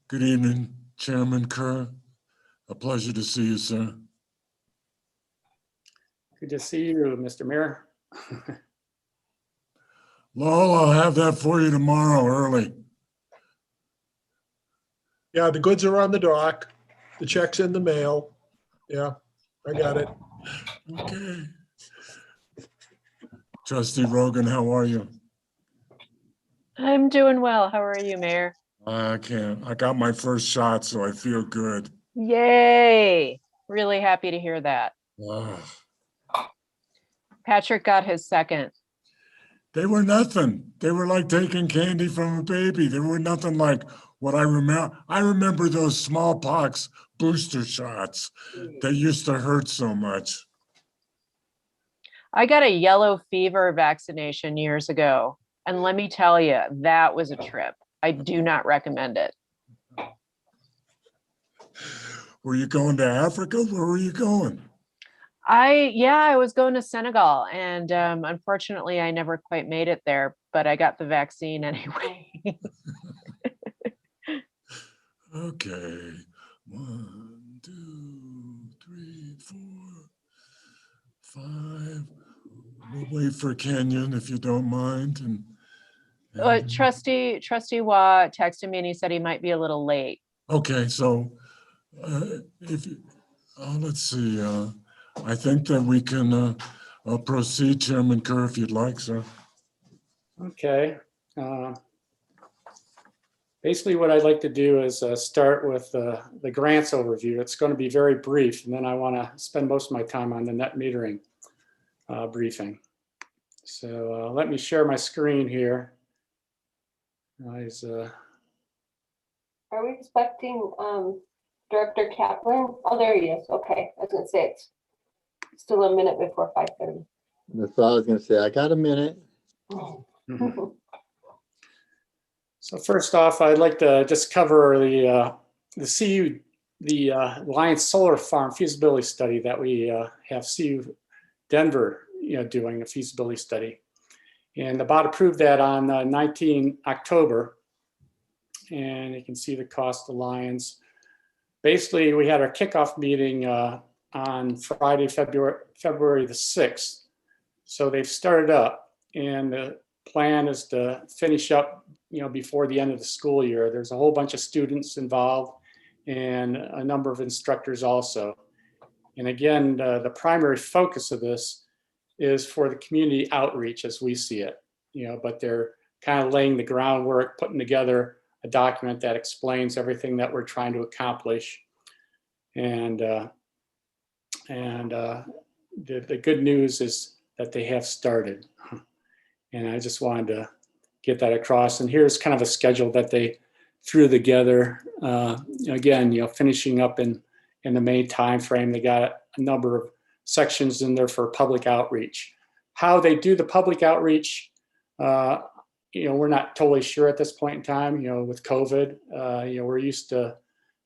Good evening, Chairman Kerr. A pleasure to see you, sir. Good to see you, Mr. Mayor. Lowell, I'll have that for you tomorrow early. Yeah, the goods are on the dock. The check's in the mail. Yeah, I got it. Okay. Trustee Rogan, how are you? I'm doing well. How are you, Mayor? I can't. I got my first shot, so I feel good. Yay! Really happy to hear that. Ah, Patrick got his second. they were nothing. They were like taking candy from a baby. They were nothing like what I remember. I remember those smallpox booster shots. They used to hurt so much. I got a yellow fever vaccination years ago, and let me tell you, that was a trip. I do not recommend it. Were you going to Africa? Where were you going? I was going to Senegal, and unfortunately, I never quite made it there, but I got the vaccine anyway. Okay. 1, 2, 3, 4, 5. We'll wait for Kenyon if you don't mind. Trustee Watt texted me and he said he might be a little late. Okay, so if you, let's see. I think that we can proceed, Chairman Kerr, if you'd like, sir. Okay. Basically, what I'd like to do is start with the grants overview. It's going to be very brief, and then I want to spend most of my time on the net metering briefing. So let me share my screen here. Are we expecting Director Kaplan? Oh, there he is. Okay, I was gonna say it's still a minute before 5:30. That's what I was going to say. I got a minute. So first off, I'd like to just cover the CU, the Alliance Solar Farm feasibility study that we have CU Denver, doing a feasibility study. And the BOT approved that on 19 October. And you can see the cost Alliance. Basically, we had our kickoff meeting on Friday, February the 6th. So they've started up, and the plan is to finish up, before the end of the school year. There's a whole bunch of students involved and a number of instructors also. And again, the primary focus of this is for the community outreach as we see it, but they're kind of laying the groundwork, putting together a document that explains everything that we're trying to accomplish. And the good news is that they have started. And I just wanted to get that across. And here's kind of a schedule that they threw together. Again, finishing up in the May timeframe. They got a number of sections in there for public outreach. How they do the public outreach, we're not totally sure at this point in time. With COVID, we're used to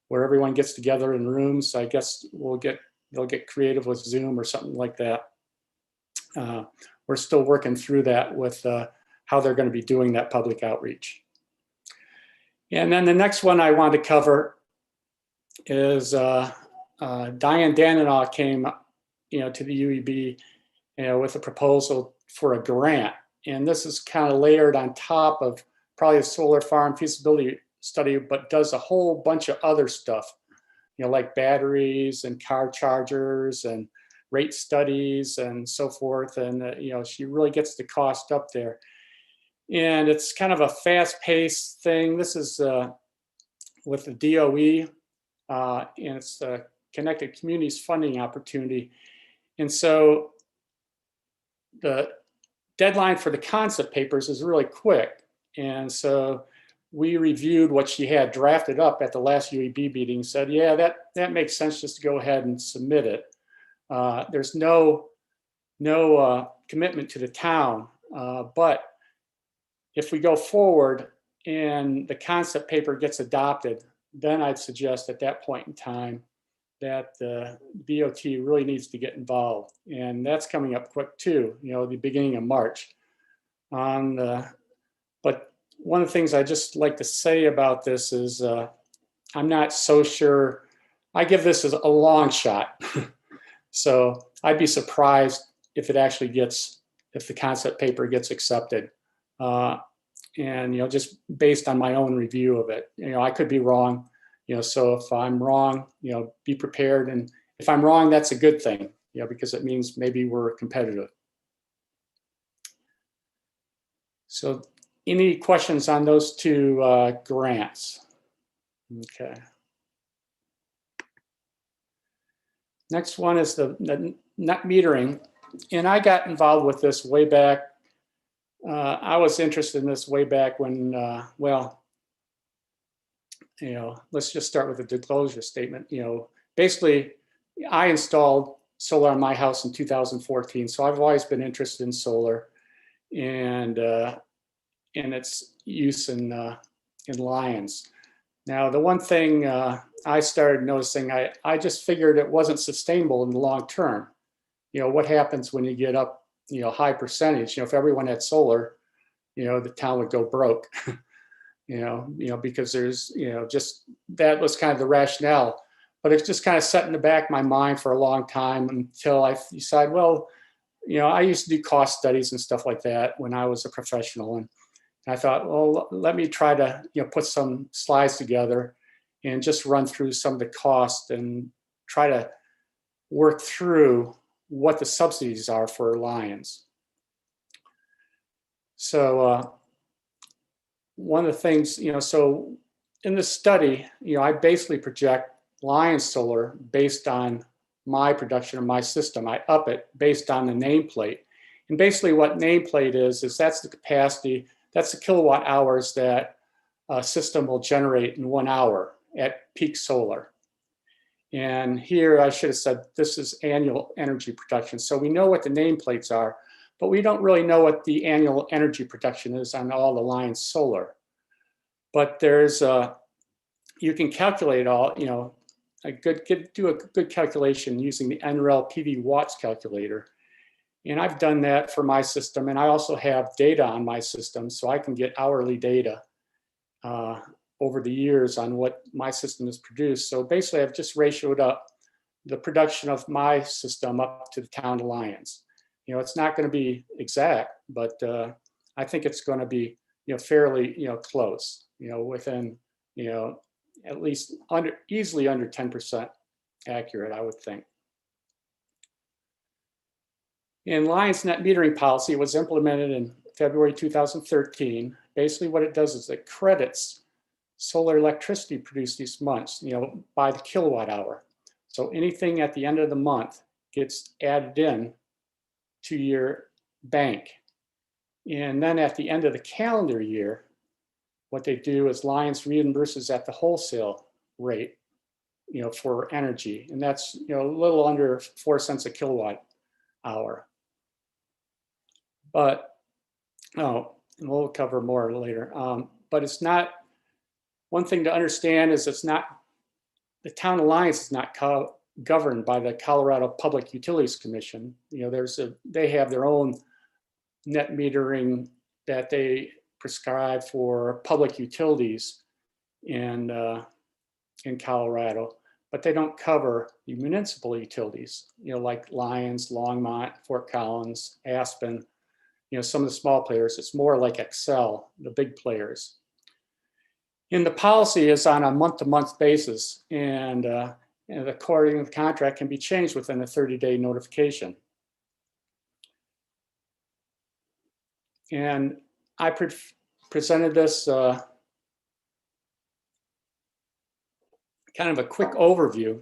where everyone gets together in rooms. So I guess they'll get creative with Zoom or something like that. We're still working through that with how they're going to be doing that public outreach. And then the next one I want to cover is Diane Daninaw came, to the UEB, with a proposal for a grant. And this is kind of layered on top of probably a solar farm feasibility study, but does a whole bunch of other stuff, like batteries and car chargers and rate studies and so forth. And, she really gets the cost up there. And it's kind of a fast-paced thing. This is with the DOE, and it's the Connected Communities Funding Opportunity. And so the deadline for the concept papers is really quick. And so we reviewed what she had drafted up at the last UEB meeting, said, yeah, that makes sense just to go ahead and submit it. There's no commitment to the town, but if we go forward and the concept paper gets adopted, then I'd suggest at that point in time that the BOT really needs to get involved. And that's coming up quick too, the beginning of March. But one of the things I just like to say about this is I'm not so sure. I give this as a long shot. So I'd be surprised if it actually gets, if the concept paper gets accepted. And, just based on my own review of it, I could be wrong, so if I'm wrong, be prepared. And if I'm wrong, that's a good thing, because it means maybe we're competitive. So any questions on those two grants? Okay. Next one is the net metering. And I got involved with this way back. I was interested in this way back when, let's just start with a disclosure statement. Basically, I installed solar on my house in 2014. So I've always been interested in solar and its use in Lyons. Now, the one thing I started noticing, I just figured it wasn't sustainable in the long term. What happens when you get up, high percentage? If everyone had solar, the town would go broke. Because there's, just that was kind of the rationale. But it's just kind of set in the back of my mind for a long time until I decide, well, I used to do cost studies and stuff like that when I was a professional. And I thought, well, let me try to, put some slides together and just run through some of the costs and try to work through what the subsidies are for Lyons. So one of the things, so in this study, I basically project Lyons solar based on my production of my system. I up it based on the nameplate. And basically what nameplate is that's the capacity, that's the kilowatt hours that a system will generate in 1 hour at peak solar. And here I should have said, this is annual energy production. So we know what the nameplates are, but we don't really know what the annual energy production is on all the Lyons solar. But there's, you can calculate all, do a good calculation using the NREL PV watts calculator. And I've done that for my system. And I also have data on my system, so I can get hourly data over the years on what my system has produced. So basically, I've just ratioed up the production of my system up to the town of Lyons. It's not going to be exact, but I think it's going to be, fairly, close, within, at least easily under 10% accurate, I would think. And Lyons net metering policy was implemented in February 2013. Basically what it does is it credits solar electricity produced each month, by the kilowatt hour. So anything at the end of the month gets added in to your bank. And then at the end of the calendar year, what they do is Lyons reimburses at the wholesale rate, for energy. And that's, a little under 4 cents a kilowatt hour. But, and we'll cover more later. But it's not, one thing to understand is it's not, the town of Lyons is not governed by the Colorado Public Utilities Commission. They have their own net metering that they prescribe for public utilities in Colorado, but they don't cover the municipal utilities, like Lyons, Longmont, Fort Collins, Aspen, some of the small players. It's more like Excel, the big players. And the policy is on a month-to-month basis, and according to the contract can be changed within a 30-day notification. And I presented this kind of a quick overview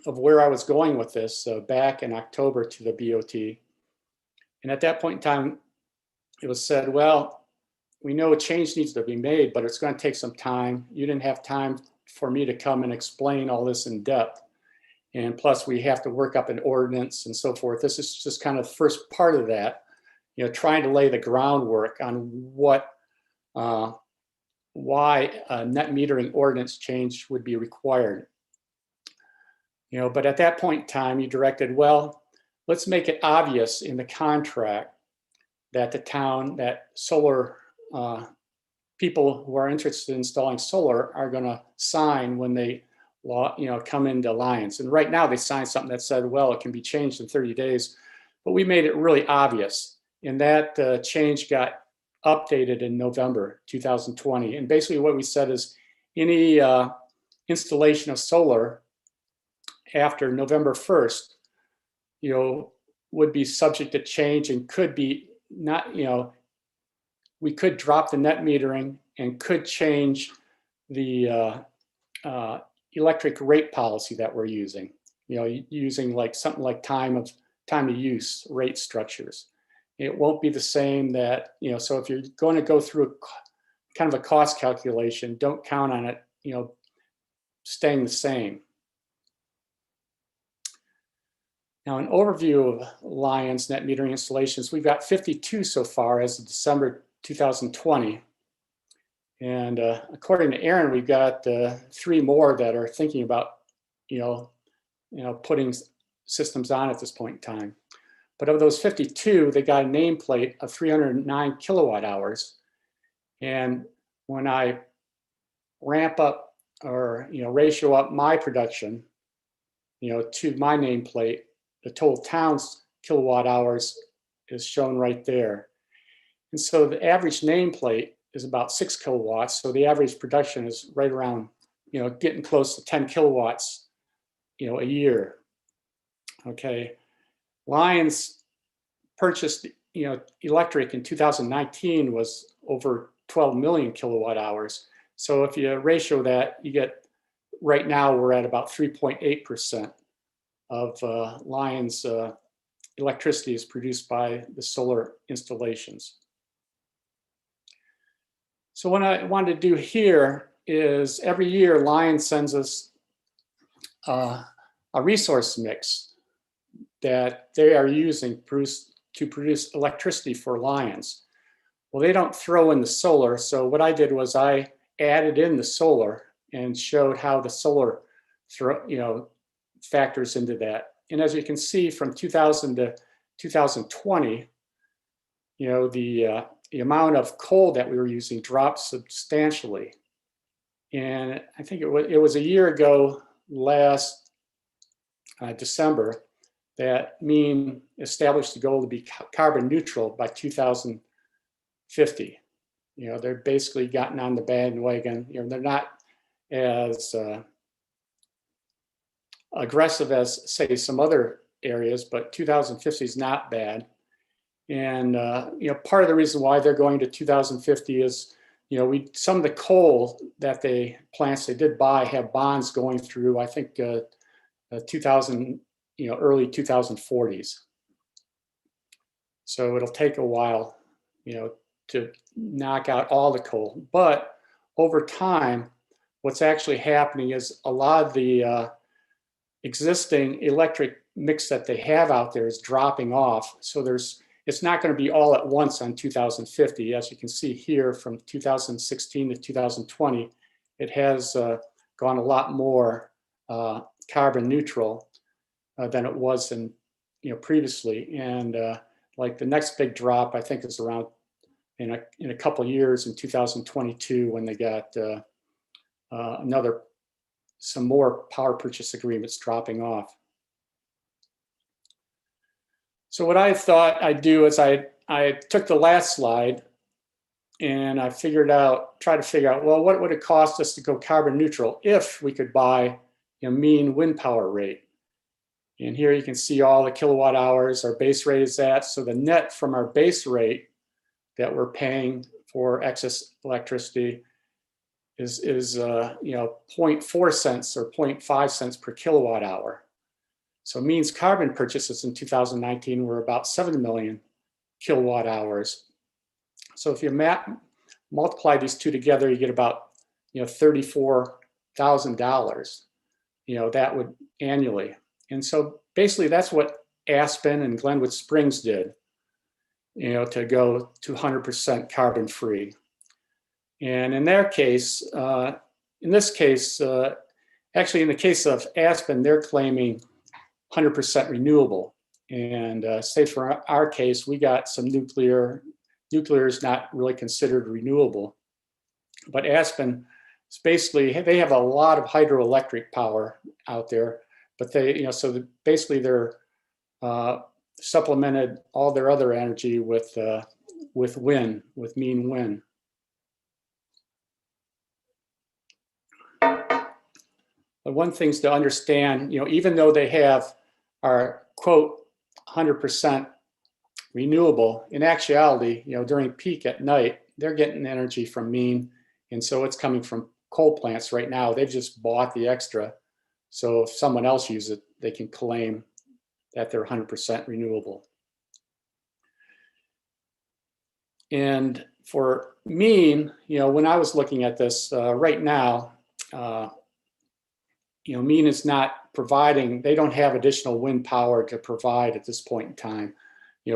of where I was going with this back in October to the BOT. And at that point in time, it was said, well, we know a change needs to be made, but it's going to take some time. You didn't have time for me to come and explain all this in depth. And plus we have to work up an ordinance and so forth. This is just kind of the first part of that, trying to lay the groundwork on what, why a net metering ordinance change would be required. But at that point in time, you directed, well, let's make it obvious in the contract that the town, that solar people who are interested in installing solar are going to sign when they come into Alliance. And right now they signed something that said, well, it can be changed in 30 days, but we made it really obvious. And that change got updated in November 2020. And basically what we said is any installation of solar after November 1st, would be subject to change and could be not, we could drop the net metering and could change the electric rate policy that we're using, using like something like time to use rate structures. It won't be the same that, so if you're going to go through kind of a cost calculation, don't count on it, staying the same. Now, an overview of Alliance net metering installations, we've got 52 so far as of December 2020. And according to Aaron, we've got 3 more that are thinking about, putting systems on at this point in time. But of those 52, they got a nameplate of 309 kilowatt hours. And when I ramp up or, ratio up my production, to my nameplate, the total town's kilowatt hours is shown right there. And so the average nameplate is about 6 kilowatts. So the average production is right around, getting close to 10 kilowatts, a year. Okay. Lions purchased, electric in 2019 was over 12 million kilowatt hours. So if you ratio that, you get, right now we're at about 3.8% of Lion's electricity is produced by the solar installations. So what I wanted to do here is every year Lion sends us a resource mix that they are using to produce electricity for Lions. Well, they don't throw in the solar. So what I did was I added in the solar and showed how the solar factors into that. And as you can see, from 2000 to 2020, the amount of coal that we were using dropped substantially. And I think it was a year ago, last December, that MEAN established the goal to be carbon neutral by 2050. They're basically gotten on the bandwagon. They're not as aggressive as, say, some other areas, but 2050 is not bad. And part of the reason why they're going to 2050 is, some of the coal that plants they did buy have bonds going through, I think, 2000, early 2040s. So it'll take a while, to knock out all the coal. But over time, what's actually happening is a lot of the existing electric mix that they have out there is dropping off. So it's not going to be all at once on 2050. As you can see here, from 2016 to 2020, it has gone a lot more carbon neutral than it was previously. And like the next big drop, I think, is around in a couple of years in 2022, when they got some more power purchase agreements dropping off. So what I thought I'd do is I took the last slide and I tried to figure out, well, what would it cost us to go carbon neutral if we could buy a mean wind power rate? And here you can see all the kilowatt hours our base rate is at. So the net from our base rate that we're paying for excess electricity is 0.4 cents or 0.5 cents per kilowatt hour. So means carbon purchases in 2019 were about 7 million kilowatt hours. So if you multiply these two together, you get about $34,000. That would annually. And so basically that's what Aspen and Glenwood Springs did, to go to 100% carbon free. And in their case, actually in the case of Aspen, they're claiming 100% renewable. And say for our case, we got some nuclear. Nuclear is not really considered renewable. But Aspen is basically, they have a lot of hydroelectric power out there, but they, basically they're supplemented all their other energy with wind, with mean wind. But one thing's to understand, even though they are quote 100% renewable, in actuality, during peak at night, they're getting energy from mean, and so it's coming from coal plants right now. They've just bought the extra, so if someone else uses it, they can claim that they're 100% renewable. And for mean, when I was looking at this right now, mean is not providing, they don't have additional wind power to provide at this point in time,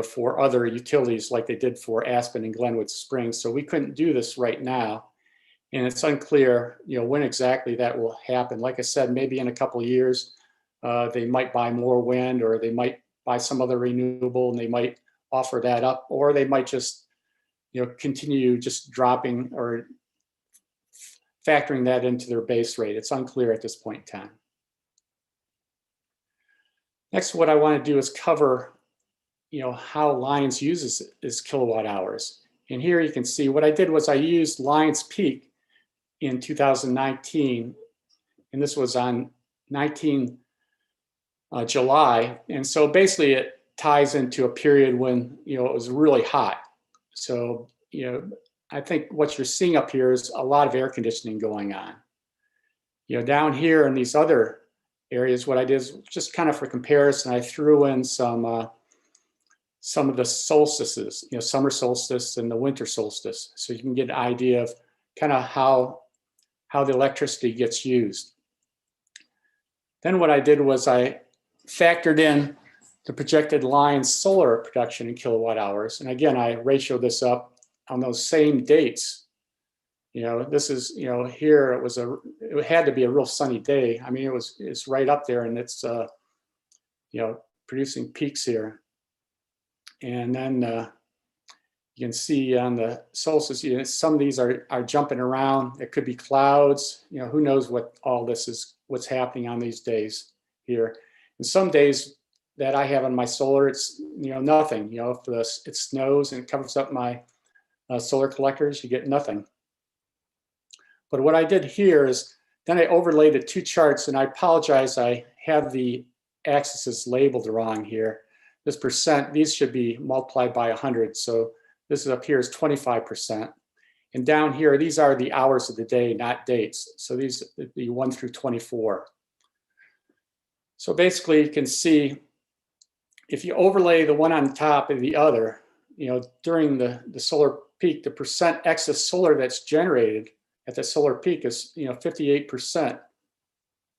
for other utilities like they did for Aspen and Glenwood Springs. So we couldn't do this right now. And it's unclear, when exactly that will happen. Like I said, maybe in a couple of years, they might buy more wind, or they might buy some other renewable and they might offer that up, or they might just, continue just dropping or factoring that into their base rate. It's unclear at this point in time. Next, what I want to do is cover, how Lions uses its kilowatt hours. And here you can see what I did was I used Lions peak in 2019, and this was on 19 July. And so basically it ties into a period when, it was really hot. So, I think what you're seeing up here is a lot of air conditioning going on. Down here in these other areas, what I did is just kind of for comparison, I threw in some of the solstices, summer solstice and the winter solstice, so you can get an idea of kind of how the electricity gets used. Then what I did was I factored in the projected Lions solar production in kilowatt hours, and again I ratioed this up on those same dates. This is, here it had to be a real sunny day. I mean, it's right up there, and it's producing peaks here. And then you can see on the solstice, some of these are jumping around. It could be clouds. Who knows what all this is, what's happening on these days here. And some days that I have on my solar, it's nothing. If it snows and it covers up my solar collectors, you get nothing. But what I did here is then I overlaid the two charts, and I apologize, I have the axes labeled wrong here. This percent, these should be multiplied by 100. So this is up here is 25%. And down here, these are the hours of the day, not dates. So these would be 1 through 24. So basically you can see if you overlay the one on top of the other, during the solar peak, the percent excess solar that's generated at the solar peak is 58%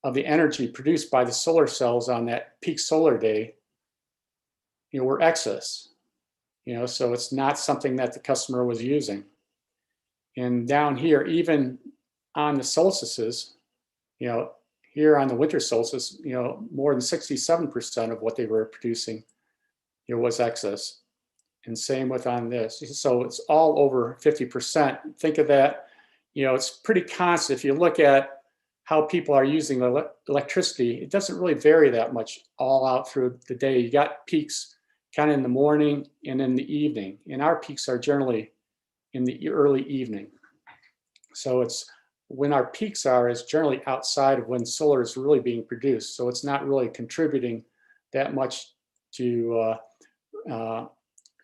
of the energy produced by the solar cells on that peak solar day were excess. So it's not something that the customer was using. And down here, even on the solstices, here on the winter solstice, more than 67% of what they were producing was excess. And same with on this. So it's all over 50%. Think of that, it's pretty constant. If you look at how people are using electricity, it doesn't really vary that much all out through the day. You got peaks kind of in the morning and in the evening. And our peaks are generally in the early evening. So it's when our peaks are is generally outside of when solar is really being produced. So it's not really contributing that much to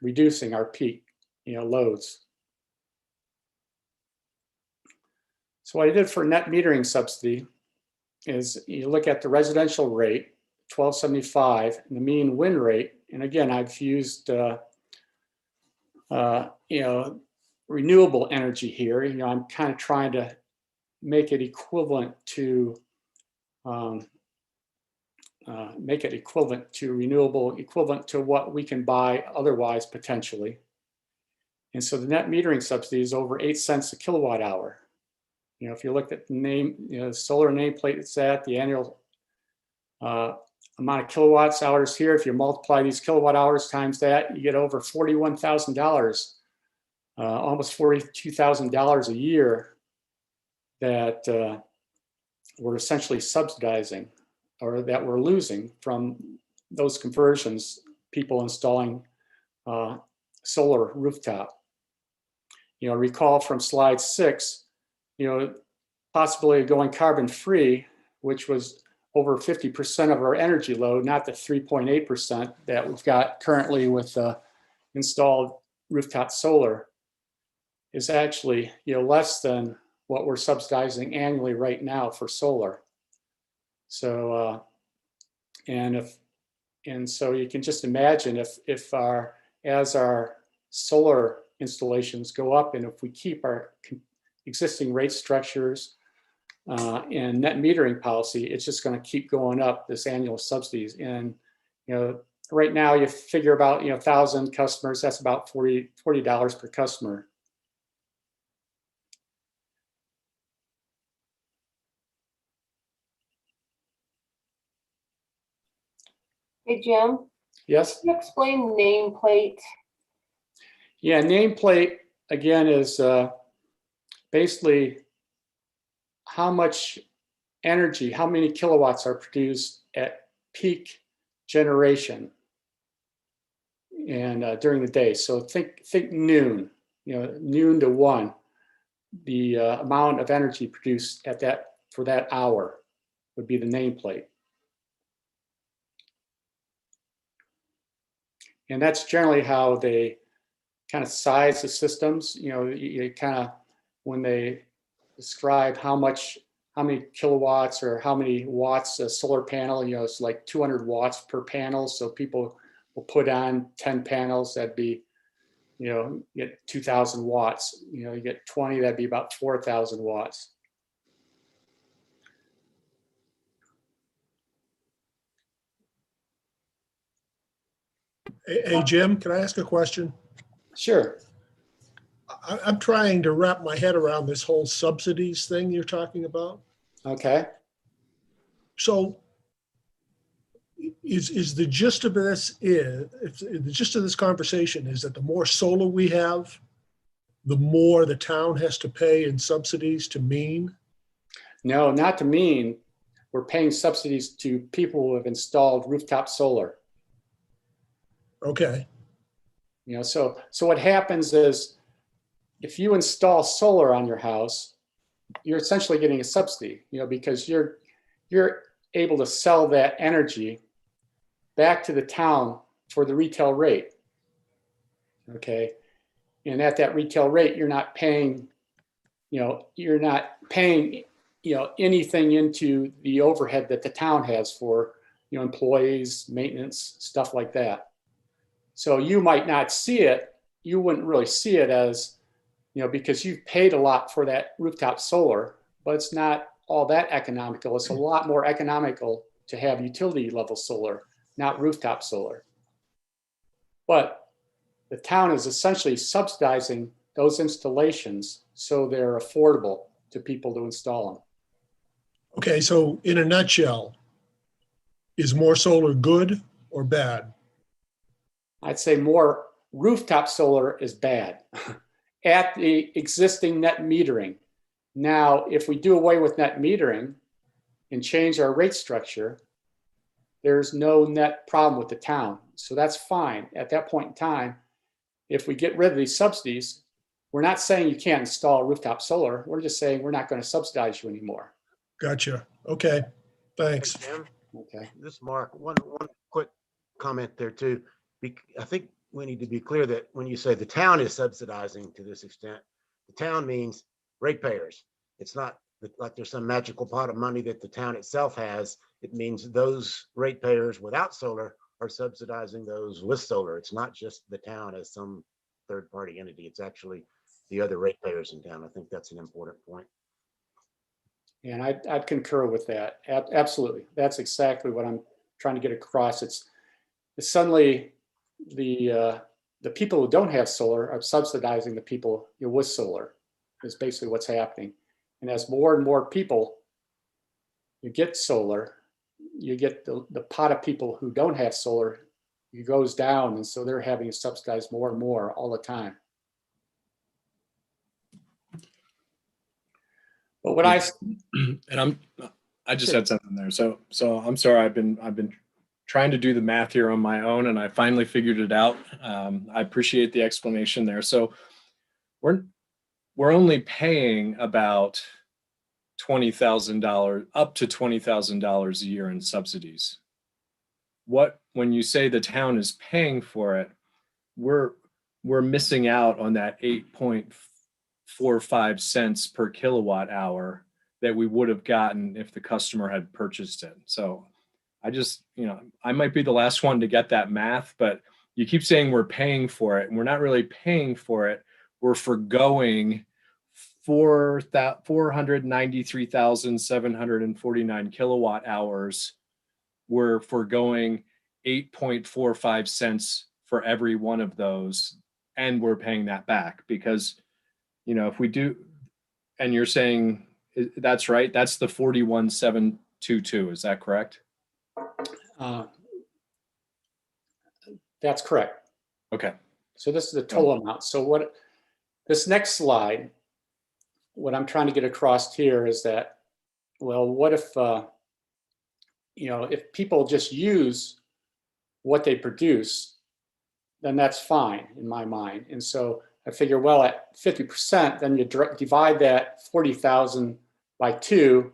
reducing our peak loads. So what I did for net metering subsidy is you look at the residential rate, 1275, and the mean wind rate. And again, I've used renewable energy here. I'm kind of trying to make it equivalent to renewable, equivalent to what we can buy otherwise potentially. And so the net metering subsidy is over 8 cents a kilowatt hour. If you look at the solar nameplate it's at, the annual amount of kilowatts hours here, if you multiply these kilowatt hours times that, you get over $41,000, almost $42,000 a year that we're essentially subsidizing, or that we're losing from those conversions, people installing solar rooftop. You know, recall from slide 6, you know, possibility of going carbon free, which was over 50% of our energy load, not the 3.8% that we've got currently with installed rooftop solar, is actually, you know, less than what we're subsidizing annually right now for solar. So, and so you can just imagine if as our solar installations go up, and if we keep our existing rate structures and net metering policy, it's just going to keep going up, this annual subsidies. And, you know, right now you figure about, you know, 1,000 customers, that's about $40 per customer. Hey, Jim, Yes? can you explain nameplate? Yeah, nameplate, again, is basically how much energy, how many kilowatts are produced at peak generation and during the day. So think noon, you know, noon to 1, the amount of energy produced at that for that hour would be the nameplate. And that's generally how they kind of size the systems. You know, you kind of, when they describe how many kilowatts or how many watts a solar panel, you know, it's like 200 watts per panel. So people will put on 10 panels, that'd be, you know, get 2,000 watts. You know, you get 20, that'd be about 4,000 watts. Hey, Jim, can I ask a question? Sure. I'm trying to wrap my head around this whole subsidies thing you're talking about. Okay. So is the gist of this the gist of this conversation is that the more solar we have, the more the town has to pay in subsidies to mean? No, not to mean. We're paying subsidies to people who have installed rooftop solar. Okay, You know, so what happens is if you install solar on your house, you're essentially getting a subsidy, you know, because you're able to sell that energy back to the town for the retail rate. Okay. And at that retail rate, you're not paying, anything into the overhead that the town has for, you know, employees, maintenance, stuff like that. So you might not see it. You wouldn't really see it as, you know, because you've paid a lot for that rooftop solar, but it's not all that economical. It's a lot more economical to have utility level solar, not rooftop solar. But the town is essentially subsidizing those installations so they're affordable to people to install them. okay, so in a nutshell, is more solar good or bad? I'd say more rooftop solar is bad at the existing net metering. Now, if we do away with net metering and change our rate structure, there's no net problem with the town. So that's fine. At that point in time, if we get rid of these subsidies, we're not saying you can't install rooftop solar. We're just saying we're not going to subsidize you anymore. Gotcha. Okay, thanks. Hey, Jim, Okay. this is Mark. One quick comment there too. I think we need to be clear that when you say the town is subsidizing to this extent, the town means ratepayers. It's not like there's some magical pot of money that the town itself has. It means those ratepayers without solar are subsidizing those with solar. It's not just the town as some third-party entity. It's actually the other ratepayers in town. I think that's an important point. And I'd concur with that. Absolutely. That's exactly what I'm trying to get across. It's suddenly the people who don't have solar are subsidizing the people, you know, with solar is basically what's happening. And as more and more people you get solar, you get the pot of people who don't have solar, it goes down. And so they're having to subsidize more and more all the time. But what I, And I just had something there. So I'm sorry. I've been trying to do the math here on my own, and I finally figured it out. I appreciate the explanation there. So we're only paying about $20,000, up to $20,000 a year in subsidies. When you say the town is paying for it, we're missing out on that 8.45 cents per kilowatt hour that we would have gotten if the customer had purchased it. So I just, I might be the last one to get that math, but you keep saying we're paying for it, and we're not really paying for it. We're forgoing 493,749 kilowatt hours. We're foregoing 8.45 cents for every one of those, and we're paying that back because, if we do, and you're saying that's right, that's the 41,722, is that correct? that's correct. Okay. So this is the total amount. So this next slide, what I'm trying to get across here is that, well, what if, if people just use what they produce, then that's fine in my mind. And so I figure, well, at 50%, then you divide that 40,000 by 2,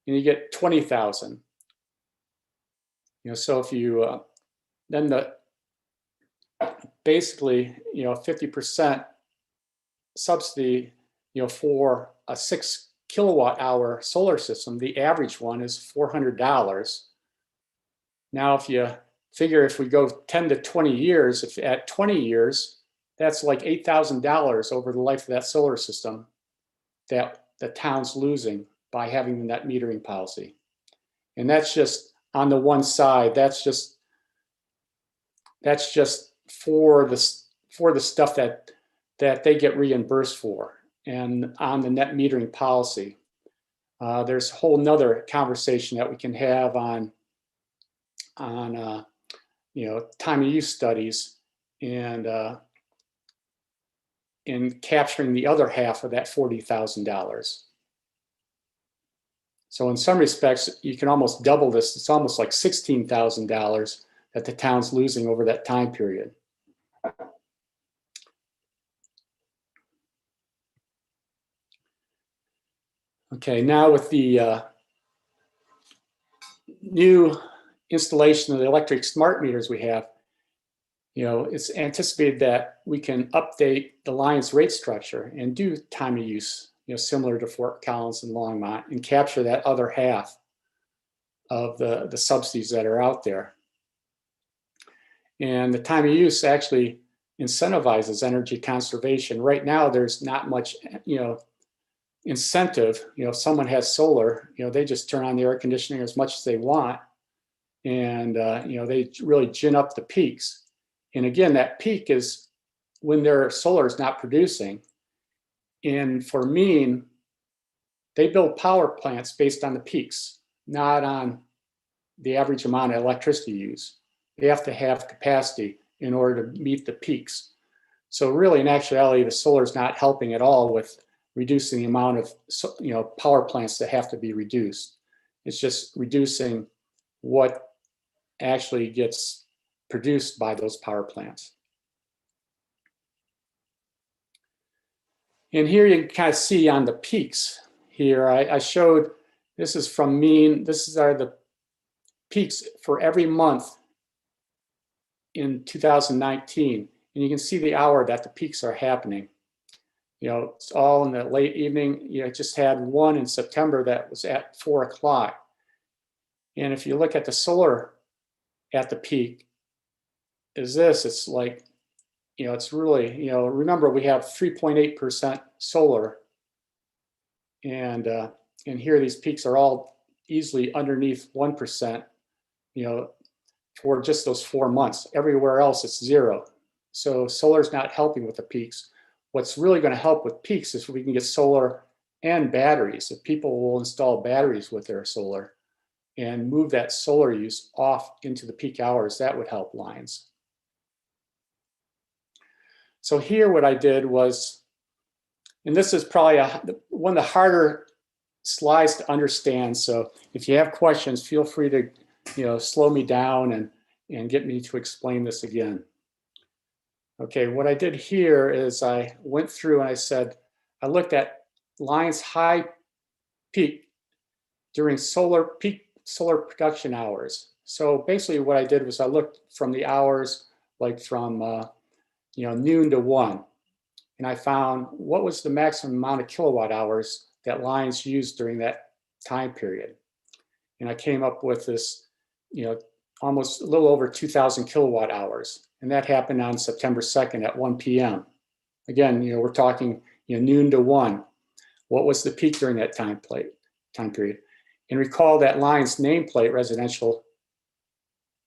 and you get 20,000. So if you, then basically, 50% subsidy, for a 6 kilowatt hour solar system, the average one is $400. Now, if you figure if we go 10 to 20 years, if at 20 years, that's like $8,000 over the life of that solar system that the town's losing by having the net metering policy. And that's just on the one side, that's just for the stuff that they get reimbursed for. And on the net metering policy, there's a whole nother conversation that we can have on time of use studies and in capturing the other half of that $40,000. So in some respects, you can almost double this. It's almost like $16,000 that the town's losing over that time period. Okay, now with the new installation of the electric smart meters we have, it's anticipated that we can update the Lions rate structure and do time of use, similar to Fort Collins and Longmont, and capture that other half of the subsidies that are out there. And the time of use actually incentivizes energy conservation. Right now, there's not much, incentive. If someone has solar, they just turn on the air conditioning as much as they want, and they really gin up the peaks. And again, that peak is when their solar is not producing. And for mean, they build power plants based on the peaks, not on the average amount of electricity used. They have to have capacity in order to meet the peaks. So really, in actuality, the solar is not helping at all with reducing the amount of power plants that have to be reduced. It's just reducing what actually gets produced by those power plants. And here you can kind of see on the peaks here, I showed, this is from mean, this are the peaks for every month in 2019. And you can see the hour that the peaks are happening. It's all in the late evening. I just had one in September that was at 4 o'clock. And if you look at the solar at the peak, it's like, it's really, remember we have 3.8% solar. And here these peaks are all easily underneath 1%, for just those 4 months. Everywhere else it's 0. So solar's not helping with the peaks. What's really going to help with peaks is if we can get solar and batteries. If people will install batteries with their solar and move that solar use off into the peak hours, that would help Lions. So here what I did was, and this is probably one of the harder slides to understand. So if you have questions, feel free to, slow me down and get me to explain this again. Okay, what I did here is I went through and I looked at lines high peak during peak solar production hours. So basically what I did was I looked from the hours like from noon to 1, and I found what was the maximum amount of kilowatt hours that lines used during that time period. And I came up with this, almost a little over 2,000 kilowatt hours. And that happened on September 2nd at 1 p.m. Again, we're talking noon to 1. What was the peak during that time period? And recall that line's nameplate residential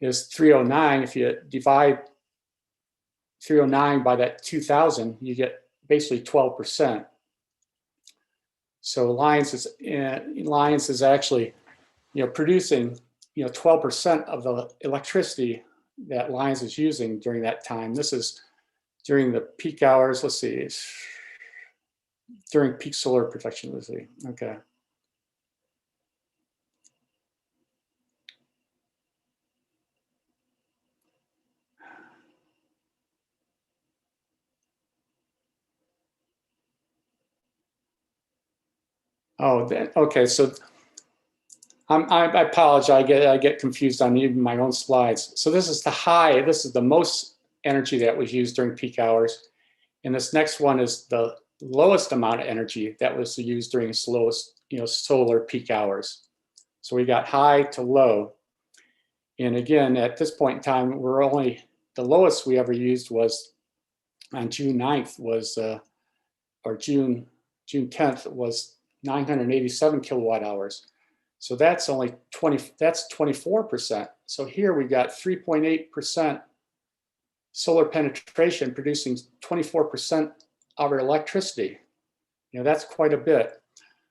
is 309. If you divide 309 by that 2,000, you get basically 12%. So Lions is actually, producing, 12% of the electricity that Lions is using during that time. This is during the peak hours. Let's see, during peak solar production. Let's see. Okay. Oh, okay. So I apologize. I get confused on even my own slides. So this is the high. This is the most energy that was used during peak hours, and this next one is the lowest amount of energy that was used during slowest, solar peak hours. So we got high to low, and again at this point in time, the lowest we ever used was on June 9th or June 10th was 987 kilowatt hours. So that's only 24%. So here we got 3.8% solar penetration producing 24% of our electricity. That's quite a bit.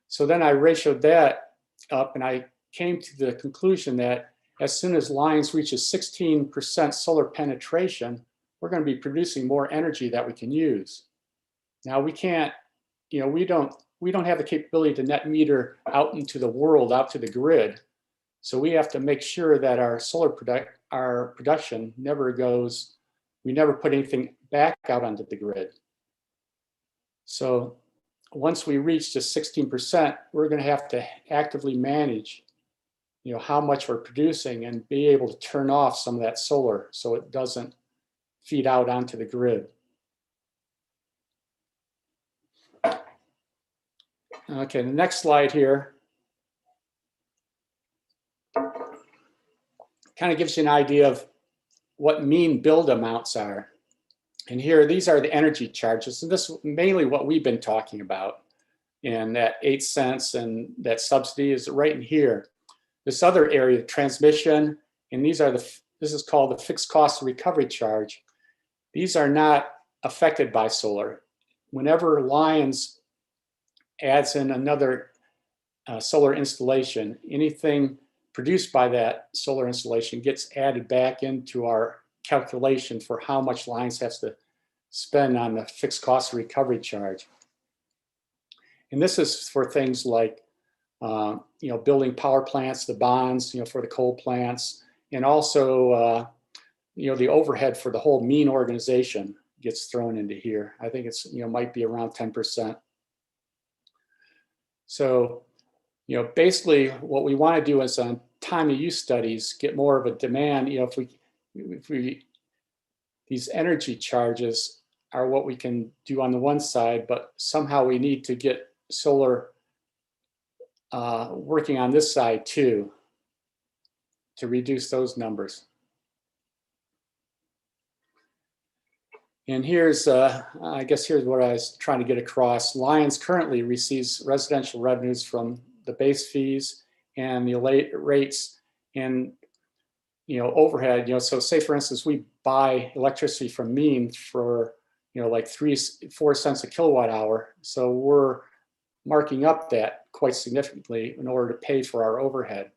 So then I ratioed that up and I came to the conclusion that as soon as Lions reaches 16% solar penetration, we're going to be producing more energy that we can use. Now we can't, we don't have the capability to net meter out into the world, out to the grid. So we have to make sure that our our production never goes, we never put anything back out onto the grid. So once we reach to 16%, we're going to have to actively manage, how much we're producing and be able to turn off some of that solar so it doesn't feed out onto the grid. Okay, the next slide here kind of gives you an idea of what mean build amounts are. And here, these are the energy charges. And this is mainly what we've been talking about. And that 8 cents and that subsidy is right in here. This other area, transmission, and this is called the fixed cost recovery charge. These are not affected by solar. Whenever Lions adds in another solar installation, anything produced by that solar installation gets added back into our calculation for how much Lions has to spend on the fixed cost recovery charge. And this is for things like, building power plants, the bonds, for the coal plants, and also, the overhead for the whole mean organization gets thrown into here. I think it's, might be around 10%. So, basically what we want to do is on time of use studies, get more of a demand, if these energy charges are what we can do on the one side, but somehow we need to get solar working on this side too, to reduce those numbers. And here's, I guess here's what I was trying to get across. Lions currently receives residential revenues from the base fees and the rates and, overhead, so say for instance, we buy electricity from Mean for, like 3-4 cents a kilowatt hour. So we're marking up that quite significantly in order to pay for our overhead.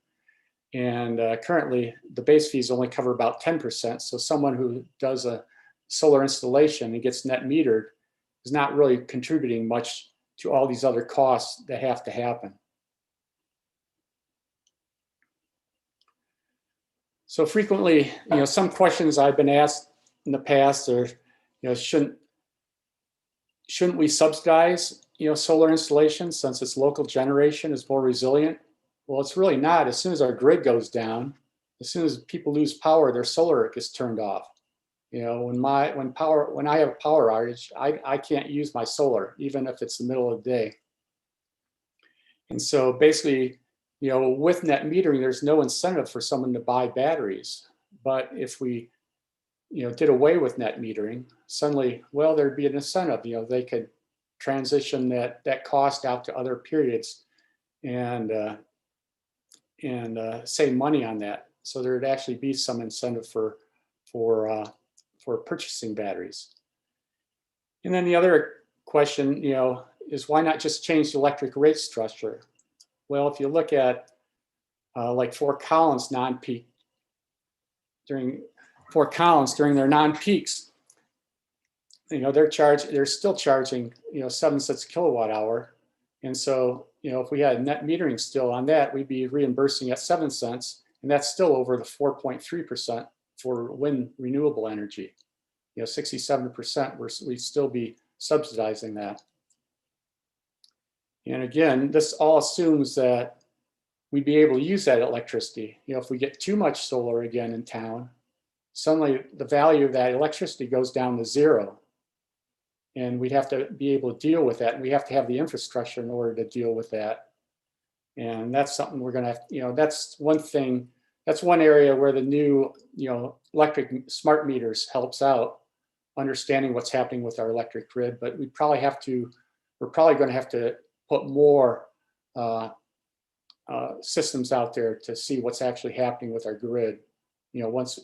And currently the base fees only cover about 10%. So someone who does a solar installation and gets net metered is not really contributing much to all these other costs that have to happen. So frequently, some questions I've been asked in the past are, shouldn't we subsidize, solar installations since its local generation is more resilient? Well, it's really not. As soon as our grid goes down, as soon as people lose power, their solar gets turned off. When I have a power outage, I can't use my solar, even if it's the middle of the day. And so basically, with net metering, there's no incentive for someone to buy batteries. But if we, did away with net metering, suddenly, well, there'd be an incentive. They could transition that cost out to other periods and save money on that. So there'd actually be some incentive for purchasing batteries. And then the other question, is why not just change the electric rate structure? Well, if you look at like Fort Collins non-peak, during their non-peaks, they're still charging 7 cents a kilowatt hour. And so, if we had net metering still on that, we'd be reimbursing at 7 cents, and that's still over the 4.3% for wind renewable energy. 67%, we'd still be subsidizing that. And again, this all assumes that we'd be able to use that electricity. If we get too much solar again in town, suddenly the value of that electricity goes down to zero. And we'd have to be able to deal with that. And we have to have the infrastructure in order to deal with that. And that's something we're going to have, that's one thing, that's one area where the new, electric smart meters helps out, understanding what's happening with our electric grid. But we're probably going to have to put more systems out there to see what's actually happening with our grid. Once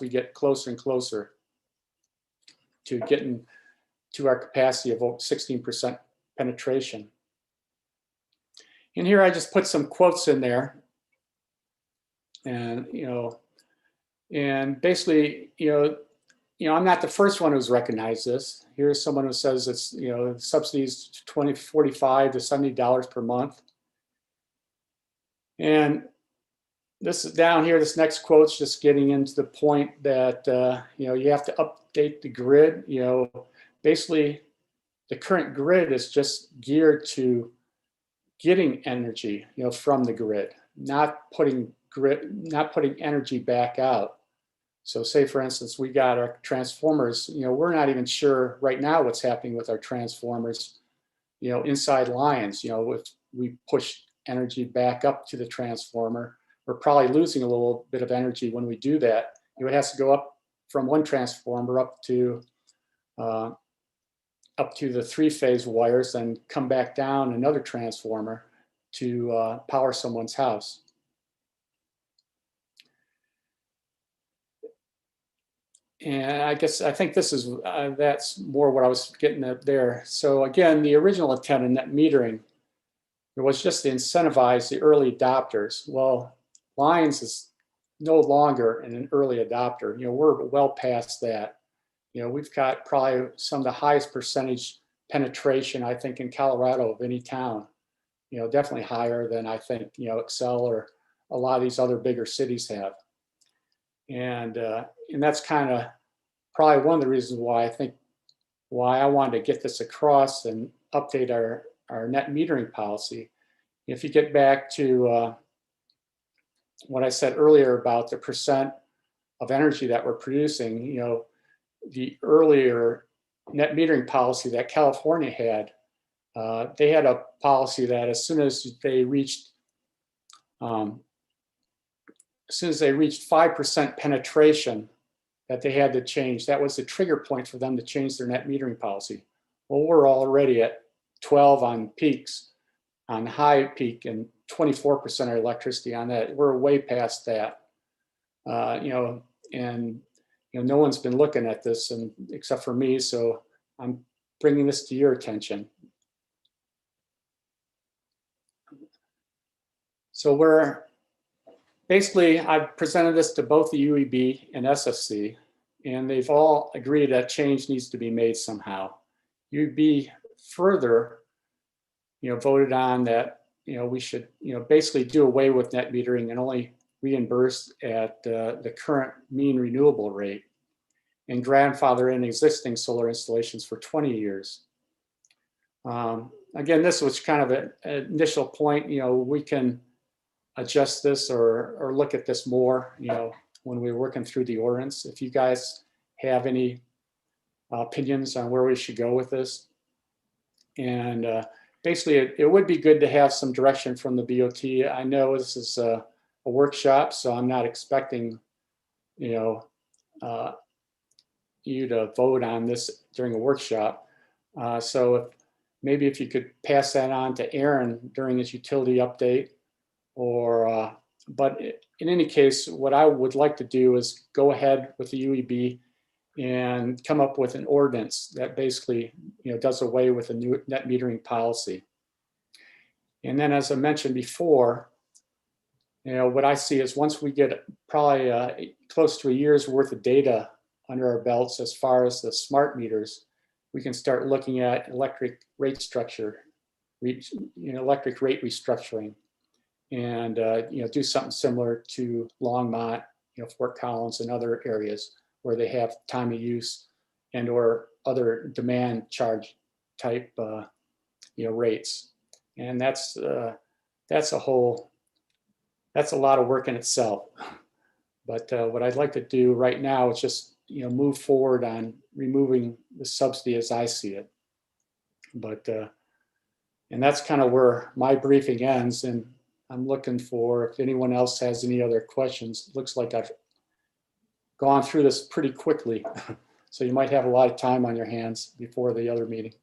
we get closer and closer to getting to our capacity of 16% penetration. And here I just put some quotes in there, and and basically, I'm not the first one who's recognized this. Here's someone who says it's subsidies $45 to $70 per month. And this is down here, this next quote's just getting into the point that you have to update the grid. Basically the current grid is just geared to getting energy from the grid, not putting energy back out. So say for instance, we got our transformers, we're not even sure right now what's happening with our transformers, inside lines. If we push energy back up to the transformer, we're probably losing a little bit of energy when we do that. It has to go up from one transformer up to the three-phase wires and come back down another transformer to power someone's house. And I think this is that's more what I was getting at there. So again, the original intent in net metering, it was just to incentivize the early adopters. Well, Lions is no longer an early adopter. We're well past that. We've got probably some of the highest percentage penetration, I think, in Colorado of any town. Definitely higher than I think, Excel or a lot of these other bigger cities have. And that's kind of probably one of the reasons why I wanted to get this across and update our net metering policy. If you get back to what I said earlier about the percent of energy that we're producing, the earlier net metering policy that California had, they had a policy that as soon as they reached 5% penetration, that they had to change. That was the trigger point for them to change their net metering policy. Well, we're already at 12 on peaks, on high peak, and 24% of electricity on that. We're way past that. No one's been looking at this, and except for me, so I'm bringing this to your attention. So I've presented this to both the UEB and SFC, and they've all agreed that change needs to be made somehow. UEB further, voted on that, we should, basically do away with net metering and only reimbursed at the current mean renewable rate and grandfather in existing solar installations for 20 years. Again, this was kind of an initial point. We can adjust this or look at this more, when we're working through the ordinance. If you guys have any opinions on where we should go with this. And basically, it would be good to have some direction from the BOT. I know this is a workshop, so I'm not expecting, you to vote on this during a workshop. So maybe if you could pass that on to Aaron during his utility update, or but in any case, what I would like to do is go ahead with the UEB and come up with an ordinance that basically, does away with a new net metering policy. And then, as I mentioned before, what I see is once we get probably close to a year's worth of data under our belts as far as the smart meters, we can start looking at electric rate structure, electric rate restructuring, and do something similar to Longmont, Fort Collins, and other areas where they have time of use and or other demand charge type rates. And that's a lot of work in itself. But what I'd like to do right now is just move forward on removing the subsidy as I see it. But and that's kind of where my briefing ends, and I'm looking for if anyone else has any other questions. It looks like I've gone through this pretty quickly, so you might have a lot of time on your hands before the other meeting.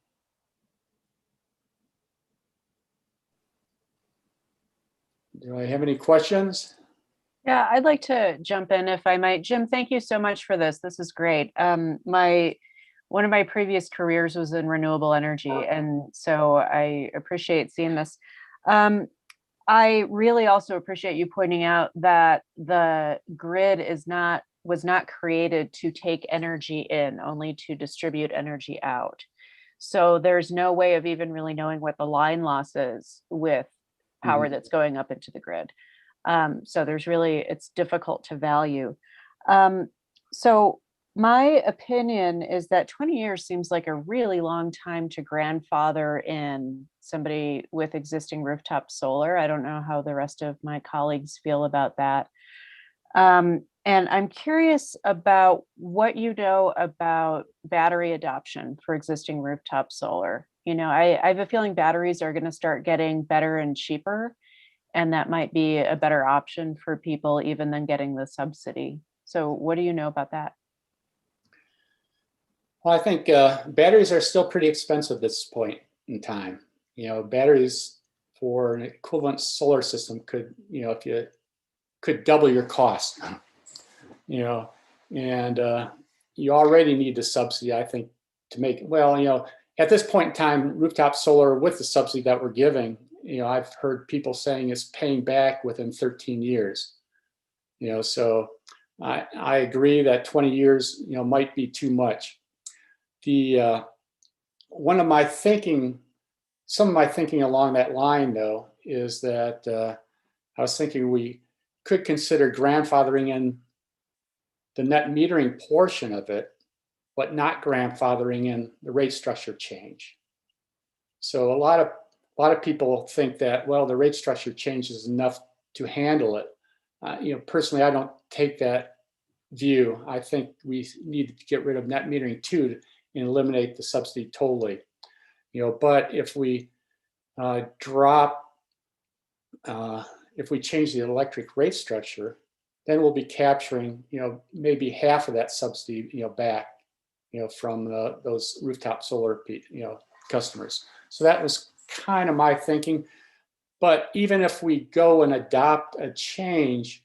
Do I have any questions? Yeah, I'd like to jump in if I might. Jim, thank you so much for this. This is great. One of my previous careers was in renewable energy, and so I appreciate seeing this. I really also appreciate you pointing out that the grid was not created to take energy in, only to distribute energy out. So there's no way of even really knowing what the line loss is with power that's going up into the grid. So it's difficult to value. So my opinion is that 20 years seems like a really long time to grandfather in somebody with existing rooftop solar. I don't know how the rest of my colleagues feel about that. And I'm curious about what you know about battery adoption for existing rooftop solar. I have a feeling batteries are going to start getting better and cheaper, and that might be a better option for people even than getting the subsidy. So what do you know about that? Well, I think batteries are still pretty expensive at this point in time. Batteries for an equivalent solar system could, if you could double your cost, and you already need the subsidy, I think, to make it. Well, at this point in time, rooftop solar with the subsidy that we're giving, I've heard people saying it's paying back within 13 years. So I agree that 20 years, might be too much. Some of my thinking along that line, though, is that I was thinking we could consider grandfathering in the net metering portion of it, but not grandfathering in the rate structure change. So a lot of people think that, well, the rate structure change is enough to handle it. Personally, I don't take that view. I think we need to get rid of net metering too and eliminate the subsidy totally. But if we if we change the electric rate structure, then we'll be capturing, maybe half of that subsidy, back, from those rooftop solar, customers. So that was kind of my thinking. But even if we go and adopt a change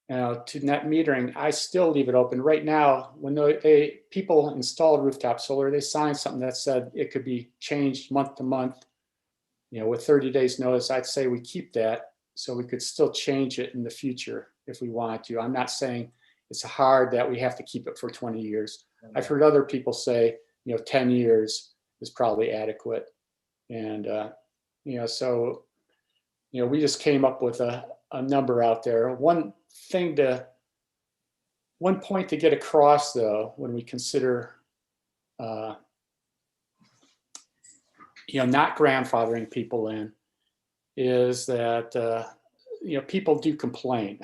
to net metering, I still leave it open. Right now, when people installed rooftop solar, they signed something that said it could be changed month to month, with 30 days notice. I'd say we keep that so we could still change it in the future if we wanted to. I'm not saying it's hard that we have to keep it for 20 years. I've heard other people say, 10 years is probably adequate. And, so, we just came up with a number out there. One point to get across though, when we consider, not grandfathering people in, is that, people do complain.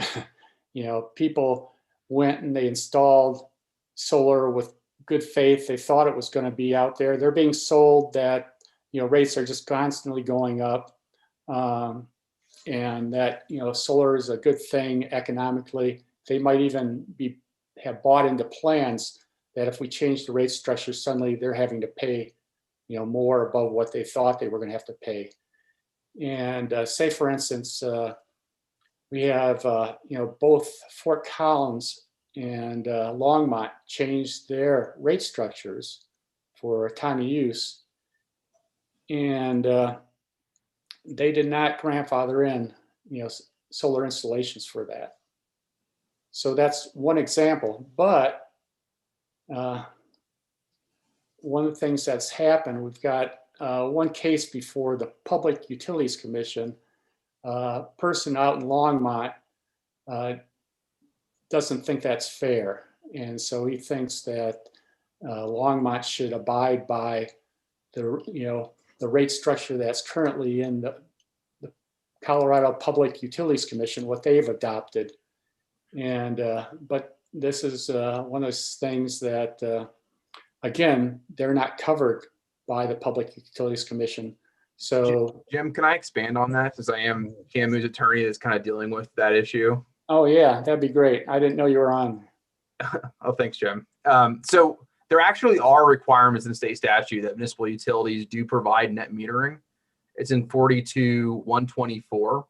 People went and they installed solar with good faith. They thought it was going to be out there. They're being sold that, rates are just constantly going up. And that, solar is a good thing economically. They might even have bought into plans that if we change the rate structure, suddenly they're having to pay, more above what they thought they were going to have to pay. And say, for instance, we have, both Fort Collins and Longmont changed their rate structures for time of use. And they did not grandfather in, solar installations for that. So that's one example. But one of the things that's happened, we've got one case before the Public Utilities Commission. Person out in Longmont doesn't think that's fair. And so he thinks that Longmont should abide by the rate structure that's currently in the Colorado Public Utilities Commission, what they've adopted. And but this is one of those things that, again, they're not covered by the Public Utilities Commission. So, Jim, can I expand on that, since I am Camu's attorney that's kind of dealing with that issue? oh yeah, that'd be great. I didn't know you were on. Oh, thanks, Jim. So there actually are requirements in state statute that municipal utilities do provide net metering. It's in 42-124.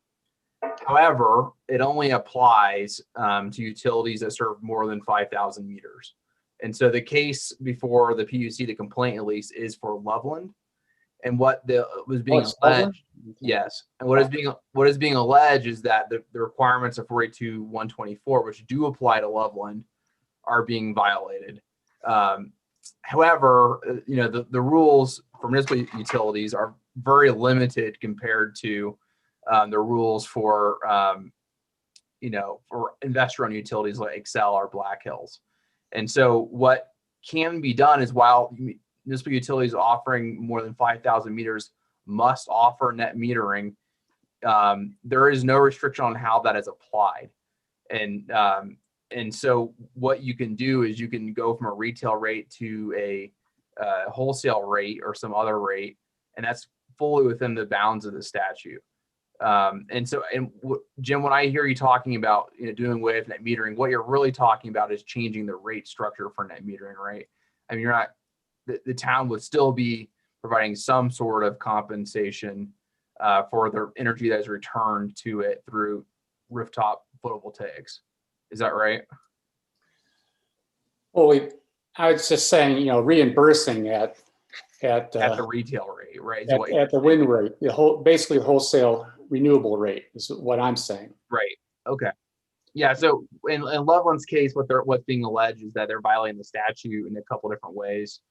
However, it only applies to utilities that serve more than 5,000 meters. And so the case before the PUC, the complaint at least, is for Loveland. And what was being alleged, yes, and what is being alleged is that the requirements of 42-124, which do apply to Loveland, are being violated. However, the rules for municipal utilities are very limited compared to the rules for for investor-owned utilities like Excel or Black Hills. And so what can be done is, while municipal utilities offering more than 5,000 meters must offer net metering, there is no restriction on how that is applied. And so what you can do is you can go from a retail rate to a wholesale rate or some other rate, and that's fully within the bounds of the statute. Jim, when I hear you talking about doing away with net metering, what you're really talking about is changing the rate structure for net metering, right? I mean, the town would still be providing some sort of compensation for the energy that is returned to it through rooftop photovoltaics. Is that right? Well, I was just saying, reimbursing at the retail rate, right? At the wind rate, basically wholesale renewable rate is what I'm saying. Right. Okay. Yeah. So in Loveland's case, what's being alleged is that they're violating the statute in a couple different ways.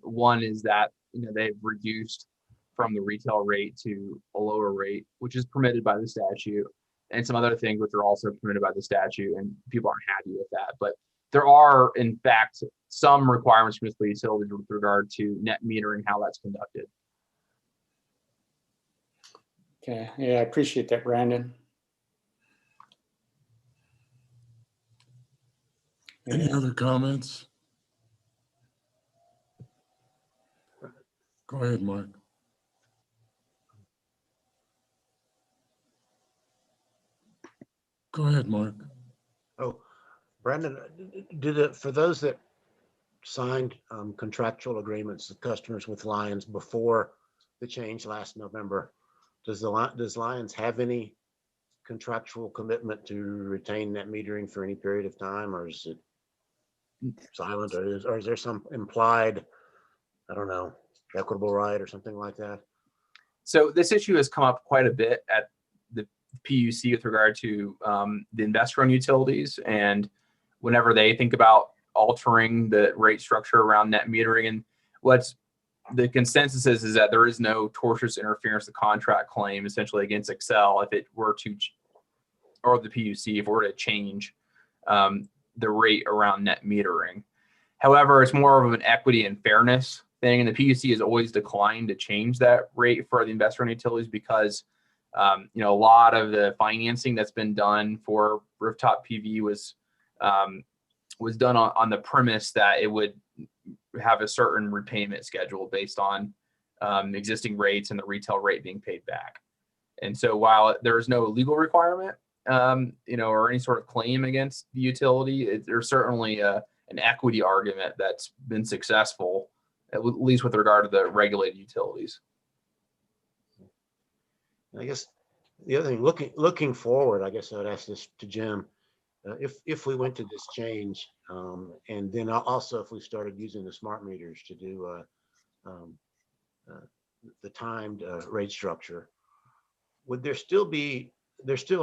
One is that they've reduced from the retail rate to a lower rate, which is permitted by the statute, and some other things which are also permitted by the statute, and people aren't happy with that. But there are, in fact, some requirements for municipal utilities with regard to net metering, how that's conducted. Okay. Yeah, I appreciate that, Brandon. Any other comments? Go ahead, Mark. Go ahead, Mark. Oh, Brandon, for those that signed contractual agreements, the customers with Lions before the change last November, does Lions have any contractual commitment to retain net metering for any period of time, or is it silent, or is there some implied, I don't know, equitable right or something like that? So this issue has come up quite a bit at the PUC with regard to the investor-owned utilities, and whenever they think about altering the rate structure around net metering. And what's the consensus is that there is no tortious interference of contract claim essentially against Excel if it were to or the PUC if we're to change the rate around net metering. However, it's more of an equity and fairness thing, and the PUC has always declined to change that rate for the investor-owned utilities because a lot of the financing that's been done for rooftop PV was done on the premise that it would have a certain repayment schedule based on existing rates and the retail rate being paid back. And so while there is no legal requirement, or any sort of claim against the utility, there's certainly an equity argument that's been successful, at least with regard to the regulated utilities. I guess the other thing, looking forward, I guess I would ask this to Jim. If we went to this change, and then also if we started using the smart meters to do the timed rate structure, would there still,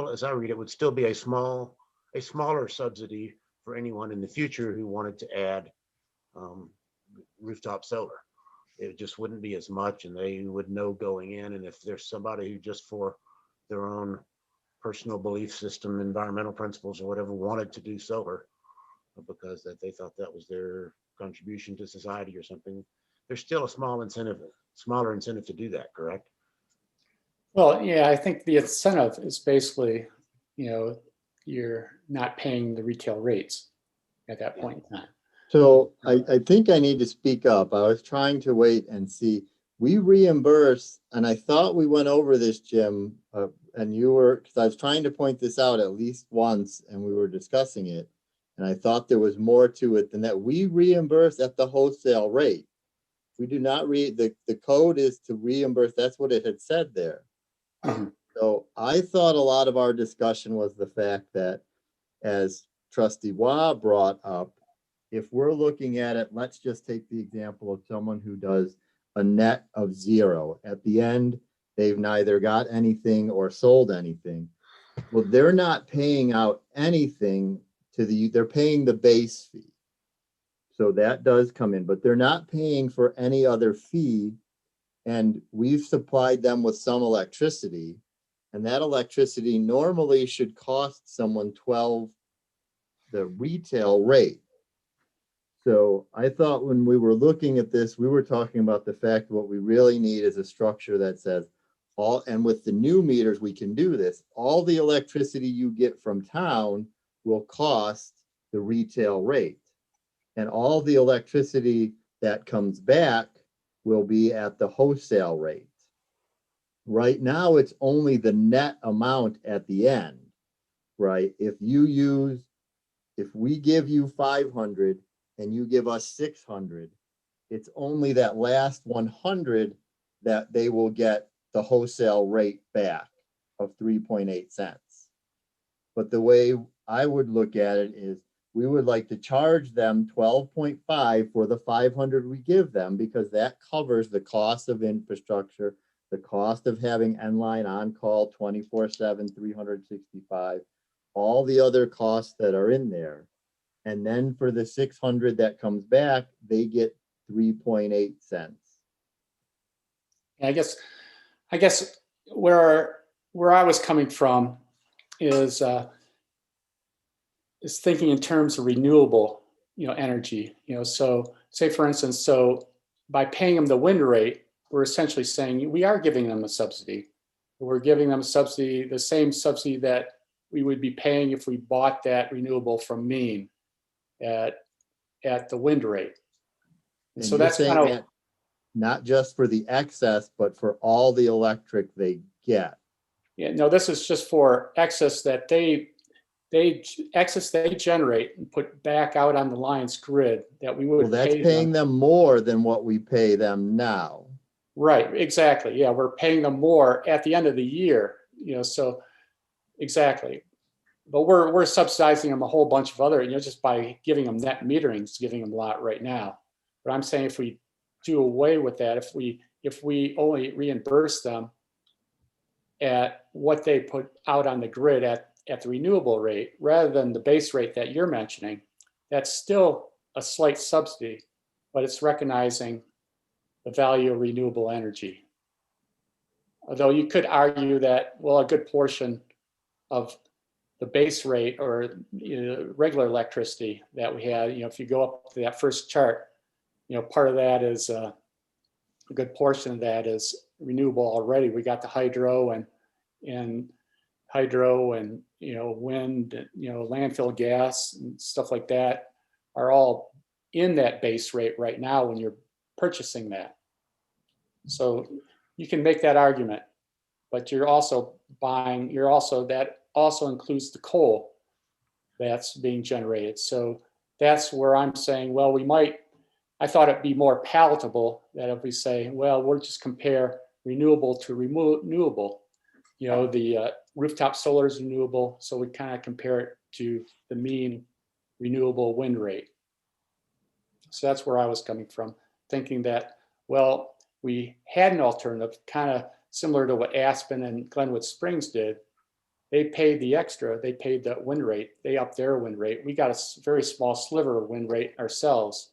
as I read it, would still be a smaller subsidy for anyone in the future who wanted to add rooftop solar? It just wouldn't be as much, and they would know going in. And if there's somebody who just for their own personal belief system, environmental principles or whatever, wanted to do solar because that they thought that was their contribution to society or something, there's still a smaller incentive to do that, correct? Well, yeah, I think the incentive is basically, you're not paying the retail rates at that point in time. So I think I need to speak up. I was trying to wait and see. We reimburse, and I thought we went over this, Jim, and you were, because I was trying to point this out at least once, and we were discussing it, and I thought there was more to it than that. We reimburse at the wholesale rate. We do not the code is to reimburse. That's what it had said there. Mhm. So I thought a lot of our discussion was the fact that, as Trustee Wah brought up, if we're looking at it, let's just take the example of someone who does a net of zero. At the end, they've neither got anything or sold anything. Well, they're not paying out anything they're paying the base fee. So that does come in, but they're not paying for any other fee. And we've supplied them with some electricity, and that electricity normally should cost someone 12, the retail rate. So I thought when we were looking at this, we were talking about the fact what we really need is a structure that says and with the new meters, we can do this. All the electricity you get from town will cost the retail rate, and all the electricity that comes back will be at the wholesale rate. Right now, it's only the net amount at the end, right? If we give you 500 and you give us 600, it's only that last 100 that they will get the wholesale rate back of 3.8 cents. But the way I would look at it is we would like to charge them 12.5 for the 500 we give them, because that covers the cost of infrastructure, the cost of having N-Line on call 24/7, 365, all the other costs that are in there. And then for the 600 that comes back, they get 3.8 cents. I guess where I was coming from is thinking in terms of renewable, energy. So say for instance, so by paying them the wind rate, we're essentially saying we are giving them a subsidy. We're giving them a subsidy, the same subsidy that we would be paying if we bought that renewable from Maine at the wind rate. And so you're that's saying kind of that not just for the excess, but for all the electric they get. Yeah, no, this is just for excess that they generate and put back out on the Lions grid that we would Well, that's pay paying them. them more than what we pay them now. Right, exactly. Yeah, we're paying them more at the end of the year, so exactly. But we're subsidizing them a whole bunch of other, just by giving them net metering, it's giving them a lot right now. But I'm saying if we do away with that, if we only reimburse them at what they put out on the grid at the renewable rate, rather than the base rate that you're mentioning, that's still a slight subsidy, but it's recognizing the value of renewable energy. Although you could argue that, well, a good portion of the base rate or regular electricity that we had, if you go up to that first chart, part of that is a good portion of that is renewable already. We got the hydro and wind, and, landfill gas and stuff like that are all in that base rate right now when you're purchasing that. So you can make that argument, but that also includes the coal that's being generated. So that's where I'm saying, well, I thought it'd be more palatable that if we say, well, we'll just compare renewable to renewable. The rooftop solar is renewable, so we kind of compare it to the mean renewable wind rate. So that's where I was coming from, thinking that, well, we had an alternative, kind of similar to what Aspen and Glenwood Springs did. They paid the extra, they paid the wind rate, they upped their wind rate. We got a very small sliver of wind rate ourselves.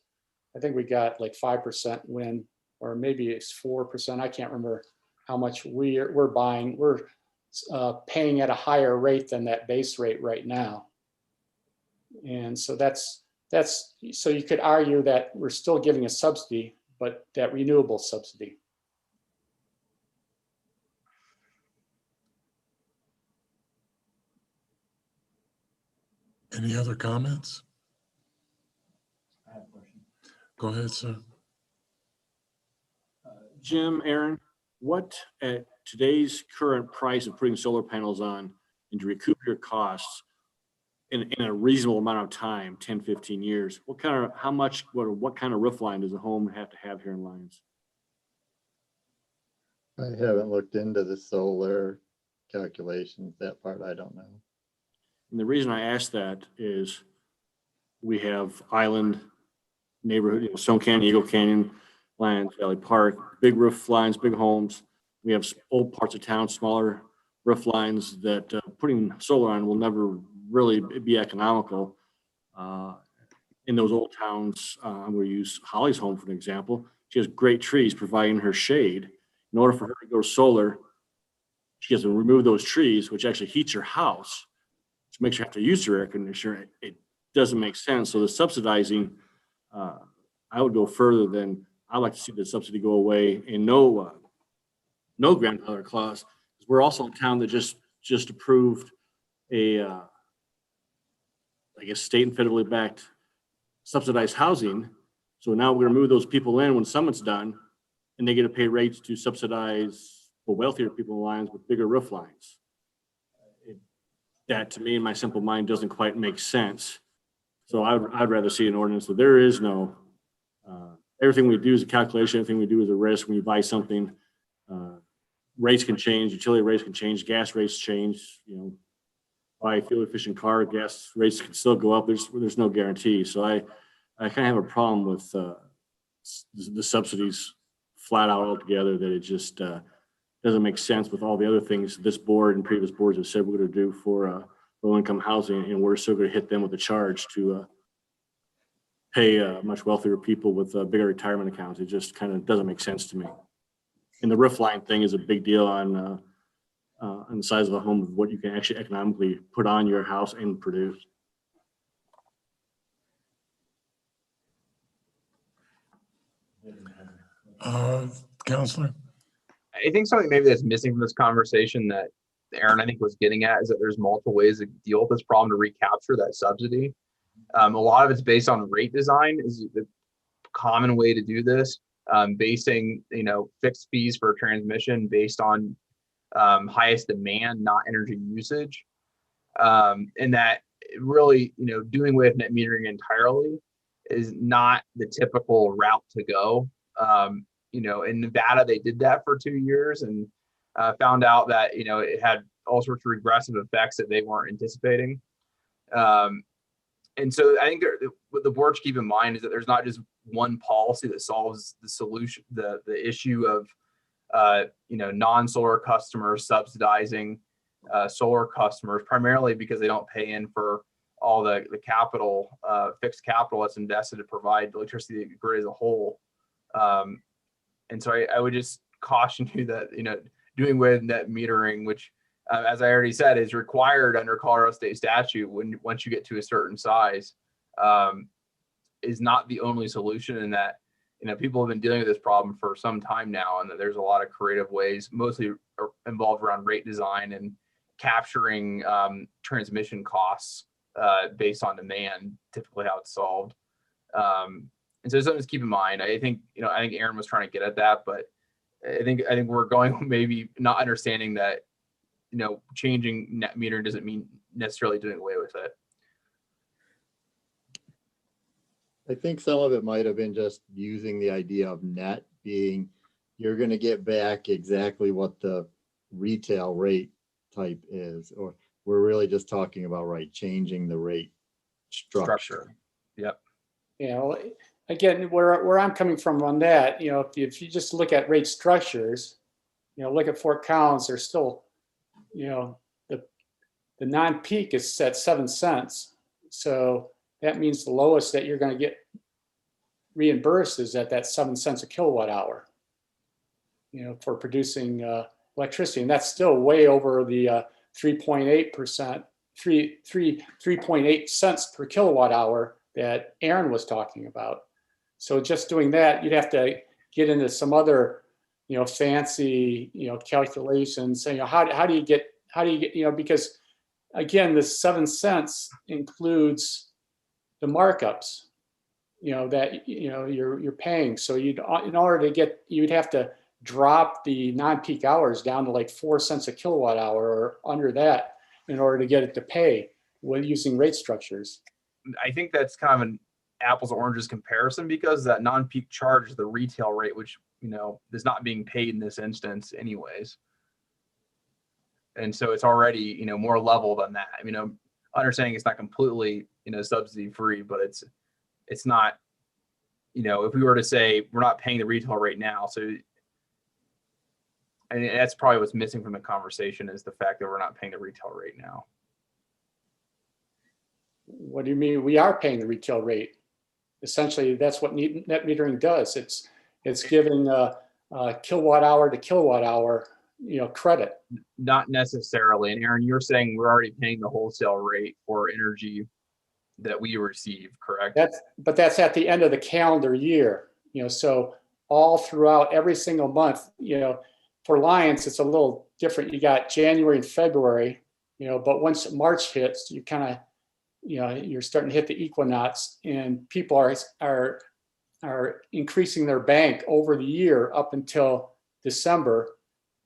I think we got like 5% wind, or maybe it's 4%. I can't remember how much we're buying. We're paying at a higher rate than that base rate right now. And so so you could argue that we're still giving a subsidy, but that renewable subsidy. Any other comments? I have a question. Go ahead, sir. Jim, Aaron, what at today's current price of putting solar panels on and to recoup your costs in a reasonable amount of time, 10, 15 years, what kind of roof line does a home have to have here in Lyons? I haven't looked into the solar calculations. That part I don't know. And the reason I ask that is we have island neighborhood, Stone Canyon, Eagle Canyon, Lyons Valley Park, big roof lines, big homes. We have old parts of town, smaller roof lines that putting solar on will never really be economical. In those old towns, I'm going to use Holly's home for an example. She has great trees providing her shade. In order for her to go solar, she has to remove those trees, which actually heats her house, which makes her have to use her air conditioner. It doesn't make sense. So the subsidizing, I would go further than I'd like to see the subsidy go away and no grandfather clause. We're also a town that just approved a, state and federally backed subsidized housing. So now we're gonna move those people in when Summit's done, and they get to pay rates to subsidize the wealthier people in Lyons with bigger roof lines. That to me, in my simple mind, doesn't quite make sense. So I'd rather see an ordinance that there is no, everything we do is a calculation, everything we do is a risk. When you buy something, rates can change, utility rates can change, gas rates change, buy a fuel efficient car, gas rates can still go up. There's no guarantee. So I kind of have a problem with the subsidies flat out altogether, that it just doesn't make sense with all the other things this board and previous boards have said we're going to do for low income housing, and we're still going to hit them with a charge to pay much wealthier people with bigger retirement accounts. It just kind of doesn't make sense to me. And the roof line thing is a big deal on the size of a home, of what you can actually economically put on your house and produce. Counselor? I think something maybe that's missing from this conversation that Aaron, I think, was getting at is that there's multiple ways to deal with this problem to recapture that subsidy. A lot of it's based on rate design is the common way to do this, basing, fixed fees for transmission based on highest demand, not energy usage. And that really, doing away with net metering entirely is not the typical route to go. In Nevada, they did that for 2 years and found out that, it had all sorts of regressive effects that they weren't anticipating. And so I think what the board should keep in mind is that there's not just one policy that solves the solution, the issue of, non-solar customers subsidizing solar customers, primarily because they don't pay in for all the capital, fixed capital that's invested to provide electricity to the grid as a whole. And so I would just caution you that, doing with net metering, which as I already said, is required under Colorado state statute once you get to a certain size, is not the only solution. And that, people have been dealing with this problem for some time now, and that there's a lot of creative ways, mostly involved around rate design and capturing transmission costs based on demand, typically how it's solved. And so something to keep in mind. I think Aaron was trying to get at that, but I think we're going maybe not understanding that, changing net metering doesn't mean necessarily doing away with it. I think some of it might have been just using the idea of net being, you're going to get back exactly what the retail rate type is, or we're really just talking about, changing the rate structure. Yep. Again, where I'm coming from on that, if you just look at rate structures, look at Fort Collins, there's still, the non-peak is set 7 cents. So that means the lowest that you're going to get reimbursed is at that 7 cents a kilowatt hour, for producing electricity. And that's still way over the 3.8%, 3.8 cents per kilowatt hour that Aaron was talking about. So just doing that, you'd have to get into some other, fancy, calculations. So, how do you get, because again, the 7 cents includes the markups, that, you're paying. So in order to get, you'd have to drop the non-peak hours down to like 4 cents a kilowatt hour or under that in order to get it to pay with using rate structures. I think that's kind of an apples to oranges comparison, because that non-peak charge is the retail rate, which, is not being paid in this instance anyways. And so it's already, more level than that. Understanding it's not completely, subsidy free, but it's not, if we were to say we're not paying the retail rate now. So and that's probably what's missing from the conversation, is the fact that we're not paying the retail rate now. What do you mean? We are paying the retail rate. Essentially, that's what net metering does. It's giving a kilowatt hour to kilowatt hour, credit. Not necessarily. And Aaron, you're saying we're already paying the wholesale rate for energy that we receive, correct? But that's at the end of the calendar year. So all throughout every single month, for Lions, it's a little different. You got January and February, but once March hits, you kind of, you're starting to hit the equinox, and people are increasing their bank over the year up until December,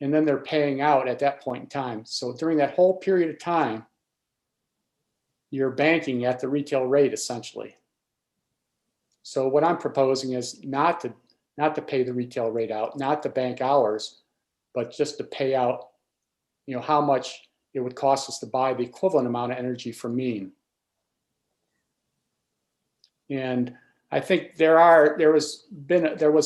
and then they're paying out at that point in time. So during that whole period of time, you're banking at the retail rate essentially. So what I'm proposing is not to pay the retail rate out, not to bank hours, but just to pay out, how much it would cost us to buy the equivalent amount of energy from mean. And I think there was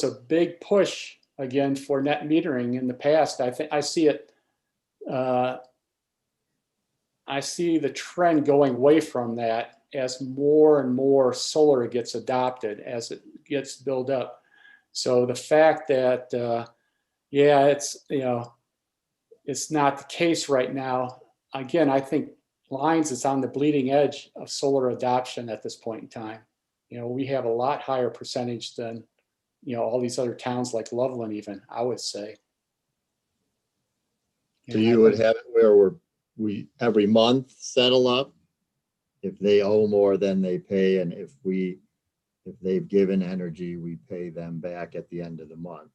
a big push again for net metering in the past. I see it. I see the trend going away from that as more and more solar gets adopted, as it gets built up. So the fact that it's not the case right now. Again, I think Lyons is on the bleeding edge of solar adoption at this point in time. We have a lot higher percentage than, all these other towns like Loveland even, I would say. So you would have it where we every month settle up. If they owe more than they pay, and if they've given energy, we pay them back at the end of the month.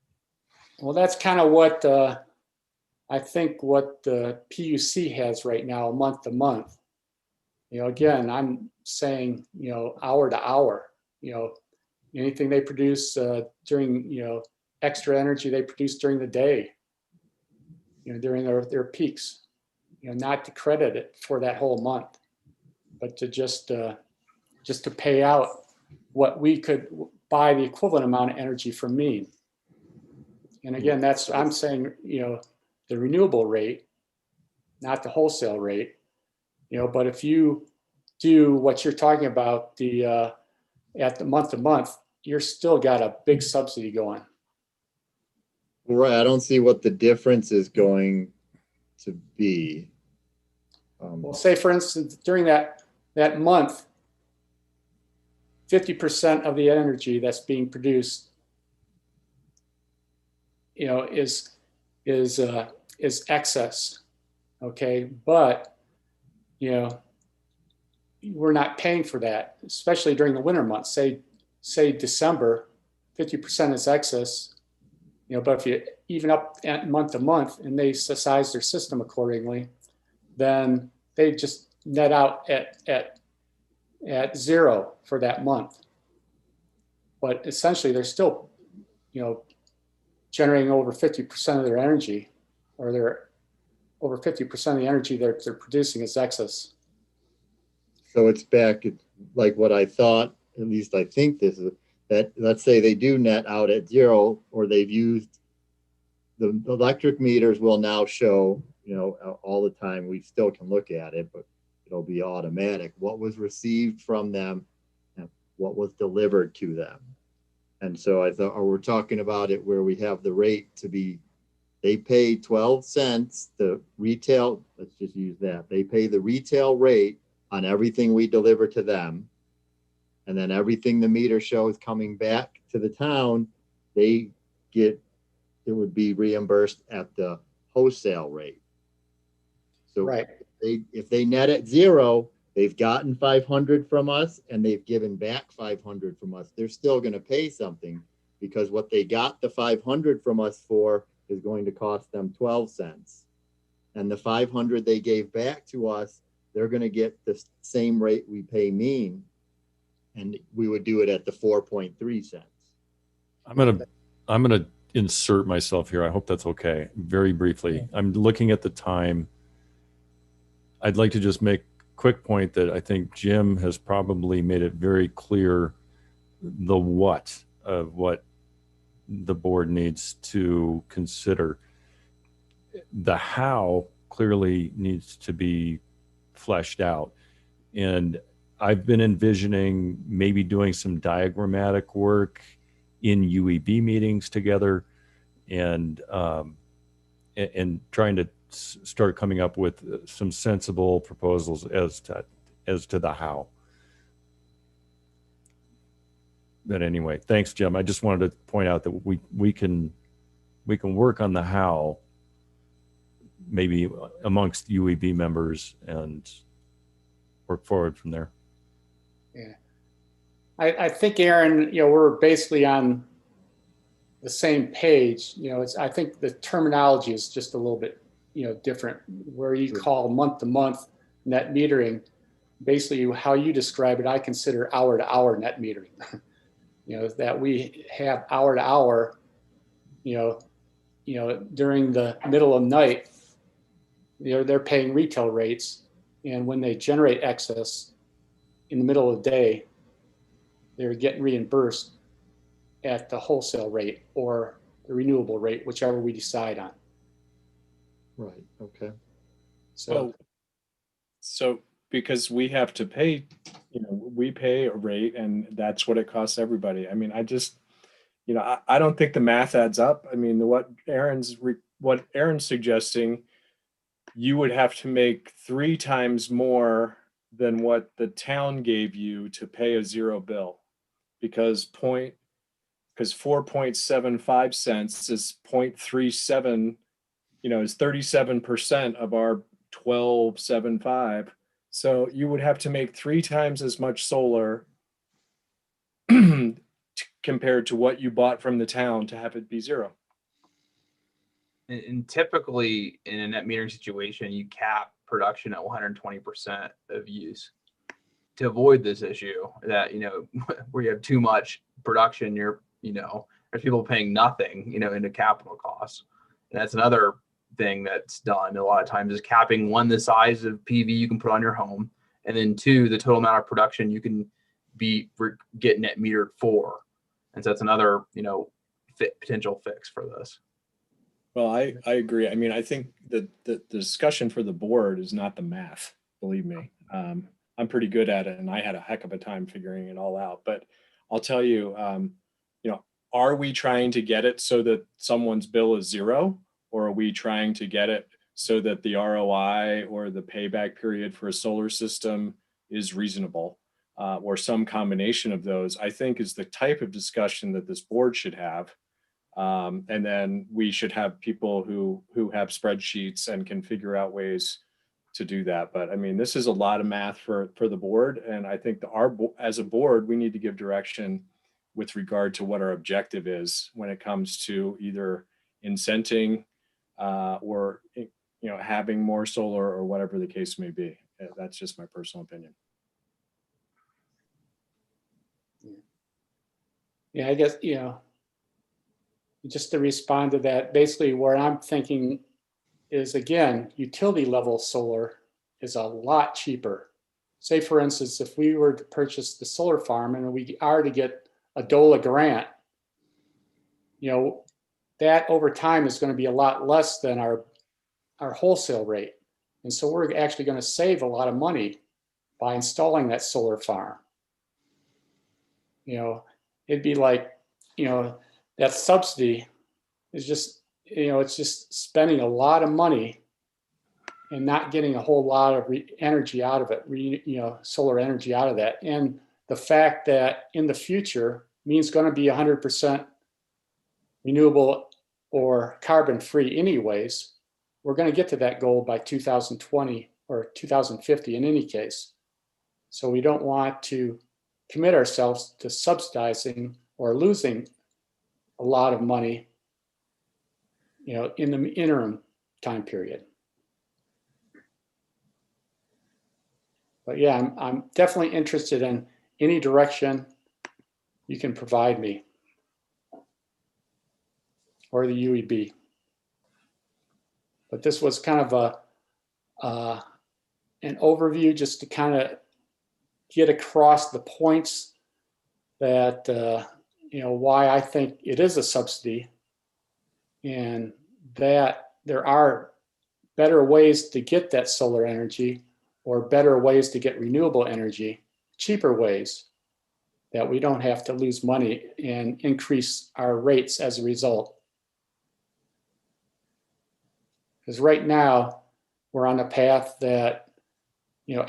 Well, that's kind of what I think what the PUC has right now, month to month. Again, I'm saying, hour to hour, anything they produce during, extra energy they produce during the day, during their peaks, not to credit it for that whole month, but to just to pay out what we could buy the equivalent amount of energy from mean. And again, I'm saying, the renewable rate, not the wholesale rate, but if you do what you're talking about, at the month to month, you're still got a big subsidy going. Right. I don't see what the difference is going to be? Well, say for instance, during that month, 50% of the energy that's being produced, is excess. Okay, but we're not paying for that, especially during the winter months. Say December, 50% is excess. But if you even up at month to month and they size their system accordingly, then they just net out at zero for that month. But essentially, they're still, generating over 50% of their energy, or they're over 50% of the energy they're producing is excess. So it's back at like what I thought, at least I think this is, that let's say they do net out at zero, or they've used, the electric meters will now show, all the time. We still can look at it, but it'll be automatic. What was received from them and what was delivered to them. And so I thought, or we're talking about it where we have the rate to be, they pay 12 cents, the retail, let's just use that. They pay the retail rate on everything we deliver to them. And then everything the meter shows coming back to the town, it would be reimbursed at the wholesale rate. So right. If they net at zero, they've gotten 500 from us and they've given back 500 from us. They're still going to pay something, because what they got the 500 from us for is going to cost them 12 cents. And the 500 they gave back to us, they're going to get the same rate we pay mean. And we would do it at the 4.3 cents. I'm gonna insert myself here. I hope that's okay. Very briefly. I'm looking at the time. I'd like to just make a quick point that I think Jim has probably made it very clear the what of what the board needs to consider. The how clearly needs to be fleshed out. And I've been envisioning maybe doing some diagrammatic work in UEB meetings together, and trying to start coming up with some sensible proposals as to the how. But anyway, thanks, Jim. I just wanted to point out that we can work on the how, maybe amongst UEB members, and work forward from there. Yeah, I think, Aaron, we're basically on the same page. I think the terminology is just a little bit, different. Where you call month to month net metering, basically how you describe it, I consider hour to hour net metering. That we have hour to hour, during the middle of night, they're paying retail rates, and when they generate excess in the middle of the day, they're getting reimbursed at the wholesale rate or the renewable rate, whichever we decide on. Right. Okay. So because we have to pay, we pay a rate, and that's what it costs everybody. I mean, I just, I don't think the math adds up. I mean, what Aaron's suggesting, you would have to make 3 times more than what the town gave you to pay a zero bill, because 4.75 cents is 0.37, is 37% of our 12.75. So you would have to make 3 times as much solar compared to what you bought from the town to have it be zero. And typically in a net metering situation, you cap production at 120% of use to avoid this issue that, where you have too much production, there's people paying nothing, into capital costs. And that's another thing that's done a lot of times, is capping, 1, the size of PV you can put on your home, and then 2, the total amount of production you can get net metered for. And so that's another, potential fix for this. Well, I agree. I mean, I think that the discussion for the board is not the math, believe me. I'm pretty good at it, and I had a heck of a time figuring it all out. But I'll tell you, are we trying to get it so that someone's bill is zero, or are we trying to get it so that the ROI or the payback period for a solar system is reasonable, or some combination of those, I think is the type of discussion that this board should have. And then we should have people who have spreadsheets and can figure out ways to do that. But I mean, this is a lot of math for the board. And I think as a board, we need to give direction with regard to what our objective is when it comes to either incenting or having more solar or whatever the case may be. That's just my personal opinion. Yeah, I guess, just to respond to that, basically where I'm thinking is, again, utility level solar is a lot cheaper. Say, for instance, if we were to purchase the solar farm and we are to get a DOLA grant, that over time is going to be a lot less than our wholesale rate. And so we're actually going to save a lot of money by installing that solar farm. It'd be like, that subsidy is just, it's just spending a lot of money and not getting a whole lot of energy out of it, solar energy out of that. And the fact that in the future means going to be 100% renewable or carbon free anyways, we're going to get to that goal by 2020 or 2050 in any case. So we don't want to commit ourselves to subsidizing or losing a lot of money, in the interim time period. But yeah, I'm definitely interested in any direction you can provide me, or the UEB. But this was kind of an overview just to kind of get across the points that, why I think it is a subsidy, and that there are better ways to get that solar energy, or better ways to get renewable energy, cheaper ways, that we don't have to lose money and increase our rates as a result. Because right now, we're on a path that,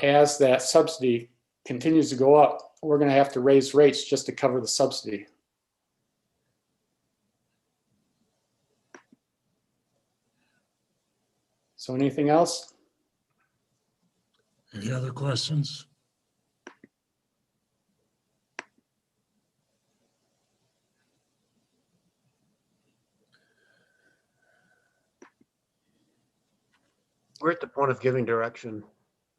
as that subsidy continues to go up, we're going to have to raise rates just to cover the subsidy. So anything else? Any other questions? We're at the point of giving direction.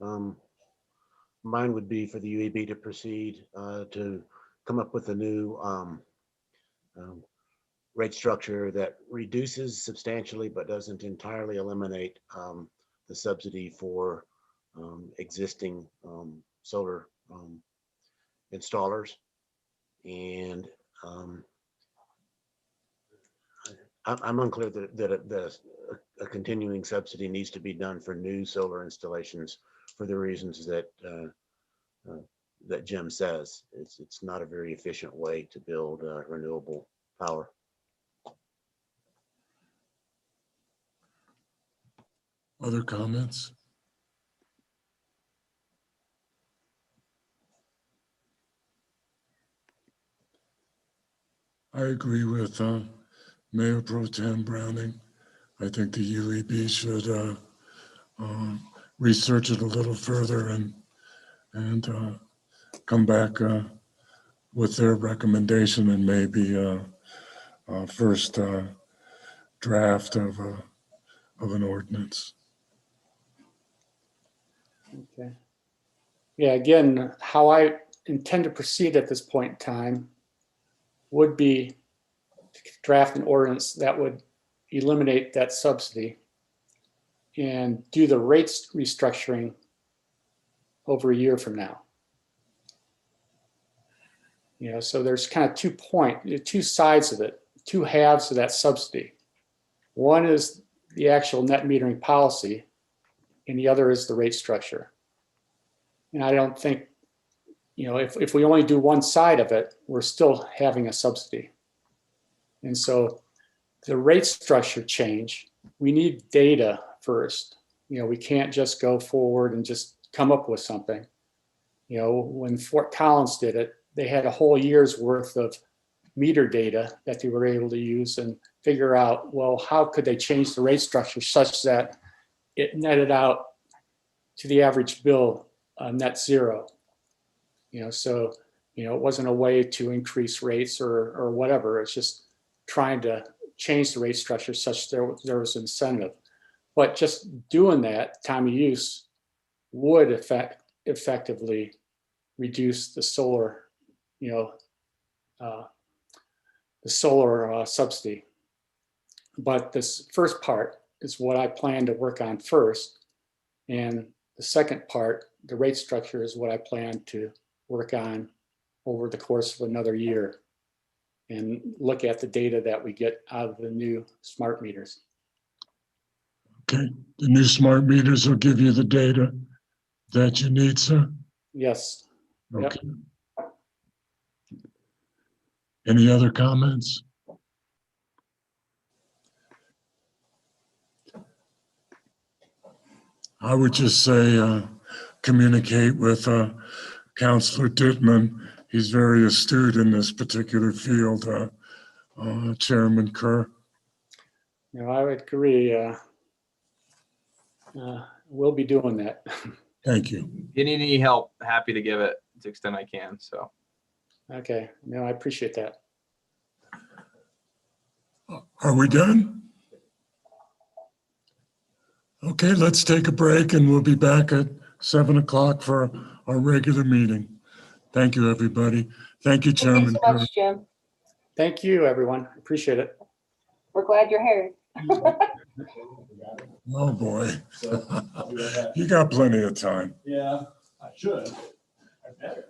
Mine would be for the UAB to proceed to come up with a new rate structure that reduces substantially but doesn't entirely eliminate the subsidy for existing solar installers. And I'm unclear that a continuing subsidy needs to be done for new solar installations for the reasons that that Jim says. It's not a very efficient way to build renewable power. Other comments? I agree with Mayor Pro Tem Browning. I think the UEB should research it a little further and come back with their recommendation and maybe a first draft of an ordinance. Okay. Yeah, again, how I intend to proceed at this point in time would be to draft an ordinance that would eliminate that subsidy and do the rates restructuring over a year from now. So there's kind of two sides of it, two halves of that subsidy. One is the actual net metering policy, and the other is the rate structure. And I don't think, if we only do one side of it, we're still having a subsidy. And so the rate structure change, we need data first. We can't just go forward and just come up with something. When Fort Collins did it, they had a whole year's worth of meter data that they were able to use and figure out, well, how could they change the rate structure such that it netted out to the average bill net zero. So it wasn't a way to increase rates or whatever. It's just trying to change the rate structure such that there was incentive. But just doing that time of use would effectively reduce the solar, subsidy. But this first part is what I plan to work on first. And the second part, the rate structure, is what I plan to work on over the course of another year and look at the data that we get out of the new smart meters. Okay, the new smart meters will give you the data that you need, sir? Yes. Yep. Okay. Any other comments? I would just say communicate with Councilor Dittman. He's very astute in this particular field, Chairman Kerr. I would agree. We'll be doing that. Thank you. If you need any help, happy to give it to the extent I can. So, Okay. I appreciate that. Are we done? Okay, let's take a break and we'll be back at 7 o'clock for our regular meeting. Thank you, everybody. Thank you, Thank you Chairman so Kerr. much, Jim. Thank you, everyone. Appreciate it. We're glad you're here. Oh, boy. You got plenty of time. Yeah, I should. I better.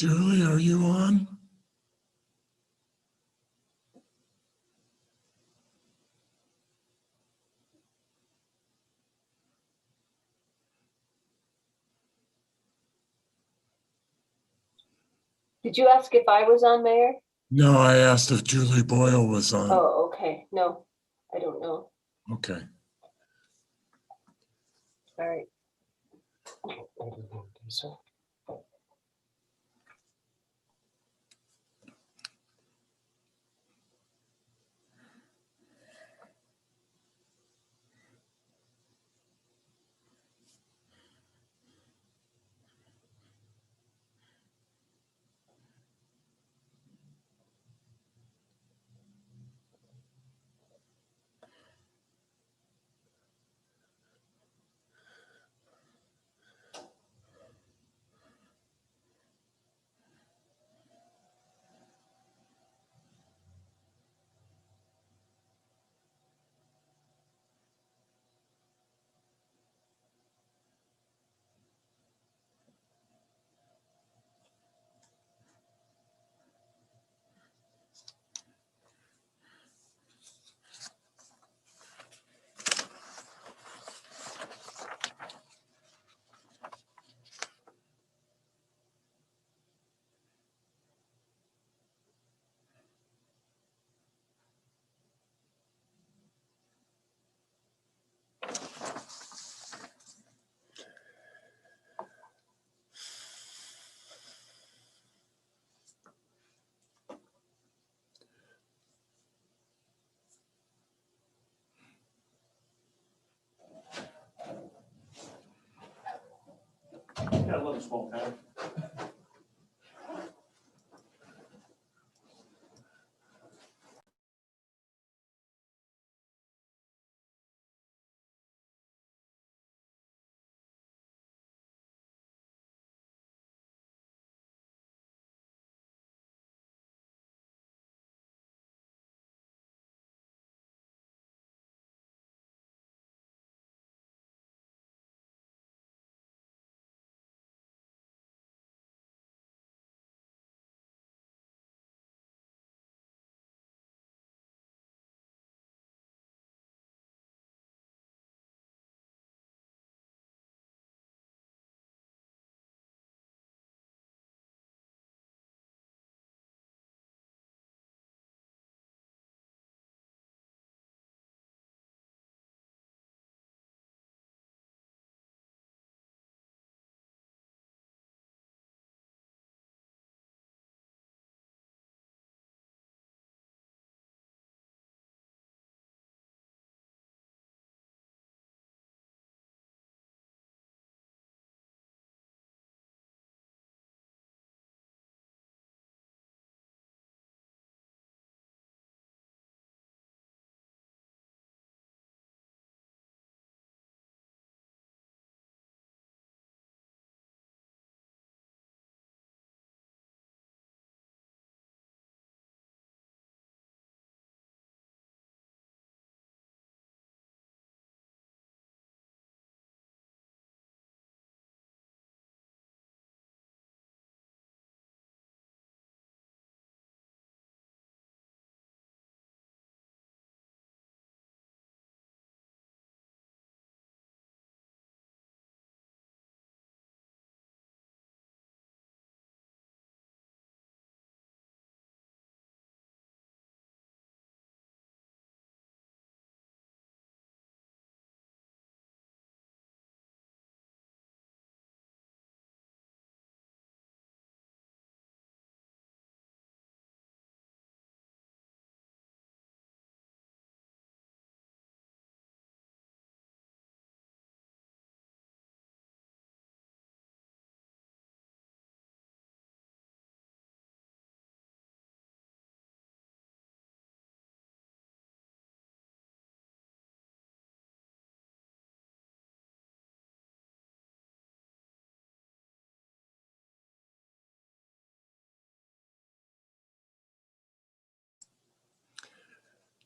Julie, are you on? Did you ask if I was on, Mayor? No, I asked if Julie Boyle was on. Oh, okay. No, I don't know. Okay. All right. Yeah, I love a small town.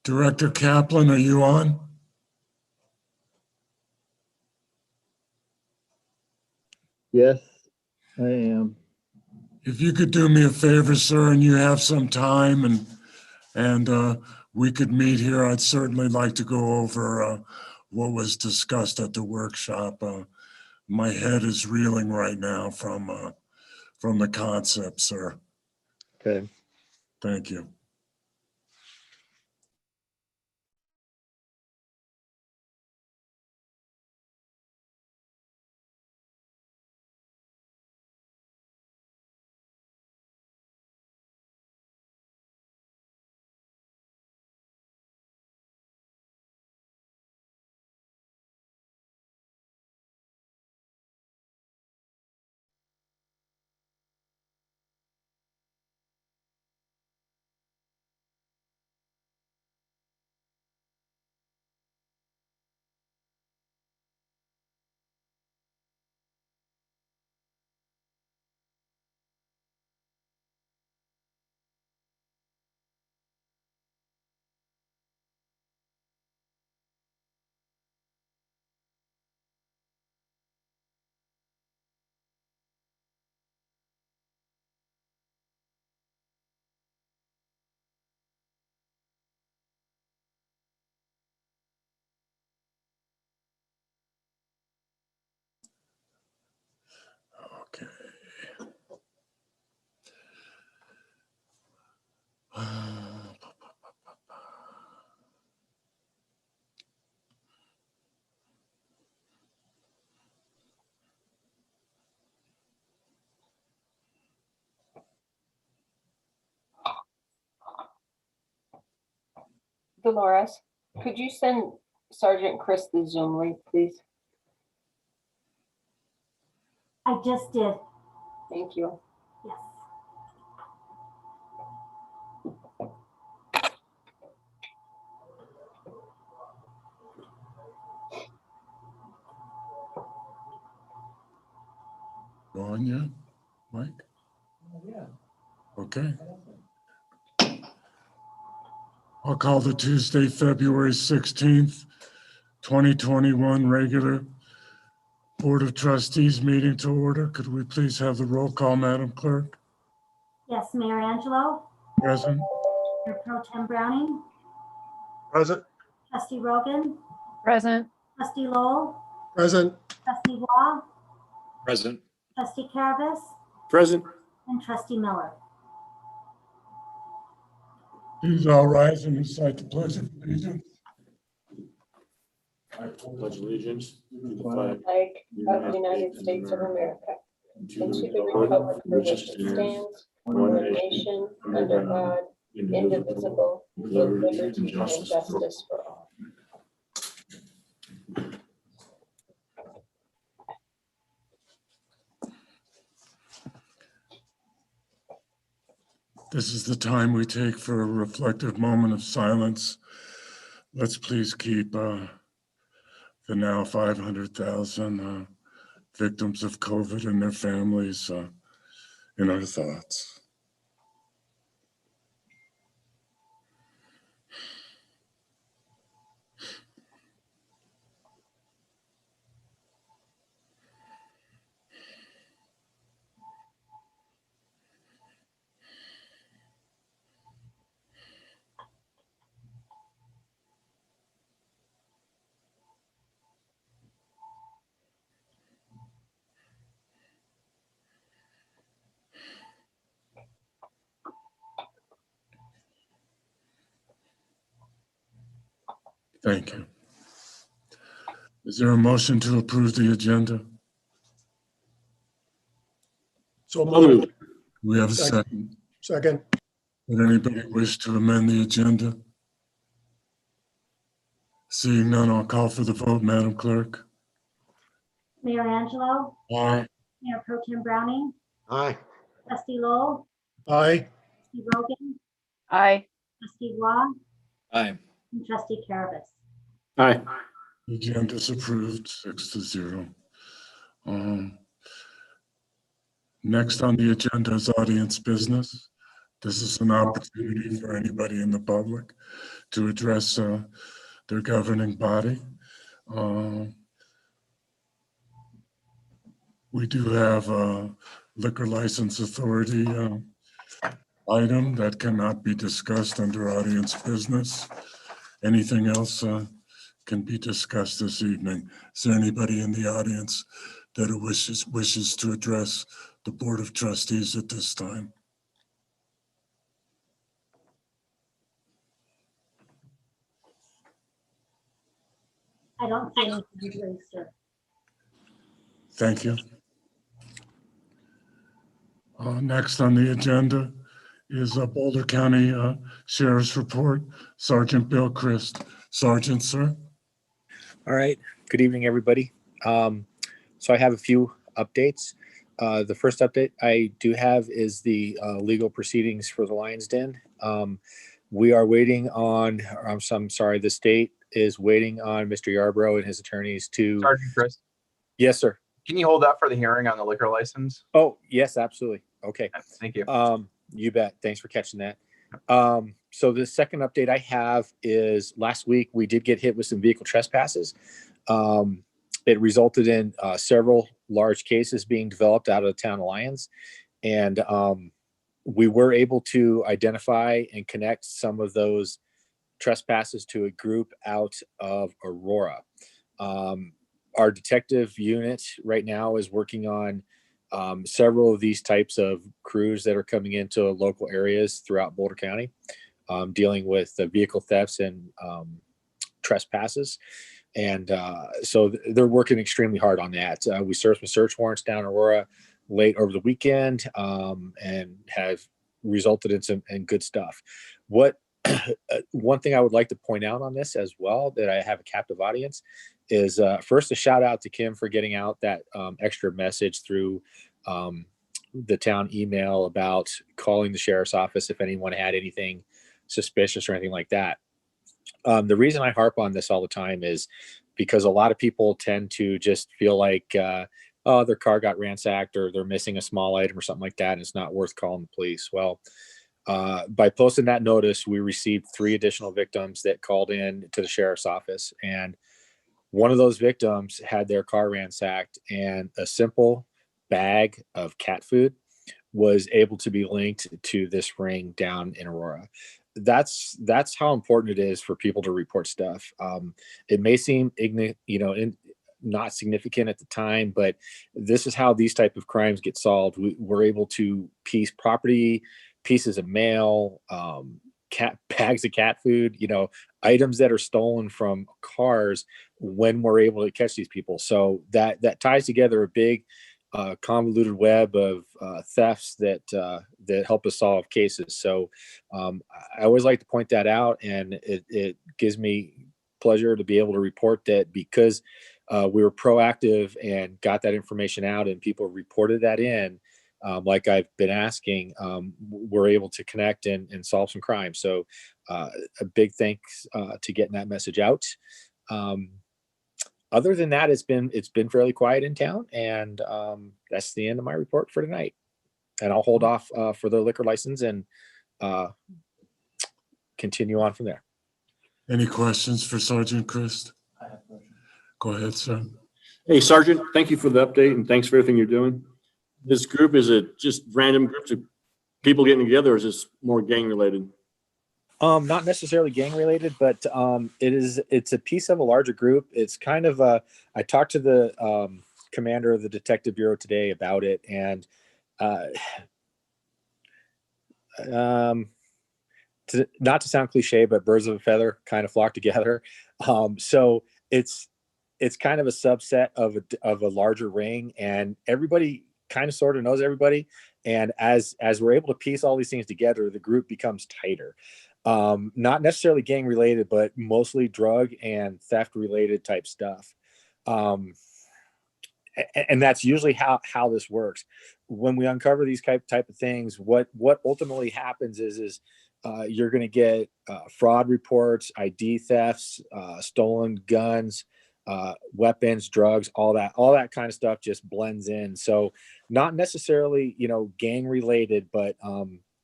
Director Kaplan, are you on? Yes, I am. if you could do me a favor, sir, and you have some time and we could meet here, I'd certainly like to go over what was discussed at the workshop. My head is reeling right now from the concept, sir. Okay. Thank you. Okay. Dolores, could you send Sergeant Chris the Zoom link, please? I just did, Thank you. yes. Go on yet, Mike? Yeah. Okay. I'll call the Tuesday, February 16th, 2021 regular Board of Trustees meeting to order. Could we please have the roll call, Madam Clerk? Yes, Mayor Angelo, Present. Mayor Pro Tem Browning, Present. Trustee Rogan, Present. Trustee Lowell, Present. Trustee Waugh, Present. Trustee Carvis, Present. and Trustee Miller. Please all rise and recite the pledge of allegiance. I pledge allegiance to the flag Like of the United States of America and to the republic for which it stands, one nation, under God, indivisible, with liberty and justice for all. This is the time we take for a reflective moment of silence. Let's please keep the now 500,000 victims of COVID and their families in our thoughts. Thank you. Is there a motion to approve the agenda? So moved. We have a Second. second. Second. Would anybody wish to amend the agenda? Seeing none, I'll call for the vote, Madam Clerk. Mayor Angelo, Aye. Mayor Pro Tem Browning, Aye. Trustee Lowell, Aye. Trustee Rogan, Aye. Trustee Waugh, Aye. and Trustee Carvis. Aye. The agenda is approved, 6-0. Next on the agenda is audience business. This is an opportunity for anybody in the public to address their governing body. We do have liquor license authority item that cannot be discussed under audience business. Anything else can be discussed this evening? Is there anybody in the audience that wishes to address the Board of Trustees at this time? I don't see anything raised, sir. Thank you. Next on the agenda is a Boulder County Sheriff's Report. Sergeant Bill Christ. Sergeant, sir. All right. Good evening, everybody. So I have a few updates. The first update I do have is the legal proceedings for the Lion's Den. We are waiting on, I'm sorry, the state is waiting on Mr. Yarbrough and his attorneys to. Sergeant Chris, Yes, sir. can you hold up for the hearing on the liquor license? Oh, yes, absolutely. Okay. Thank you. You bet. Thanks for catching that. So the second update I have is last week we did get hit with some vehicle trespasses. It resulted in several large cases being developed out of the town of Lyons. And we were able to identify and connect some of those trespasses to a group out of Aurora. Our detective unit right now is working on several of these types of crews that are coming into local areas throughout Boulder County, dealing with vehicle thefts and trespasses. And so they're working extremely hard on that. We served some search warrants down in Aurora late over the weekend and have resulted in some good stuff. What one thing I would like to point out on this as well, that I have a captive audience, is first a shout out to Kim for getting out that extra message through the town email about calling the sheriff's office if anyone had anything suspicious or anything like that. The reason I harp on this all the time is because a lot of people tend to just feel like, oh, their car got ransacked or they're missing a small item or something like that, and it's not worth calling the police. Well, by posting that notice, we received 3 additional victims that called in to the sheriff's office. And one of those victims had their car ransacked, and a simple bag of cat food was able to be linked to this ring down in Aurora. That's how important it is for people to report stuff. It may seem not significant at the time, but this is how these type of crimes get solved. We're able to piece property, pieces of mail, bags of cat food, items that are stolen from cars when we're able to catch these people. So that ties together a big convoluted web of thefts that help us solve cases. So I always like to point that out, and it gives me pleasure to be able to report that because we were proactive and got that information out and people reported that in, like I've been asking, we're able to connect and solve some crime. So a big thanks to getting that message out. Other than that, it's been fairly quiet in town, and that's the end of my report for tonight. And I'll hold off for the liquor license and continue on from there. Any questions for Sergeant Christ? I have a question. Go ahead, sir. Hey, Sergeant, thank you for the update and thanks for everything you're doing. This group, is it just random groups of people getting together, or is this more gang related? Not necessarily gang related, but it's a piece of a larger group. It's kind of I talked to the commander of the detective bureau today about it, and not to sound cliche, but birds of a feather kind of flock together. So it's kind of a subset of a larger ring, and everybody kind of sort of knows everybody. And as we're able to piece all these things together, the group becomes tighter. Not necessarily gang related, but mostly drug and theft related type stuff. And that's usually how this works. When we uncover these type of things, what ultimately happens is you're going to get fraud reports, ID thefts, stolen guns, weapons, drugs, all that kind of stuff just blends in. So not necessarily, gang related, but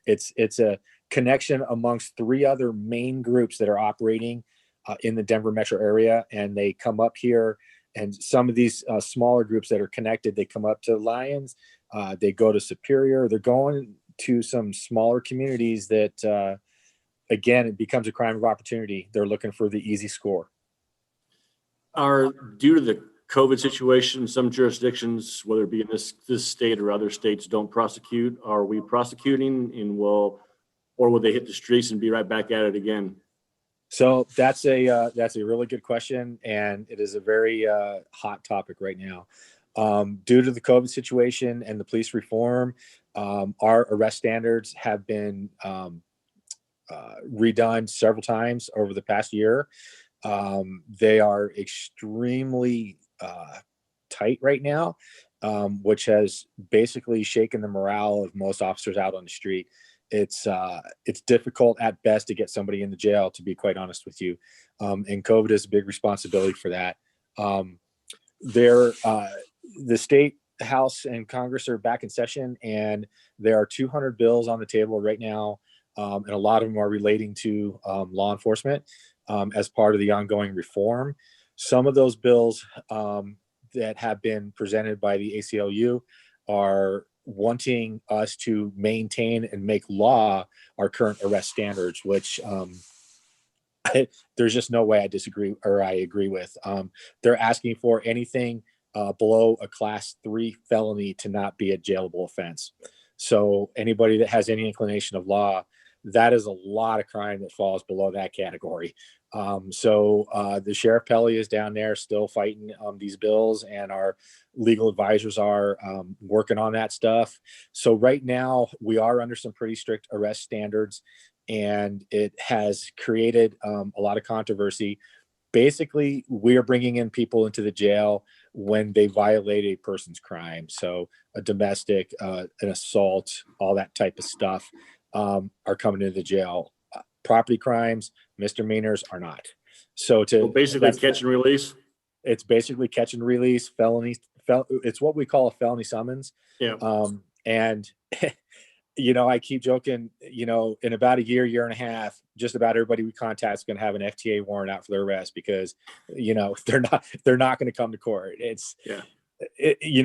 it's a connection amongst 3 other main groups that are operating in the Denver metro area, and they come up here. And some of these smaller groups that are connected, they come up to Lyons, They go to Superior. They're going to some smaller communities that, again, it becomes a crime of opportunity. They're looking for the easy score. Are, due to the COVID situation, some jurisdictions, whether it be in this state or other states, don't prosecute. Are we prosecuting or will they hit the streets and be right back at it again? So that's a really good question, and it is a very hot topic right now. Due to the COVID situation and the police reform, our arrest standards have been redone several times over the past year. They are extremely tight right now, which has basically shaken the morale of most officers out on the street. It's difficult at best to get somebody in the jail, to be quite honest with you. And COVID is a big responsibility for that. The state House and Congress are back in session, and there are 200 bills on the table right now. And a lot of them are relating to law enforcement as part of the ongoing reform. Some of those bills that have been presented by the ACLU are wanting us to maintain and make law our current arrest standards, which there's just no way I disagree or I agree with. They're asking for anything below a class 3 felony to not be a jailable offense. So anybody that has any inclination of law, that is a lot of crime that falls below that category. The Sheriff Pelley is down there still fighting these bills, and our legal advisors are working on that stuff. So right now we are under some pretty strict arrest standards, and it has created a lot of controversy. Basically, we are bringing in people into the jail when they violate a person's crime. So a domestic, an assault, all that type of stuff are coming into the jail. Property crimes, misdemeanors are not. So basically catch and release. It's basically catch and release, felony. It's what we call a felony summons. Yeah. And I keep joking, in about a year and a half, just about everybody we contact is going to have an FTA warrant out for their arrest because, they're not going to come to court. This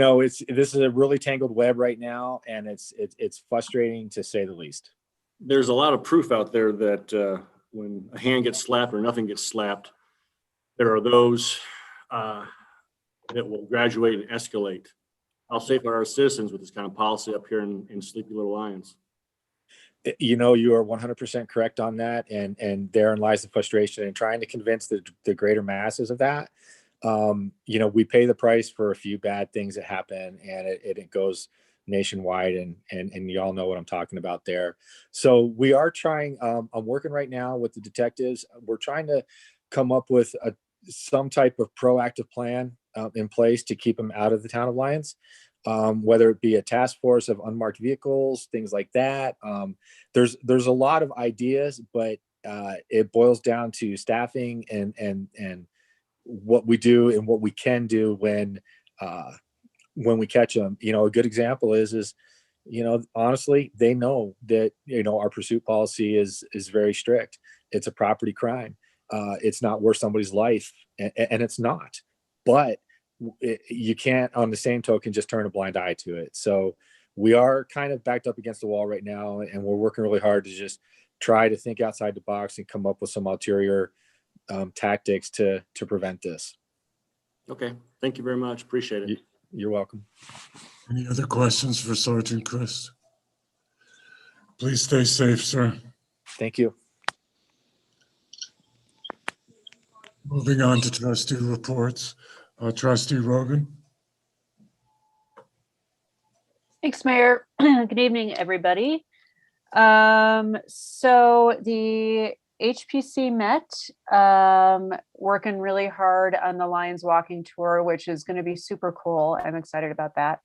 is a really tangled web right now, and it's frustrating to say the least. There's a lot of proof out there that when a hand gets slapped or nothing gets slapped, there are those that will graduate and escalate. How safe are our citizens with this kind of policy up here in Sleepy Little Lions? You are 100% correct on that. And therein lies the frustration in trying to convince the greater masses of that. We pay the price for a few bad things that happen, and it goes nationwide, and you all know what I'm talking about there. So we are trying, I'm working right now with the detectives. We're trying to come up with some type of proactive plan in place to keep them out of the town of Lyons, whether it be a task force of unmarked vehicles, things like that. There's a lot of ideas, but it boils down to staffing and what we do and what we can do when we catch them. A good example is honestly, they know that our pursuit policy is very strict. It's a property crime. It's not worth somebody's life, and it's not. But you can't, on the same token, just turn a blind eye to it. So we are kind of backed up against the wall right now, and we're working really hard to just try to think outside the box and come up with some ulterior tactics to prevent this. Okay, thank you very much. Appreciate it. You're welcome. Any other questions for Sergeant Chris? Please stay safe, sir. Thank you. Moving on to trustee reports. Trustee Rogan. Thanks, Mayor. Good evening, everybody. So the HPC met, working really hard on the Lions walking tour, which is going to be super cool. I'm excited about that.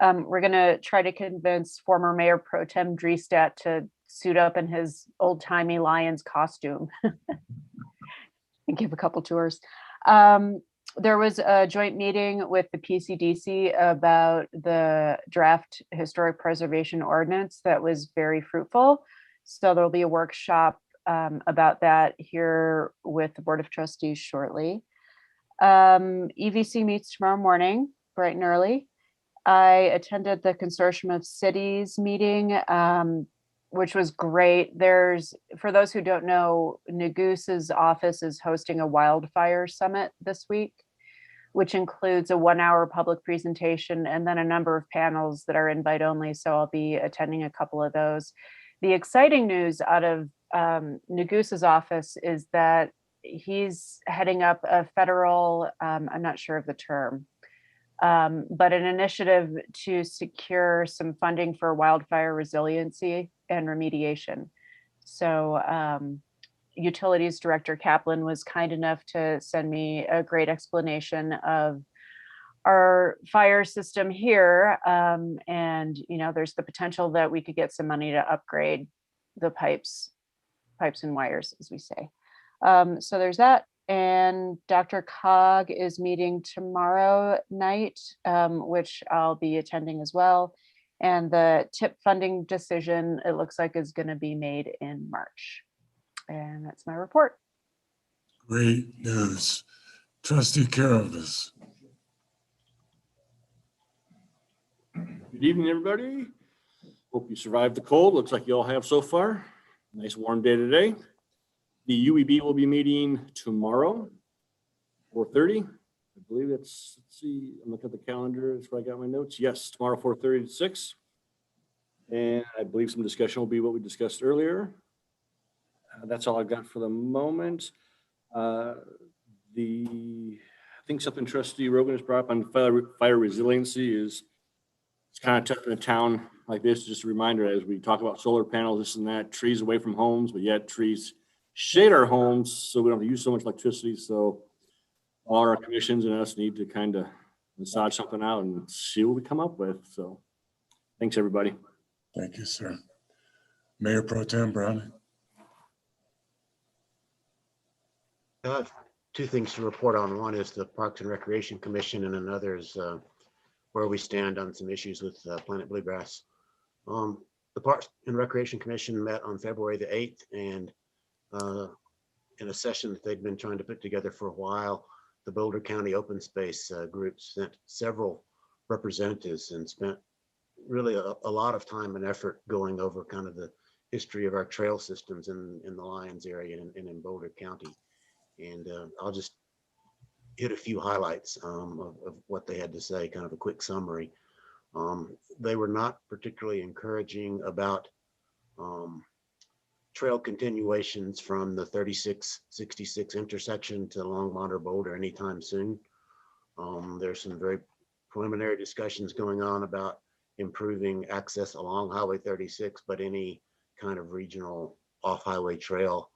We're going to try to convince former Mayor Pro Tem Driestat to suit up in his old-timey Lions costume and give a couple tours. There was a joint meeting with the PCDC about the draft historic preservation ordinance that was very fruitful. So there'll be a workshop about that here with the Board of Trustees shortly. EVC meets tomorrow morning, bright and early. I attended the Consortium of Cities meeting, which was great. For those who don't know, Negoose's office is hosting a Wildfire Summit this week, which includes a 1-hour public presentation and then a number of panels that are invite only. So I'll be attending a couple of those. The exciting news out of Negoose's office is that he's heading up a federal, I'm not sure of the term, but an initiative to secure some funding for wildfire resiliency and remediation. So Utilities Director Kaplan was kind enough to send me a great explanation of our fire system here. And, there's the potential that we could get some money to upgrade the pipes and wires, as we say. So there's that. And Dr. Cog is meeting tomorrow night, which I'll be attending as well. And the TIP funding decision, it looks like, is going to be made in March. And that's my report. Great news. Trustee Carovas. Good evening, everybody. Hope you survived the cold. Looks like you all have so far. Nice warm day today. The UEB will be meeting tomorrow, 4:30. I believe it's, let's see, I'm looking at the calendar. That's where I got my notes. Yes, tomorrow, 4:30 to 6. And I believe some discussion will be what we discussed earlier. That's all I've got for the moment. I think something Trustee Rogan has brought up on fire resiliency is it's kind of tough in a town like this. Just a reminder, as we talk about solar panels, this and that, trees away from homes, but yet trees shade our homes so we don't have to use so much electricity. So all our commissions and us need to kind of massage something out and see what we come up with. So thanks, everybody. Thank you, sir. Mayor Pro Tem Browning. I have two things to report on. One is the Parks and Recreation Commission, and another is where we stand on some issues with Planet Bluegrass. The Parks and Recreation Commission met on February the 8th, and in a session that they'd been trying to put together for a while, the Boulder County Open Space group sent several representatives and spent really a lot of time and effort going over kind of the history of our trail systems in the Lyons area and in Boulder County. And I'll just hit a few highlights of what they had to say, kind of a quick summary. They were not particularly encouraging about trail continuations from the 3666 intersection to Longmont or Boulder anytime soon. There's some very preliminary discussions going on about improving access along Highway 36, but any kind of regional off-highway trail,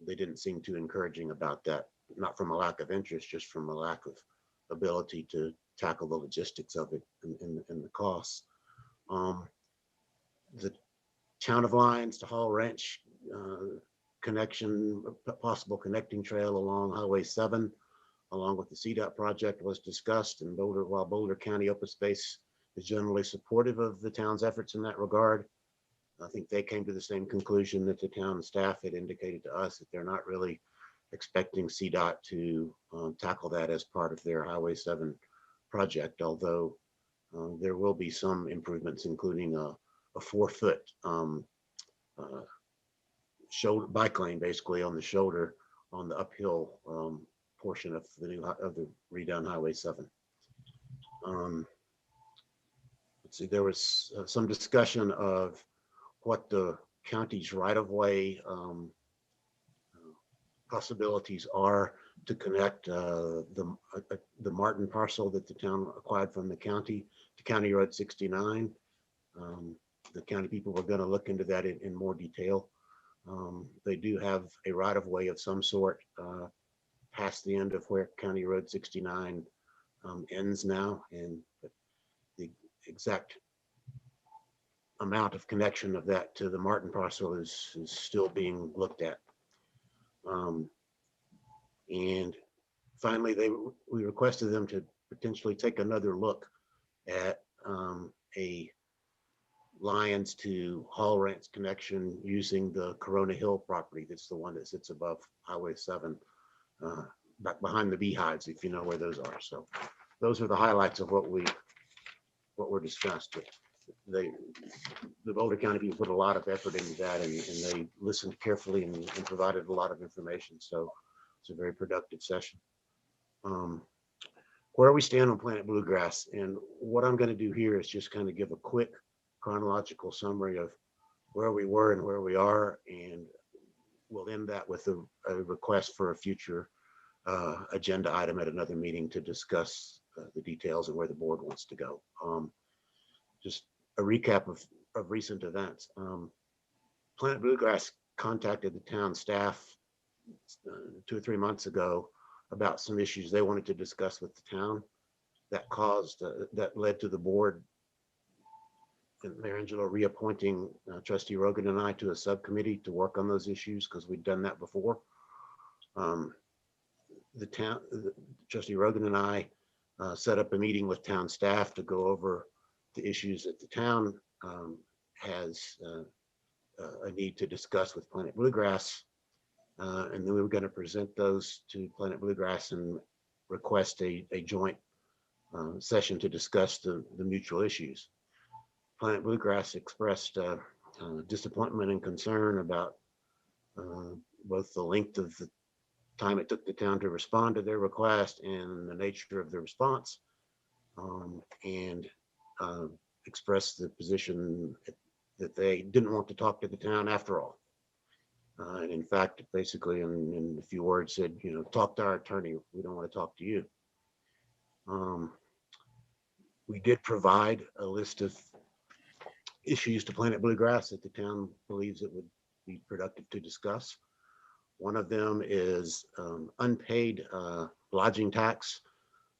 they didn't seem too encouraging about that, not from a lack of interest, just from a lack of ability to tackle the logistics of it and the costs. The Town of Lyons to Hall Ranch connection, possible connecting trail along Highway 7, along with the CDOT project, was discussed. And while Boulder County Open Space is generally supportive of the town's efforts in that regard, I think they came to the same conclusion that the town staff had indicated to us, that they're not really expecting CDOT to tackle that as part of their Highway 7 project, although there will be some improvements, including a 4-foot shoulder bike lane, basically on the shoulder on the uphill portion of the redone Highway 7. Let's see, there was some discussion of what the county's right-of-way possibilities are to connect the Martin parcel that the town acquired from the county to County Road 69. The county people were going to look into that in more detail. They do have a right-of-way of some sort past the end of where County Road 69 ends now, and the exact amount of connection of that to the Martin parcel is still being looked at. And finally, we requested them to potentially take another look at a Lyons to Hall Ranch connection using the Corona Hill property. That's the one that sits above Highway 7, back behind the beehives, if you know where those are. So those are the highlights of what we what were discussed. The Boulder County people put a lot of effort into that, and they listened carefully and provided a lot of information. So it's a very productive session. Where we stand on Planet Bluegrass, and what I'm going to do here is just kind of give a quick chronological summary of where we were and where we are, and we'll end that with a request for a future agenda item at another meeting to discuss the details and where the board wants to go. Just a recap of recent events. Planet Bluegrass contacted the town staff 2 or 3 months ago about some issues they wanted to discuss with the town. That led to the board and Mayor Angelo reappointing Trustee Rogan and I to a subcommittee to work on those issues, because we'd done that before. Trustee Rogan and I set up a meeting with town staff to go over the issues that the town has a need to discuss with Planet Bluegrass. And then we were going to present those to Planet Bluegrass and request a joint session to discuss the mutual issues. Planet Bluegrass expressed disappointment and concern about both the length of the time it took the town to respond to their request and the nature of the response, and expressed the position that they didn't want to talk to the town after all. And in fact, basically in a few words said, talk to our attorney. We don't want to talk to you. We did provide a list of issues to Planet Bluegrass that the town believes it would be productive to discuss. One of them is unpaid lodging tax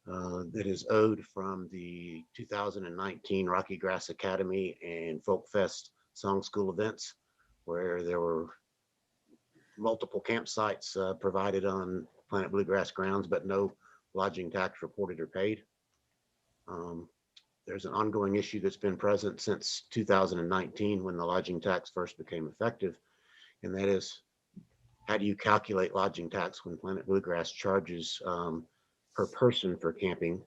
that is owed from the 2019 Rocky Grass Academy and Folk Fest Song School events, where there were multiple campsites provided on Planet Bluegrass grounds, but no lodging tax reported or paid. There's an ongoing issue that's been present since 2019 when the lodging tax first became effective, and that is, how do you calculate lodging tax when Planet Bluegrass charges per person for camping,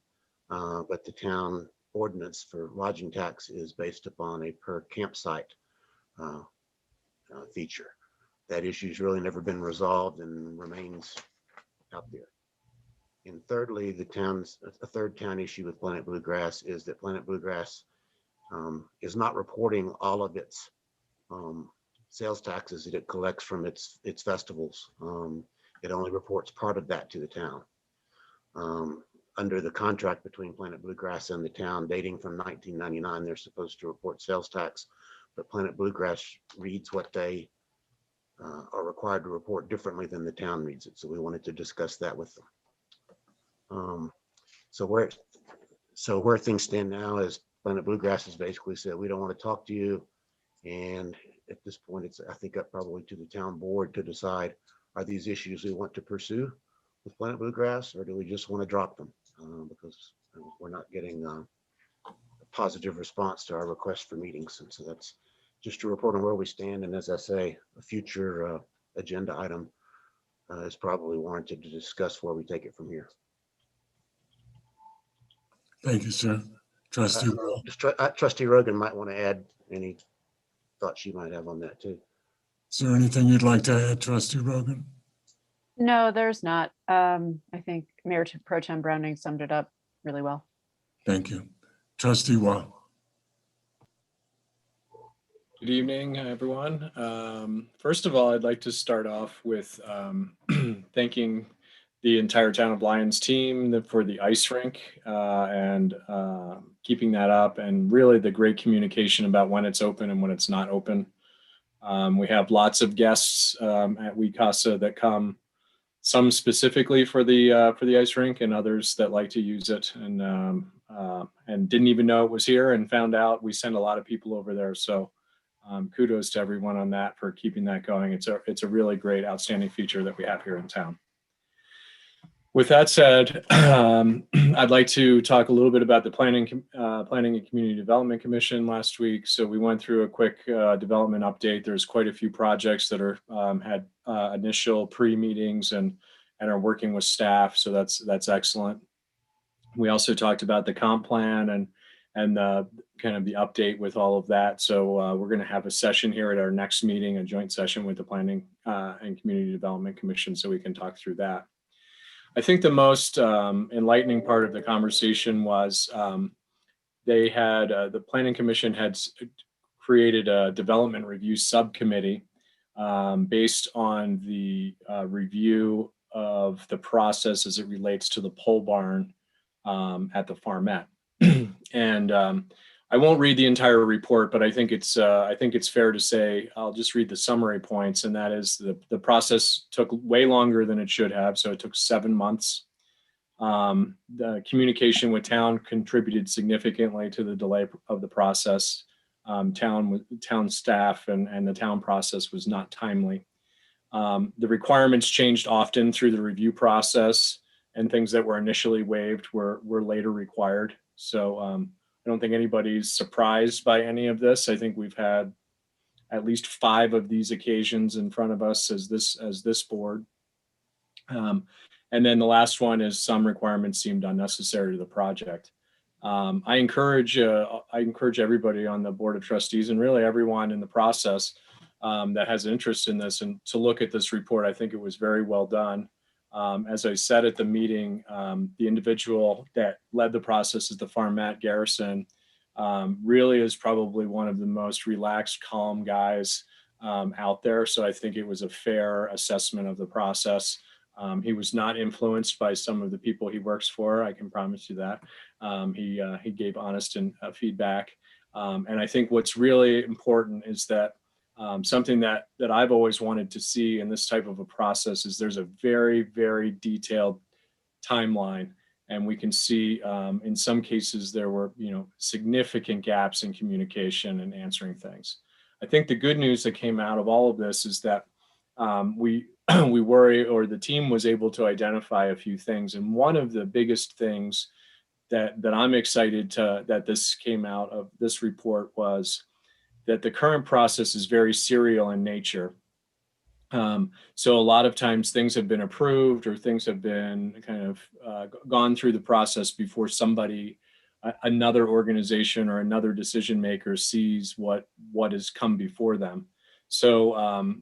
but the town ordinance for lodging tax is based upon a per campsite feature. That issue's really never been resolved and remains out there. And thirdly, a third town issue with Planet Bluegrass is that Planet Bluegrass is not reporting all of its sales taxes that it collects from its festivals. It only reports part of that to the town. Under the contract between Planet Bluegrass and the town dating from 1999, they're supposed to report sales tax, but Planet Bluegrass reads what they are required to report differently than the town reads it. So we wanted to discuss that with them. So where things stand now is Planet Bluegrass has basically said, we don't want to talk to you. And at this point, it's, I think, up probably to the town board to decide, are these issues we want to pursue with Planet Bluegrass, or do we just want to drop them? Because we're not getting a positive response to our request for meetings. And so that's just to report on where we stand. And as I say, a future agenda item is probably warranted to discuss where we take it from here. Thank you, sir. Trustee Rowe. Trustee Rogan might want to add any thoughts you might have on that too. Is there anything you'd like to add, Trustee Rogan? No, there's not. I think Mayor Pro Tem Browning summed it up really well. Thank you. Trustee Waugh. Good evening, everyone. First of all, I'd like to start off with thanking the entire Town of Lyons team for the ice rink and keeping that up, and really the great communication about when it's open and when it's not open. We have lots of guests at WeCasa that come, some specifically for the ice rink, and others that like to use it and didn't even know it was here and found out. We send a lot of people over there, so kudos to everyone on that for keeping that going. It's a really great, outstanding feature that we have here in town. With that said, I'd like to talk a little bit about the Planning and Community Development Commission last week. So we went through a quick development update. There's quite a few projects that are had initial pre-meetings and are working with staff. So that's excellent. We also talked about the comp plan and kind of the update with all of that. So we're going to have a session here at our next meeting, a joint session with the Planning and Community Development Commission, so we can talk through that. I think the most enlightening part of the conversation was they had, the Planning Commission had created a development review subcommittee based on the review of the process as it relates to the pole barn at the farmette. And I won't read the entire report, but I think it's fair to say, I'll just read the summary points, and that is the process took way longer than it should have. So it took 7 months. The communication with town contributed significantly to the delay of the process. Town staff and the town process was not timely. The requirements changed often through the review process, and things that were initially waived were later required. So I don't think anybody's surprised by any of this. I think we've had at least 5 of these occasions in front of us as this board. And then the last one is some requirements seemed unnecessary to the project. I encourage everybody on the Board of Trustees, and really everyone in the process that has interest in this, and to look at this report. I think it was very well done. As I said at the meeting, the individual that led the process is the farmette, Garrison, really is probably one of the most relaxed, calm guys out there. So I think it was a fair assessment of the process. He was not influenced by some of the people he works for. I can promise you that. He gave honest and feedback. And I think what's really important is that something that I've always wanted to see in this type of a process is there's a very, very detailed timeline. And we can see in some cases there were, significant gaps in communication and answering things. I think the good news that came out of all of this is that we worry, or the team was able to identify a few things. And one of the biggest things that I'm excited that this came out of this report was that the current process is very serial in nature. So a lot of times things have been approved, or things have been kind of gone through the process before somebody, another organization or another decision maker sees what has come before them. So,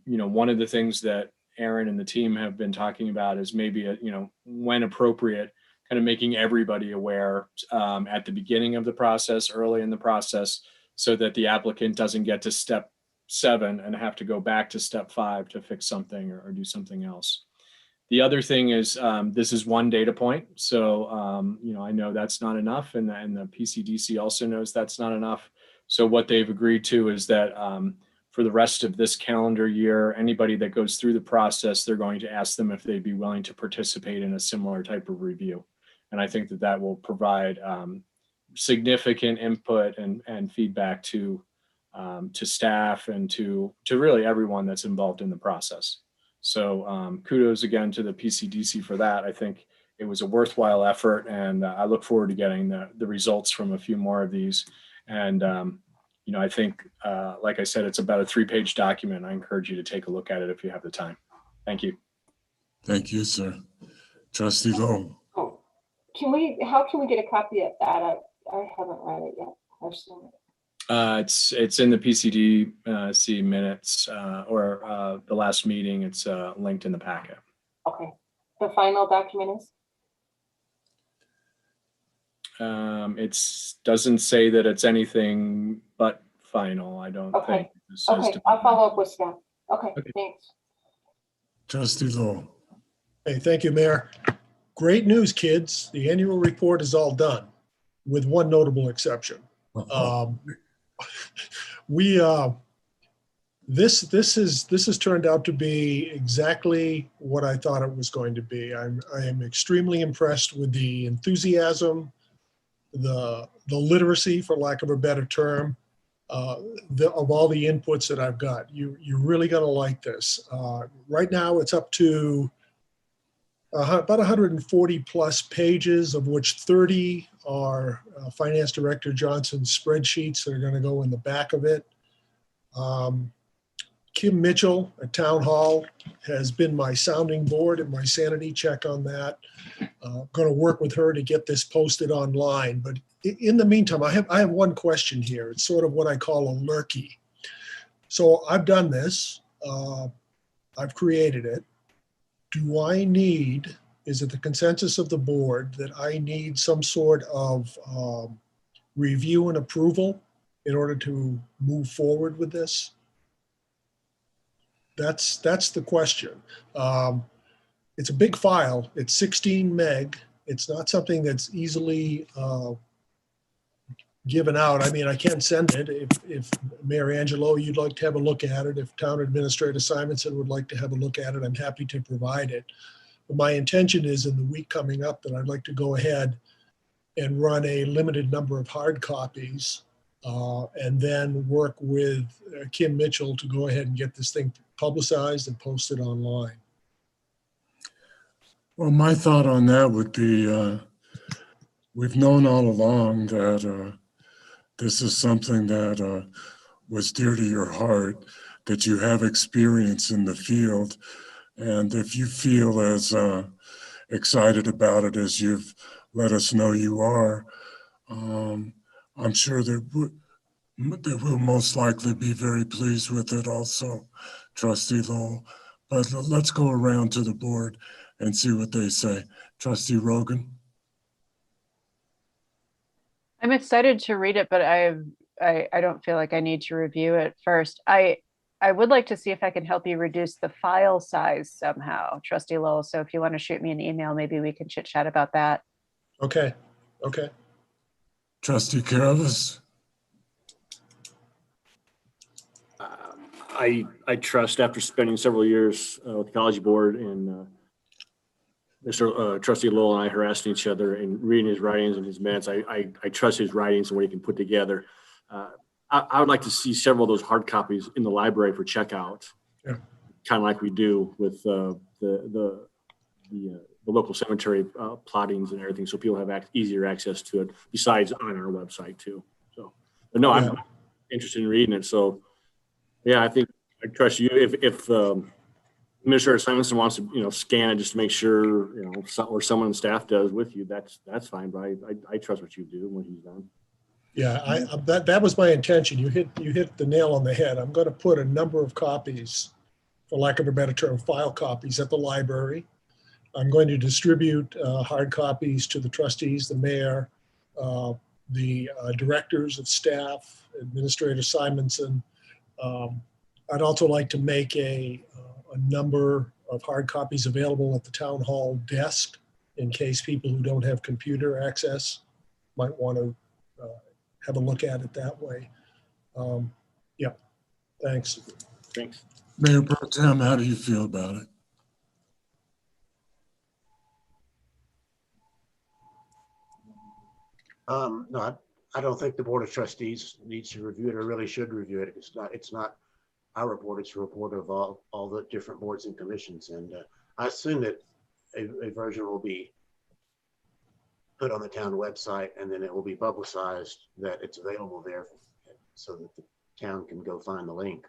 one of the things that Aaron and the team have been talking about is maybe, when appropriate, kind of making everybody aware at the beginning of the process, early in the process, so that the applicant doesn't get to step 7 and have to go back to step 5 to fix something or do something else. The other thing is this is one data point. So, I know that's not enough, and the PCDC also knows that's not enough. So what they've agreed to is that for the rest of this calendar year, anybody that goes through the process, they're going to ask them if they'd be willing to participate in a similar type of review. And I think that will provide significant input and feedback to staff and to really everyone that's involved in the process. So kudos again to the PCDC for that. I think it was a worthwhile effort, and I look forward to getting the results from a few more of these. And I think, like I said, it's about a 3-page document. I encourage you to take a look at it if you have the time. Thank you. Thank you, sir. Trustee Lowe. Oh, how can we get a copy of that? I haven't read it yet. It's in the PCDC minutes or the last meeting. It's linked in the packet. Okay. The final document is? It doesn't say that it's anything but final. I don't think. Okay, I'll follow up with staff. Okay, thanks. Trustee Lowe. Hey, thank you, Mayor. Great news, kids. The annual report is all done, with one notable exception. This has turned out to be exactly what I thought it was going to be. I am extremely impressed with the enthusiasm, the literacy, for lack of a better term, of all the inputs that I've got. You're really going to like this. Right now, it's up to about 140 plus pages, of which 30 are Finance Director Johnson's spreadsheets that are going to go in the back of it. Kim Mitchell at Town Hall has been my sounding board and my sanity check on that. Going to work with her to get this posted online. But in the meantime, I have one question here. It's sort of what I call a lurky. So I've done this. I've created it. Do I need, is it the consensus of the board that I need some sort of review and approval in order to move forward with this? That's the question. It's a big file. It's 16 meg. It's not something that's easily given out. I mean, I can send it if Mayor Angelo, you'd like to have a look at it. If Town Administrator Simonson would like to have a look at it, I'm happy to provide it. But my intention is in the week coming up that I'd like to go ahead and run a limited number of hard copies and then work with Kim Mitchell to go ahead and get this thing publicized and posted online. Well, my thought on that would be, we've known all along that this is something that was dear to your heart, that you have experience in the field. And if you feel as excited about it as you've let us know you are, I'm sure that we'll most likely be very pleased with it also, Trustee Lowell. But let's go around to the board and see what they say. Trustee Rogan? I'm excited to read it, but I don't feel like I need to review it first. I would like to see if I can help you reduce the file size somehow, Trustee Lowell. So if you want to shoot me an email, maybe we can chit chat about that. Okay, okay. Trustee Careless? I trust, after spending several years with the College Board and Mr. Trustee Lowell and I harassing each other and reading his writings and his minutes, I trust his writings and what he can put together. I would like to see several of those hard copies in the library for checkout, Yeah. kind of like we do with the local cemetery plottings and everything, so people have easier access to it. Besides on our website too. So, but no, Yeah. I'm interested in reading it. So, yeah, I think I trust you. If Administrator Simonson wants to, scan it just to make sure, or someone on staff does with you, that's fine. But I trust what you do and what he's done. Yeah, that was my intention. You hit the nail on the head. I'm going to put a number of copies, for lack of a better term, file copies at the library. I'm going to distribute hard copies to the trustees, the mayor, the directors of staff, Administrator Simonson. I'd also like to make a number of hard copies available at the town hall desk in case people who don't have computer access might want to have a look at it that way. Yeah, thanks. Thanks. Mayor Pro Tem, how do you feel about it? No, I don't think the Board of Trustees needs to review it or really should review it. It's not our report, it's a report of all the different boards and commissions. And I assume that a version will be put on the town website and then it will be publicized that it's available there so that the town can go find the link.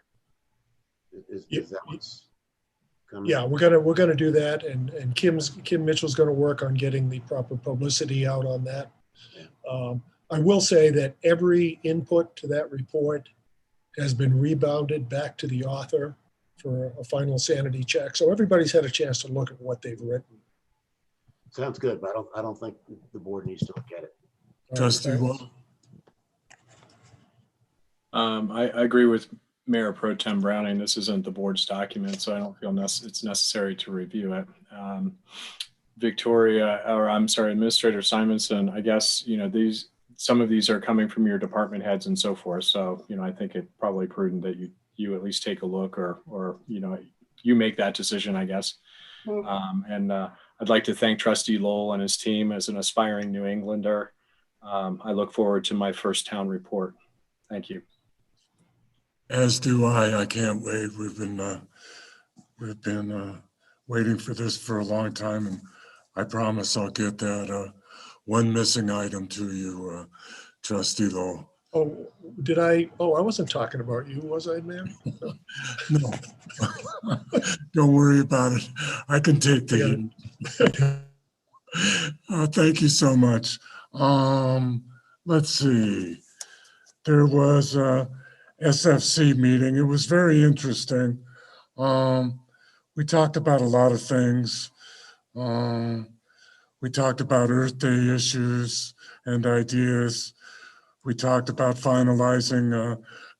Is that what's coming? Yeah, we're gonna do that, and Kim Mitchell's gonna work on getting the proper publicity out on that. I will say that every input to that report has been rebounded back to the author for a final sanity check. So everybody's had a chance to look at what they've written. Sounds good, but I don't think the board needs to look at it. Trustee Wall? I agree with Mayor Pro Tem Browning. This isn't the board's document, so I don't feel it's necessary to review it. Administrator Simonson, I guess, some of these are coming from your department heads and so forth. So, I think it's probably prudent that you at least take a look or you make that decision, I guess. I'd like to thank Trustee Lowell and his team as an aspiring New Englander. I look forward to my first town report. Thank you. As do I. I can't wait. We've been waiting for this for a long time, and I promise I'll get that one missing item to you, Trustee Lowell. Oh, did I? Oh, I wasn't talking about you, was I, man? No, don't worry about it. I can take the heat. Thank you so much. Let's see. There was a SFC meeting. It was very interesting. We talked about a lot of things. We talked about Earth Day issues and ideas. We talked about finalizing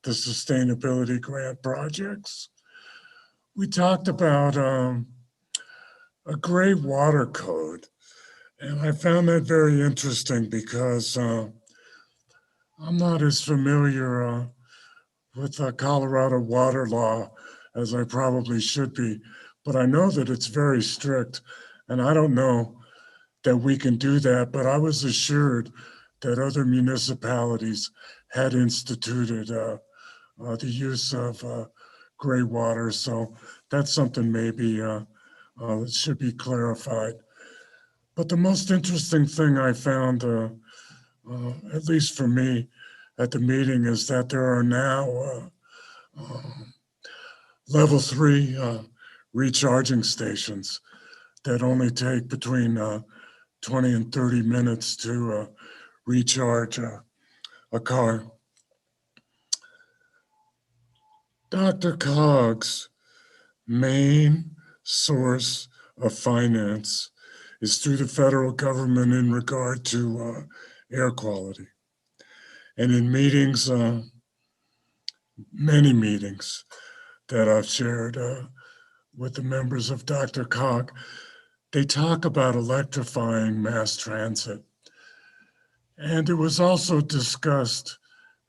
the sustainability grant projects. We talked about a gray water code. And I found that very interesting because I'm not as familiar with the Colorado water law as I probably should be, but I know that it's very strict. And I don't know that we can do that, but I was assured that other municipalities had instituted the use of gray water. So that's something maybe that should be clarified. But the most interesting thing I found, at least for me, at the meeting is that there are now level 3 recharging stations that only take between 20 and 30 minutes to recharge a car. DRCOG's main source of finance is through the federal government in regard to air quality. And in meetings, many meetings that I've shared with the members of DRCOG, they talk about electrifying mass transit. And it was also discussed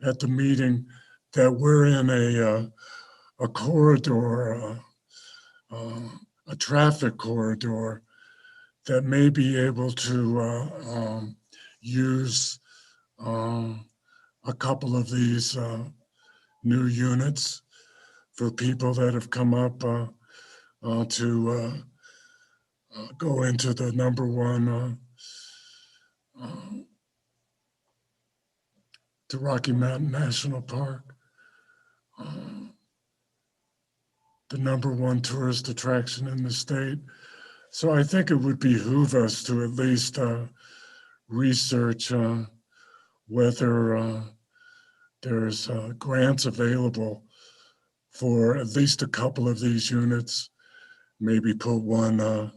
at the meeting that we're in a corridor, a traffic corridor that may be able to use a couple of these new units for people that have come up to go into the number one, to Rocky Mountain National Park, the number one tourist attraction in the state. So I think it would behoove us to at least research whether there's grants available for at least a couple of these units, maybe put one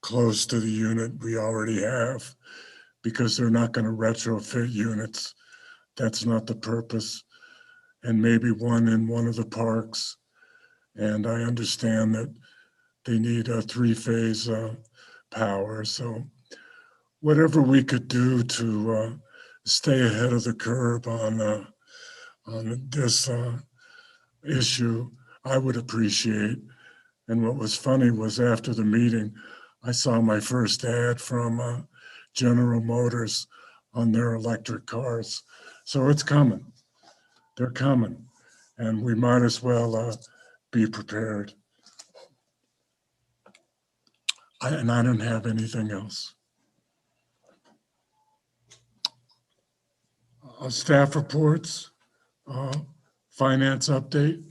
close to the unit we already have, because they're not going to retrofit units. That's not the purpose. And maybe one in one of the parks. And I understand that they need a 3-phase power. So whatever we could do to stay ahead of the curve on this issue, I would appreciate. And what was funny was after the meeting, I saw my first ad from General Motors on their electric cars. So it's coming. They're coming. And we might as well be prepared. And I don't have anything else. Staff reports, finance update.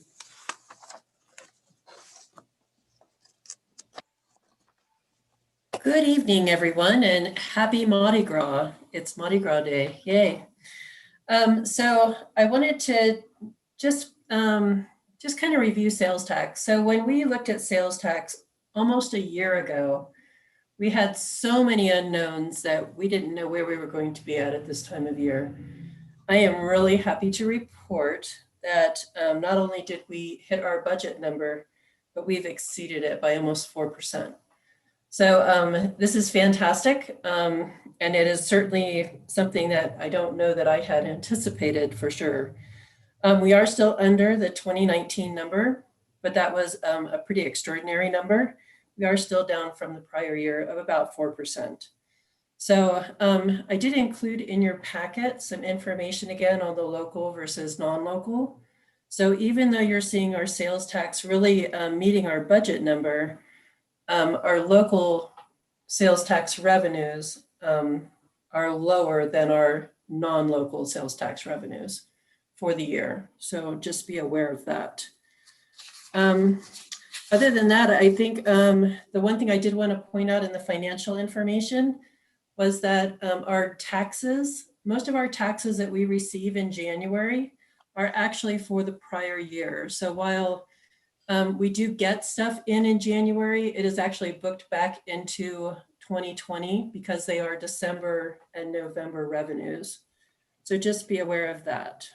Good evening, everyone, and happy Mardi Gras. It's Mardi Gras Day, yay. So I wanted to just kind of review sales tax. So when we looked at sales tax almost a year ago, we had so many unknowns that we didn't know where we were going to be at this time of year. I am really happy to report that not only did we hit our budget number, but we've exceeded it by almost 4%. So this is fantastic. And it is certainly something that I don't know that I had anticipated for sure. We are still under the 2019 number, but that was a pretty extraordinary number. We are still down from the prior year of about 4%. So I did include in your packet some information again on the local versus non-local. So even though you're seeing our sales tax really meeting our budget number, our local sales tax revenues are lower than our non-local sales tax revenues for the year. So just be aware of that. Other than that, I think the one thing I did want to point out in the financial information was that our taxes, most of our taxes that we receive in January are actually for the prior year. So while we do get stuff in January, it is actually booked back into 2020 because they are December and November revenues. So just be aware of that.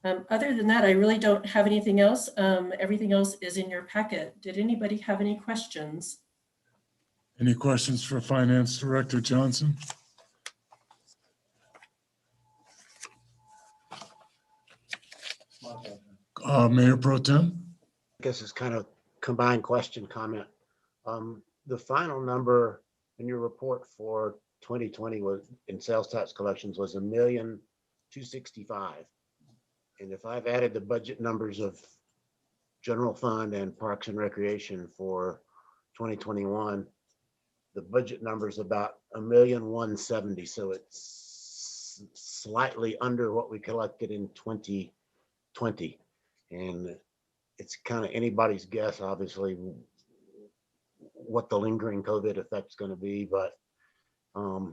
Other than that, I really don't have anything else. Everything else is in your packet. Did anybody have any questions? Any questions for Finance Director Johnson? Mayor Pro Tem? I guess it's kind of combined question comment. The final number in your report for 2020 was in sales tax collections was $1,265,000. And if I've added the budget numbers of general fund and parks and recreation for 2021, the budget number is about $1,170,000. So it's slightly under what we collected in 2020. And it's kind of anybody's guess, obviously, what the lingering COVID effect is going to be. But of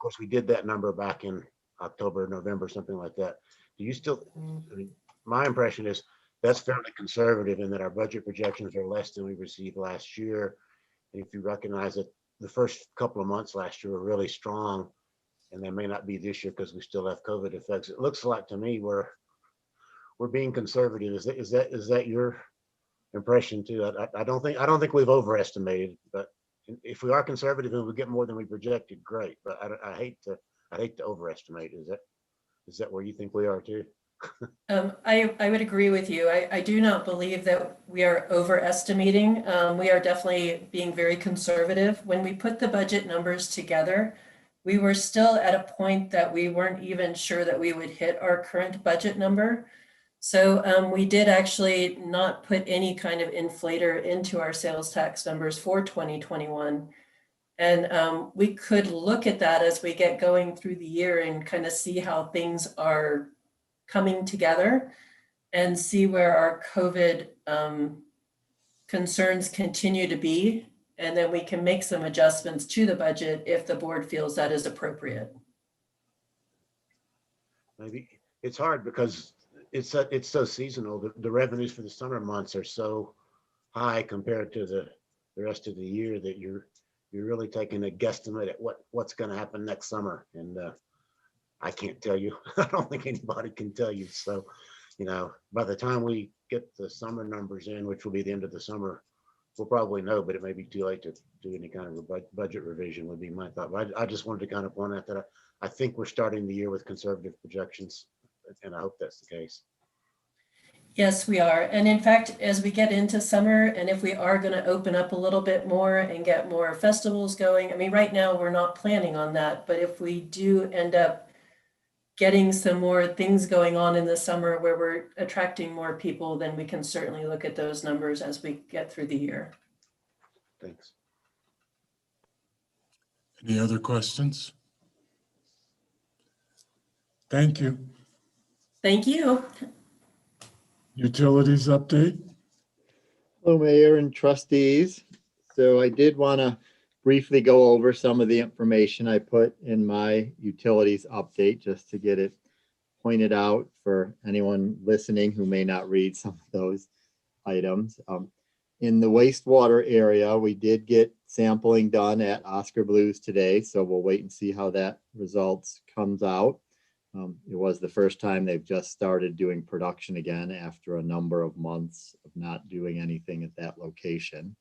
course, we did that number back in October, November, something like that. Do you still, I mean, my impression is that's fairly conservative in that our budget projections are less than we received last year. And if you recognize that the first couple of months last year were really strong, and they may not be this year because we still have COVID effects, it looks like to me we're being conservative. Is that your impression too? I don't think we've overestimated, but if we are conservative and we get more than we projected, great. But I hate to overestimate. Is that where you think we are too? I would agree with you. I do not believe that we are overestimating. We are definitely being very conservative. When we put the budget numbers together, we were still at a point that we weren't even sure that we would hit our current budget number. So we did actually not put any kind of inflator into our sales tax numbers for 2021. And we could look at that as we get going through the year and kind of see how things are coming together and see where our COVID concerns continue to be. And then we can make some adjustments to the budget if the board feels that is appropriate. Maybe it's hard because it's so seasonal. The revenues for the summer months are so high compared to the rest of the year that you're really taking a guesstimate at what's going to happen next summer. And I can't tell you. I don't think anybody can tell you. So, by the time we get the summer numbers in, which will be the end of the summer, we'll probably know, but it may be too late to do any kind of a budget revision would be my thought. But I just wanted to kind of point out that I think we're starting the year with conservative projections, and I hope that's the case. Yes, we are. And in fact, as we get into summer, and if we are going to open up a little bit more and get more festivals going, I mean, right now we're not planning on that, but if we do end up getting some more things going on in the summer where we're attracting more people, then we can certainly look at those numbers as we get through the year. Thanks. Any other questions? Thank you. Thank you. Utilities update? Hello, Mayor and trustees. So I did want to briefly go over some of the information I put in my utilities update just to get it pointed out for anyone listening who may not read some of those items. In the wastewater area, we did get sampling done at Oscar Blues today, so we'll wait and see how that results comes out. It was the first time they've just started doing production again after a number of months of not doing anything at that location.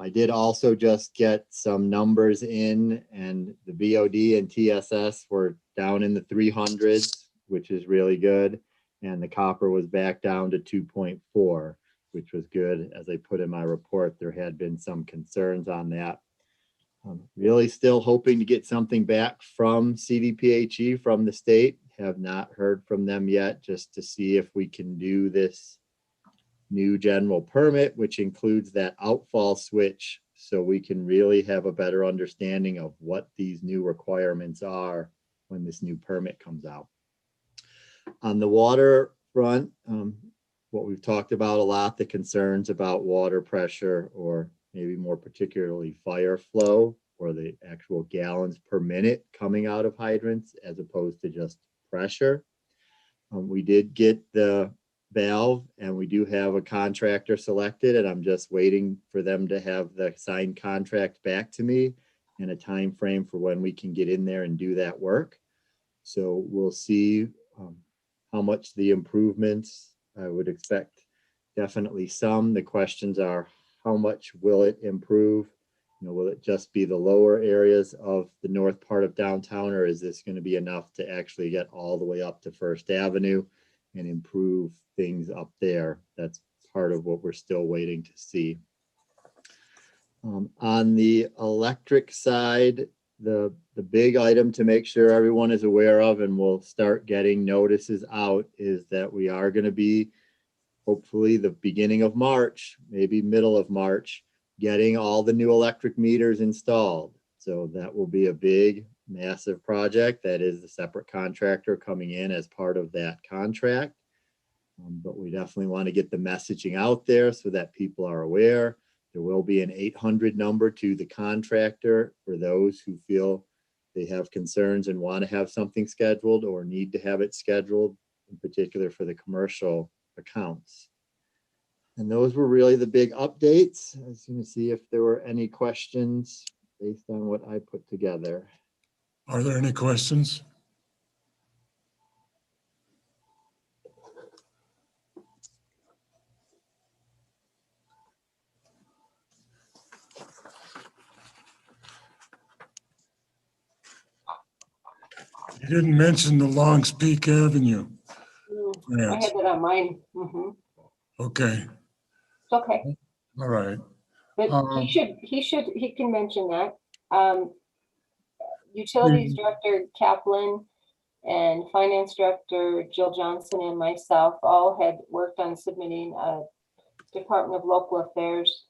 I did also just get some numbers in, and the BOD and TSS were down in the 300s, which is really good. And the copper was back down to 2.4, which was good. As I put in my report, there had been some concerns on that. I'm really still hoping to get something back from CDPHE from the state. Have not heard from them yet, just to see if we can do this new general permit, which includes that outfall switch so we can really have a better understanding of what these new requirements are when this new permit comes out. On the water front, what we've talked about a lot, the concerns about water pressure, or maybe more particularly fire flow, or the actual gallons per minute coming out of hydrants as opposed to just pressure. We did get the valve, and we do have a contractor selected, and I'm just waiting for them to have the signed contract back to me and a time frame for when we can get in there and do that work. So we'll see how much the improvements. I would expect definitely some. The questions are, how much will it improve? Will it just be the lower areas of the north part of downtown, or is this going to be enough to actually get all the way up to First Avenue and improve things up there? That's part of what we're still waiting to see. On the electric side, the big item to make sure everyone is aware of, and we'll start getting notices out, is that we are going to be, hopefully the beginning of March, maybe middle of March, getting all the new electric meters installed. So that will be a big, massive project. That is a separate contractor coming in as part of that contract. But we definitely want to get the messaging out there so that people are aware. There will be an 800 number to the contractor for those who feel they have concerns and want to have something scheduled or need to have it scheduled, in particular for the commercial accounts. And those were really the big updates. I was going to see if there were any questions based on what I put together. Are there any questions? You didn't mention the Longs Peak Avenue. I had that on mine. Okay, It's okay. all right. But he can mention that. Utilities Director Kaplan and Finance Director Jill Johnson and myself all had worked on submitting a Department of Local Affairs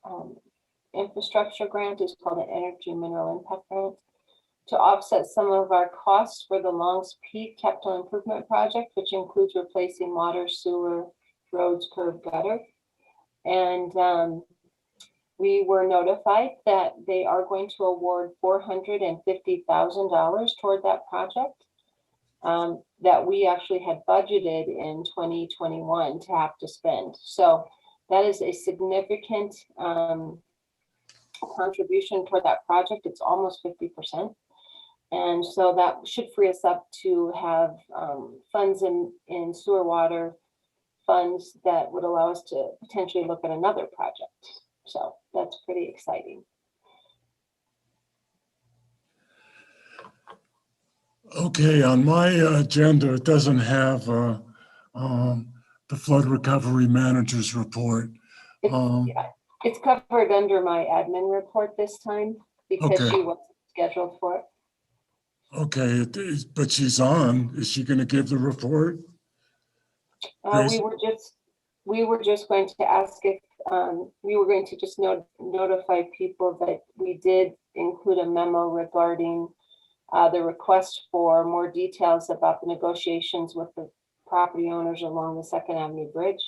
infrastructure grant. It's called an Energy Mineral Impact Grant, to offset some of our costs for the Longs Peak Capital Improvement Project, which includes replacing water, sewer, roads, curb, gutter. And we were notified that they are going to award $450,000 toward that project that we actually had budgeted in 2021 to have to spend. So that is a significant contribution toward that project. It's almost 50%. And so that should free us up to have funds in sewer water funds that would allow us to potentially look at another project. So that's pretty exciting. Okay, on my agenda, it doesn't have the flood recovery manager's report. It's covered under my admin report this time because Okay. she wasn't scheduled for it. Okay, but she's on. Is she going to give the report? We were just going to ask if we were going to just notify people that we did include a memo regarding the request for more details about the negotiations with the property owners along the 2nd Avenue Bridge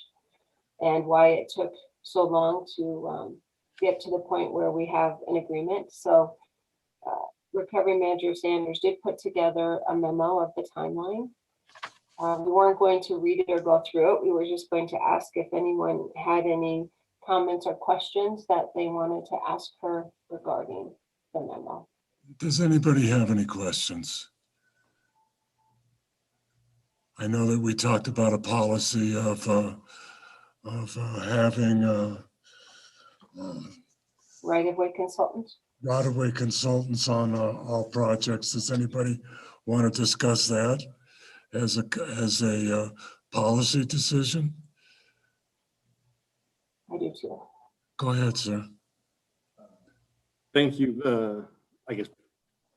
and why it took so long to get to the point where we have an agreement. So Recovery Manager Sanders did put together a memo of the timeline. We weren't going to read it or go through it. We were just going to ask if anyone had any comments or questions that they wanted to ask her regarding the memo. Does anybody have any questions? I know that we talked about a policy of having right-of-way consultants. Right-of-way consultants on all projects. Does anybody want to discuss that as a policy decision? I do too. Go ahead, sir. Thank you, I guess,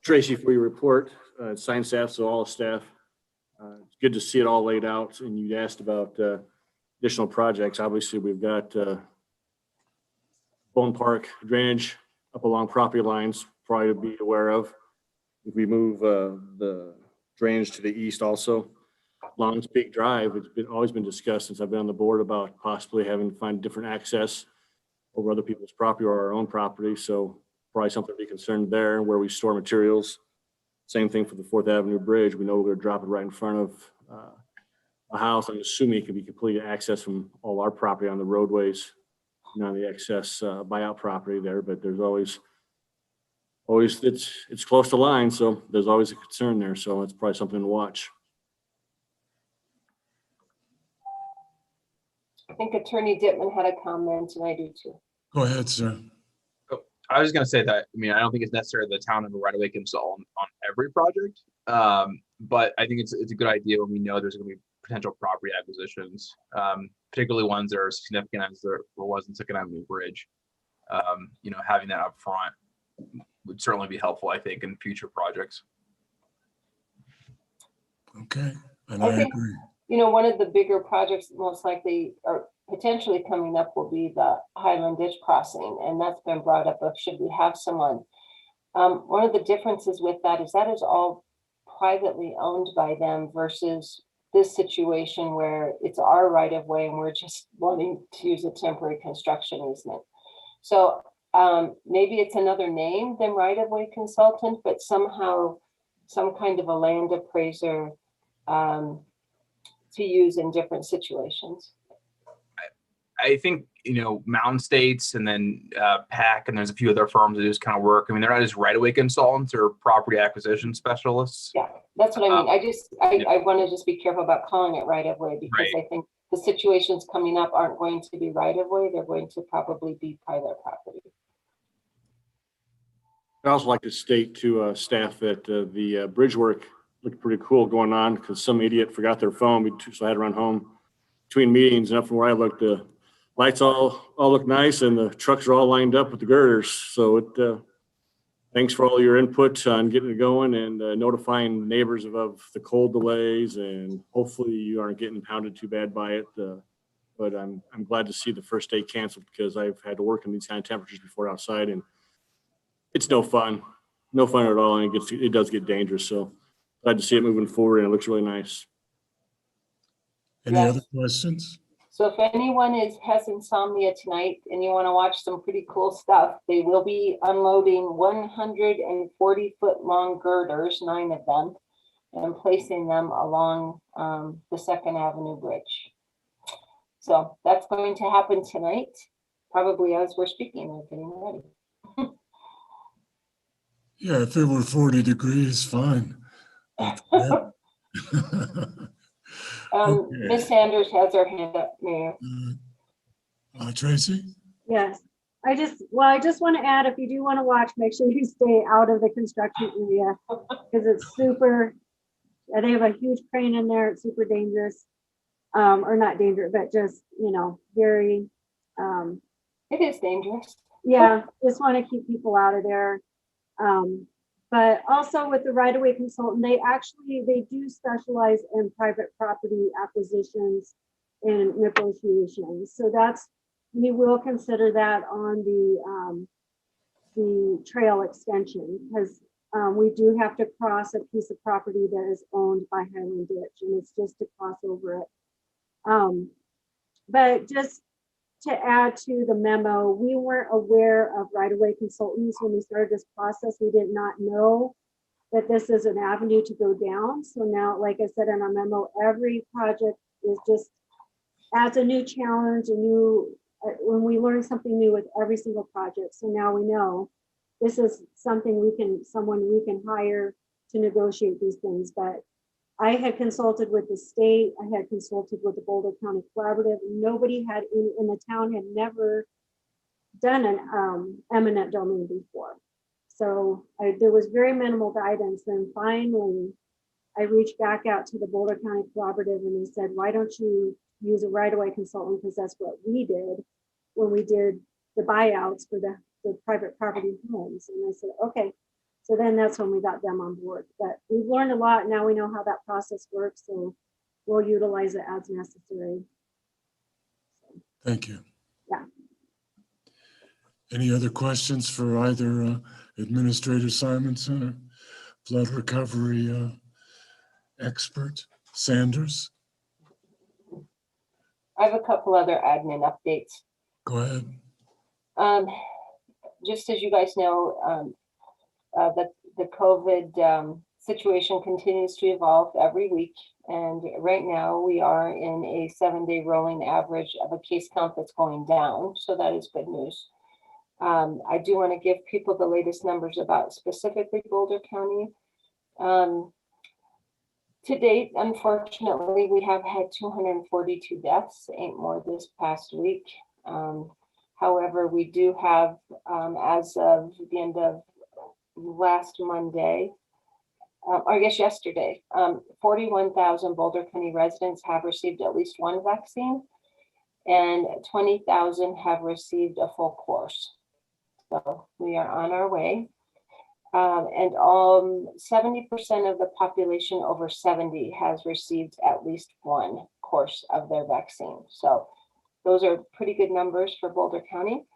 Tracy, for your report, science staff, so all staff. It's good to see it all laid out. And you asked about additional projects. Obviously, we've got Bone Park drainage up along property lines, probably to be aware of. If we move the drainage to the east also. Longs Peak Drive, it's always been discussed since I've been on the board about possibly having to find different access over other people's property or our own property. So probably something to be concerned there where we store materials. Same thing for the 4th Avenue Bridge. We know we're going to drop it right in front of a house. I'm assuming it can be completely accessed from all our property on the roadways, on the excess buyout property there, but there's always it's close to line, so there's always a concern there. So it's probably something to watch. I think Attorney Dittman had a comment, and I do too. Go ahead, sir. I was going to say that, I mean, I don't think it's necessary the town of a right-of-way can install on every project. But I think it's a good idea when we know there's going to be potential property acquisitions, particularly ones that are significant as there was in Second Avenue Bridge. Having that up front would certainly be helpful, I think, in future projects. Okay, and I I think, agree. one of the bigger projects most likely or potentially coming up will be the Highland Ditch Crossing, and that's been brought up of should we have someone. One of the differences with that is all privately owned by them versus this situation where it's our right of way and we're just wanting to use a temporary construction easement. So maybe it's another name than right of way consultant, but somehow some kind of a land appraiser to use in different situations. I think, Mountain States and then PAC, and there's a few other firms that do this kind of work. I mean, they're not just right-of-way consultants or property acquisition specialists. Yeah, that's what I mean. I want to just be careful about calling it right of way because I think the situations coming up aren't going to be right of way. They're going to probably be private property. I'd also like to state to staff that the bridge work looked pretty cool going on because some idiot forgot their phone, so I had to run home between meetings. And up from where I looked, the lights all look nice and the trucks are all lined up with the girders. So thanks for all your input on getting it going and notifying neighbors of the cold delays, and hopefully you aren't getting pounded too bad by it. But I'm glad to see the first day canceled because I've had to work in these kind of temperatures before outside, and it's no fun at all, and it does get dangerous. So glad to see it moving forward, and it looks really nice. Any other questions? So if anyone has insomnia tonight and you want to watch some pretty cool stuff, they will be unloading 140-foot long girders, 9 of them, and placing them along the 2nd Avenue Bridge. So that's going to happen tonight, probably as we're speaking or getting ready. Yeah, if it were 40 degrees, fine. Ms. Sanders has her hand up, Mayor. Tracy? Yes, I just want to add, if you do want to watch, make sure you stay out of the construction area because it's super, they have a huge crane in there. It's super dangerous. Or not dangerous, but just, very. It is dangerous. Yeah, just want to keep people out of there. But also with the right-of-way consultant, they do specialize in private property acquisitions and negotiations. So we will consider that on the trail extension because we do have to cross a piece of property that is owned by Highland Ditch, and it's just to cross over it. But just to add to the memo, we weren't aware of right-of-way consultants when we started this process. We did not know that this is an avenue to go down. So now, like I said in our memo, every project is just adds a new challenge, when we learn something new with every single project. So now we know this is something someone we can hire to negotiate these things. But I had consulted with the state, I had consulted with the Boulder County Collaborative. Nobody in the town had never done an eminent domain before. So there was very minimal guidance. And finally, I reached back out to the Boulder County Collaborative and they said, why don't you use a right-of-way consultant? Because that's what we did when we did the buyouts for the private property homes. And I said, okay. So then that's when we got them on board. But we've learned a lot. Now we know how that process works. So we'll utilize it as necessary. Thank you. Yeah. Any other questions for either Administrator Simonson or flood recovery expert Sanders? I have a couple other admin updates. Go ahead. Just as you guys know, the COVID situation continues to evolve every week. And right now we are in a 7-day rolling average of a case count that's going down. So that is good news. I do want to give people the latest numbers about specifically Boulder County. To date, unfortunately, we have had 242 deaths, 8 more this past week. However, we do have, as of the end of last Monday, or I guess yesterday, 41,000 Boulder County residents have received at least one vaccine, and 20,000 have received a full course. So we are on our way. And 70% of the population over 70 has received at least one course of their vaccine. So those are pretty good numbers for Boulder County.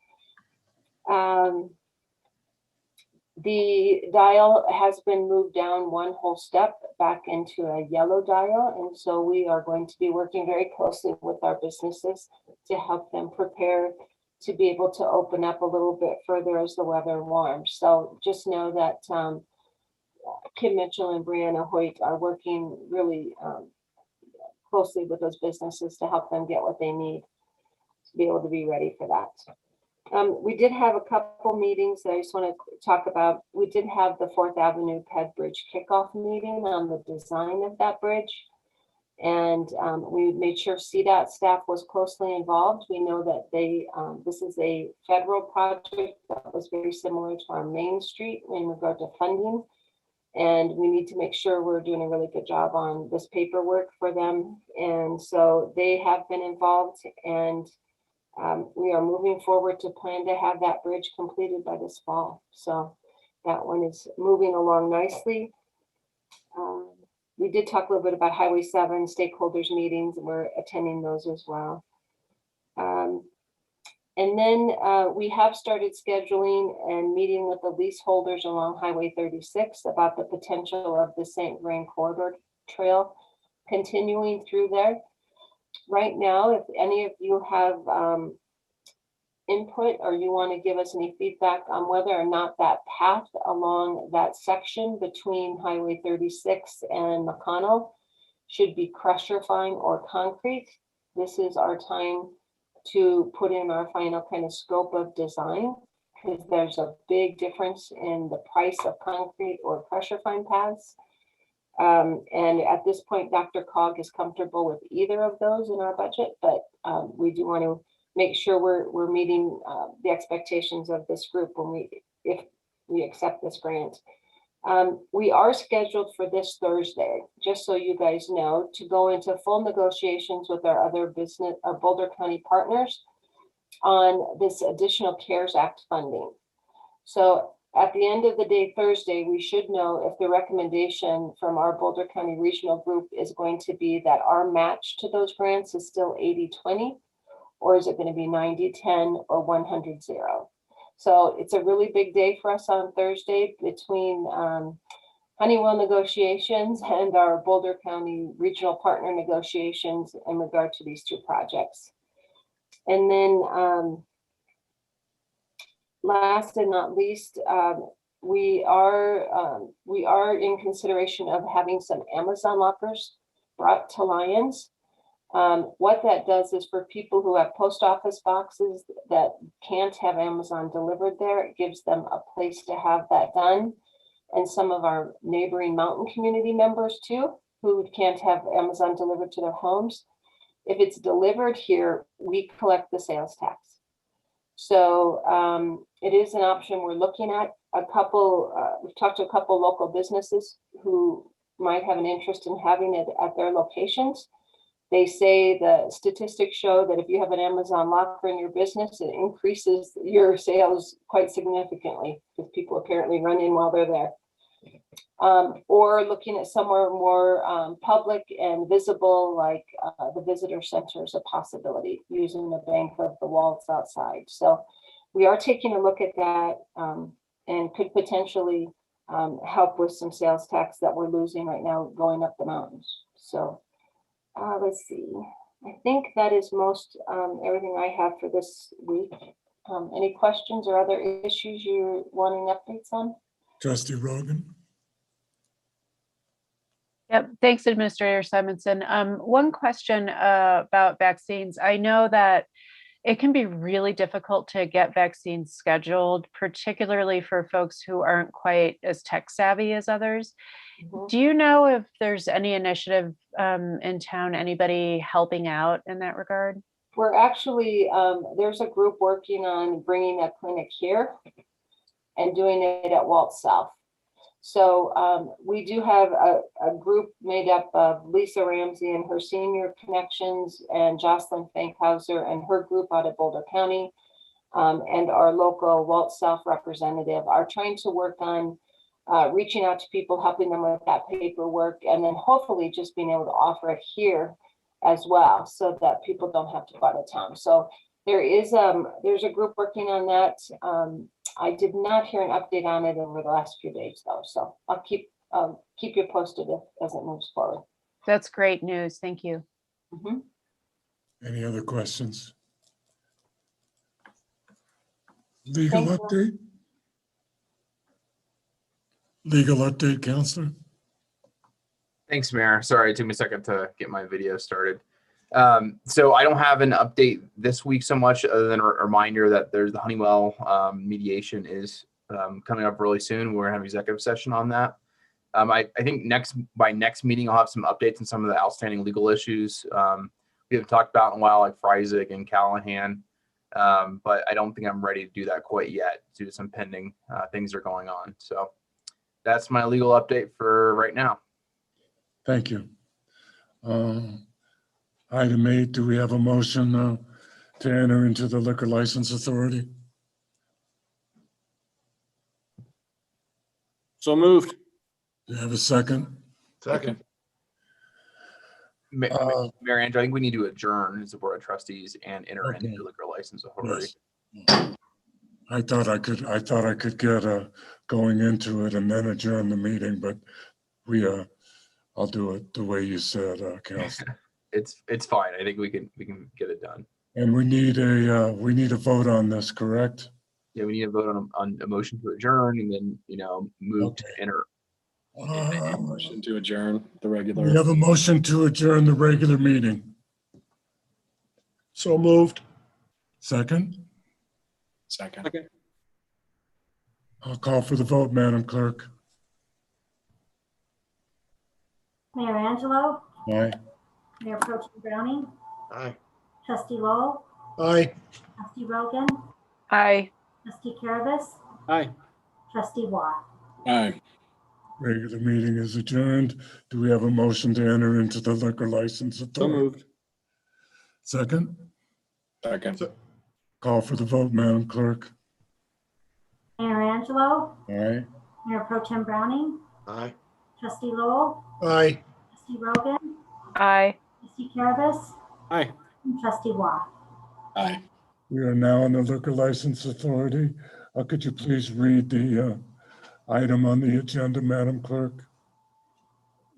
The dial has been moved down one whole step back into a yellow dial. And so we are going to be working very closely with our businesses to help them prepare to be able to open up a little bit further as the weather warms. So just know that Kim Mitchell and Brianna Hoyt are working really closely with those businesses to help them get what they need to be able to be ready for that. We did have a couple meetings that I just want to talk about. We did have the 4th Avenue Ped Bridge kickoff meeting on the design of that bridge. And we made sure CDOT staff was closely involved. We know that this is a federal project that was very similar to our Main Street in regard to funding. And we need to make sure we're doing a really good job on this paperwork for them. And so they have been involved, and we are moving forward to plan to have that bridge completed by this fall. So that one is moving along nicely. We did talk a little bit about Highway 7 stakeholders meetings, and we're attending those as well. And then we have started scheduling and meeting with the leaseholders along Highway 36 about the potential of the St. Vrain Corridor Trail continuing through there. Right now, if any of you have input or you want to give us any feedback on whether or not that path along that section between Highway 36 and McConnell should be crusher fine or concrete, this is our time to put in our final kind of scope of design, because there's a big difference in the price of concrete or crusher fine paths. And at this point, Dr. Cog is comfortable with either of those in our budget, but we do want to make sure we're meeting the expectations of this group if we accept this grant. We are scheduled for this Thursday, just so you guys know, to go into full negotiations with our other Boulder County partners on this additional CARES Act funding. So at the end of the day, Thursday, we should know if the recommendation from our Boulder County Regional Group is going to be that our match to those grants is still 80-20, or is it going to be 90-10 or 100-0? So it's a really big day for us on Thursday between Honeywell negotiations and our Boulder County regional partner negotiations in regard to these two projects. And then last and not least, we are in consideration of having some Amazon lockers brought to Lyons. What that does is for people who have post office boxes that can't have Amazon delivered there, it gives them a place to have that done. And some of our neighboring mountain community members too, who can't have Amazon delivered to their homes. If it's delivered here, we collect the sales tax. So it is an option we're looking at. We've talked to a couple local businesses who might have an interest in having it at their locations. They say the statistics show that if you have an Amazon locker in your business, it increases your sales quite significantly because people apparently run in while they're there. Or looking at somewhere more public and visible, like the visitor center is a possibility, using the bank of the walls outside. So we are taking a look at that and could potentially help with some sales tax that we're losing right now going up the mountains. So let's see. I think that is most everything I have for this week. Any questions or other issues you're wanting updates on? Trustee Rogan? Yep, thanks, Administrator Simonson. One question about vaccines. I know that it can be really difficult to get vaccines scheduled, particularly for folks who aren't quite as tech savvy as others. Do you know if there's any initiative in town, anybody helping out in that regard? We're actually, there's a group working on bringing a clinic here and doing it at Walt South. So we do have a group made up of Lisa Ramsey and her senior connections and Jocelyn Fankhauser and her group out of Boulder County, and our local Walt South representative are trying to work on reaching out to people, helping them with that paperwork, and then hopefully just being able to offer it here as well so that people don't have to go out of town. So there is there's a group working on that. I did not hear an update on it over the last few days though, so I'll keep you posted as it moves forward. That's great news. Thank you. Any other questions? Legal Thank you. update? Legal update, Counselor? Thanks, Mayor. Sorry, it took me a second to get my video started. So I don't have an update this week so much other than a reminder that there's the Honeywell mediation is coming up really soon. We're gonna have an executive session on that. I think by next meeting, I'll have some updates on some of the outstanding legal issues we haven't talked about in a while, like Freisig and Callahan. But I don't think I'm ready to do that quite yet due to some pending things that are going on. So that's my legal update for right now. Thank you. Item 8, do we have a motion to enter into the Liquor License Authority? So moved. Do you have a second? Second. Mayor Andrew, I think we need to adjourn as the Board of Trustees and enter Okay. into the Liquor License Authority. Yes. I thought I could get going into it and then adjourn the meeting, but I'll do it the way you said, Counselor. It's fine. I think we can get it done. And we need a vote on this, correct? Yeah, we need to vote on a motion to adjourn and then, move to enter. Motion to adjourn the regular. We have a motion to adjourn the regular meeting. So moved. Second? Second. I'll call for the vote, Madam Clerk. Mayor Angelo, Aye. Mayor Pro Tem Browning, Aye. Trustee Lowell, Aye. Trustee Rogan, Hi. Trustee Carabas, Aye. Trustee Watt. Aye. Regular meeting is adjourned. Do we have a motion to enter into the Liquor License So Authority? moved. Second? Second. Call for the vote, Madam Clerk. Mayor Angelo, Aye. Mayor Pro Tem Browning, Aye. Trustee Lowell, Aye. Trustee Rogan, Hi. Trustee Carabas, Aye. and Trustee Watt. Aye. We are now in the Liquor License Authority. Could you please read the item on the agenda, Madam Clerk?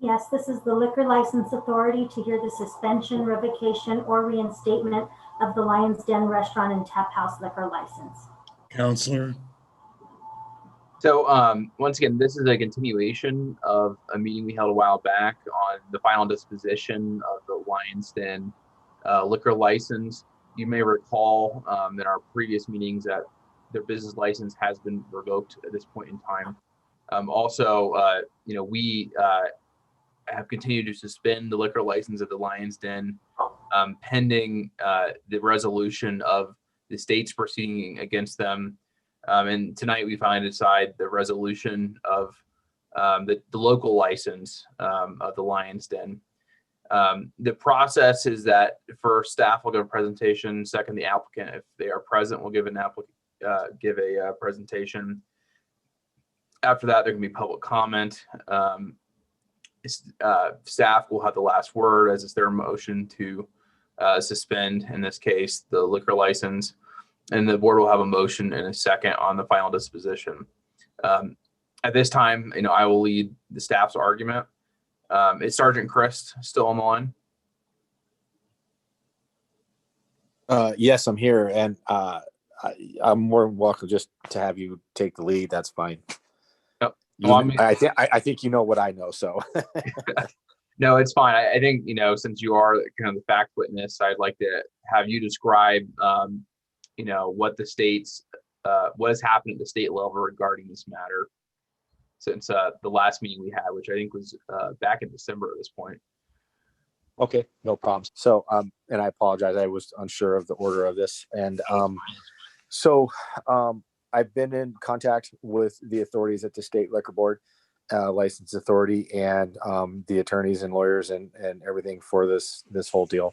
Yes, this is the Liquor License Authority to hear the suspension, revocation, or reinstatement of the Lion's Den Restaurant and Tap House liquor license. Counselor? So once again, this is a continuation of a meeting we held a while back on the final disposition of the Lion's Den liquor license. You may recall in our previous meetings that their business license has been revoked at this point in time. We have continued to suspend the liquor license of the Lion's Den pending the resolution of the state's proceeding against them. And tonight we finally decide the resolution of the local license of the Lion's Den. The process is that first staff will give a presentation, second the applicant, if they are present, will give a presentation. After that, there can be public comment. Staff will have the last word as it's their motion to suspend, in this case, the liquor license. And the board will have a motion and a second on the final disposition. At this time, I will lead the staff's argument. Is Sergeant Christ still on the line? Yes, I'm here, and I'm more than welcome just to have you take the lead. That's fine. Yep. I think you know what I know, so. No, it's fine. I think, since you are kind of the fact witness, I'd like to have you describe, what the state's, what has happened at the state level regarding this matter since the last meeting we had, which I think was back in December at this point. Okay, no problems. So, and I apologize, I was unsure of the order of this. And I've been in contact with the authorities at the State Liquor Board, License Authority, and the attorneys and lawyers and everything for this whole deal.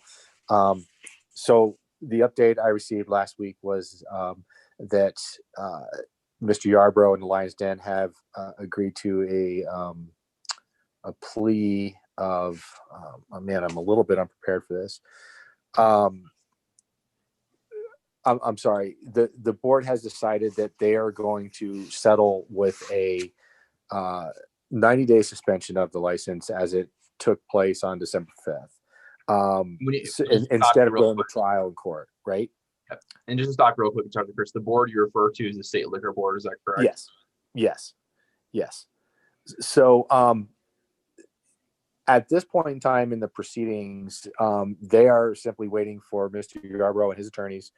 So the update I received last week was that Mr. Yarbrough and the Lions Den have agreed to a plea of, oh man, I'm a little bit unprepared for this. I'm sorry. The board has decided that they are going to settle with a 90-day suspension of the license as it took place on December 5th. Instead of going to trial in court, right? Yep. And just to stop real quick, Dr. Chris, the board you refer to is the State Liquor Board, is that correct? Yes. So at this point in time in the proceedings, they are simply waiting for Mr. Yarbrough and his attorneys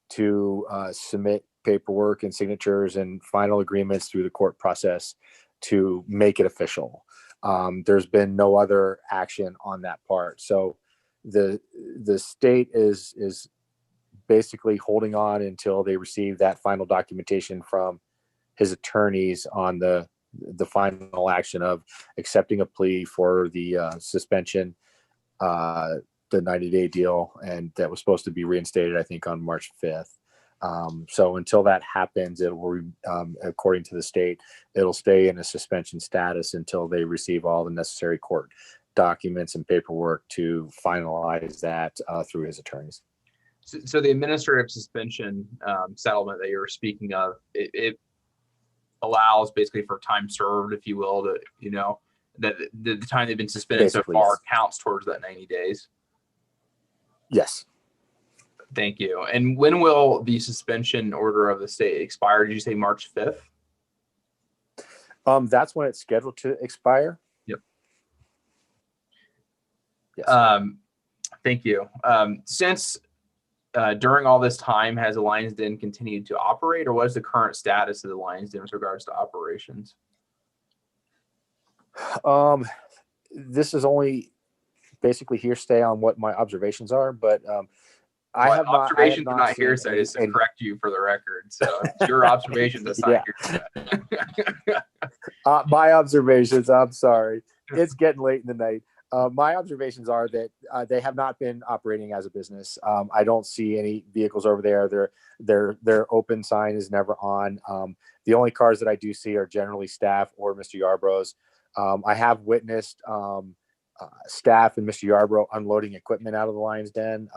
to submit paperwork and signatures and final agreements through the court process to make it official. There's been no other action on that part. So the state is basically holding on until they receive that final documentation from his attorneys on the final action of accepting a plea for the suspension, the 90-day deal, and that was supposed to be reinstated, I think, on March 5th. So until that happens, it will, according to the state, it'll stay in a suspension status until they receive all the necessary court documents and paperwork to finalize that through his attorneys. So the administrative suspension settlement that you were speaking of, it allows basically for time served, if you will, to, that the time they've been suspended basically, so far, yes, counts towards that 90 days. Yes. Thank you. And when will the suspension order of the state expire? Did you say March 5th? That's when it's scheduled to expire. Yep. Yes. Thank you. Since during all this time, has the Lions Den continued to operate, or what is the current status of the Lions Den with regards to operations? This is only basically hearsay on what my observations are, but I have not hearsay, just to correct you for the record. So it's your observations, that's not hearsay. My observations, I'm sorry. It's getting late in the night. My observations are that they have not been operating as a business. I don't see any vehicles over there. Their open sign is never on. The only cars that I do see are generally staff or Mr. Yarbrough's. I have witnessed staff and Mr. Yarbrough unloading equipment out of the Lions Den,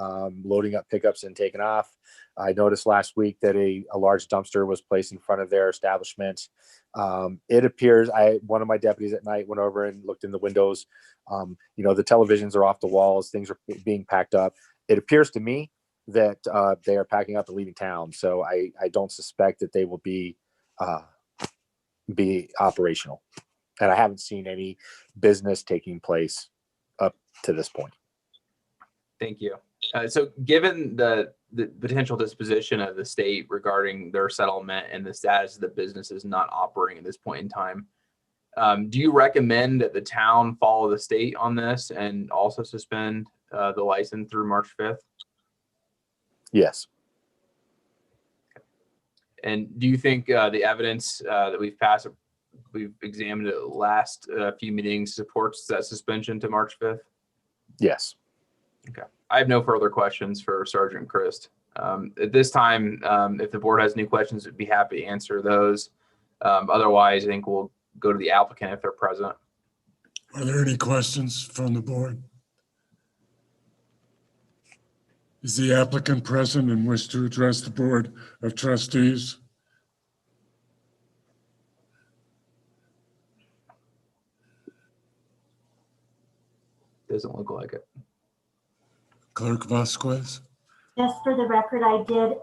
loading up pickups and taking off. I noticed last week that a large dumpster was placed in front of their establishment. It appears, one of my deputies at night went over and looked in the windows. The televisions are off the walls, things are being packed up. It appears to me that they are packing up and leaving town. So I don't suspect that they will be operational. And I haven't seen any business taking place up to this point. Thank you. So given the potential disposition of the state regarding their settlement and the status of the businesses not operating at this point in time, do you recommend that the town follow the state on this and also suspend the license through March 5th? Yes. And do you think the evidence that we've examined at the last few meetings supports that suspension to March 5th? Yes. Okay. I have no further questions for Sergeant Christ. At this time, if the board has any questions, I'd be happy to answer those. Otherwise, I think we'll go to the applicant if they're present. Are there any questions from the board? Is the applicant present and wish to address the Board of Trustees? Doesn't look like it. Clerk Vasquez? Just for the record, I did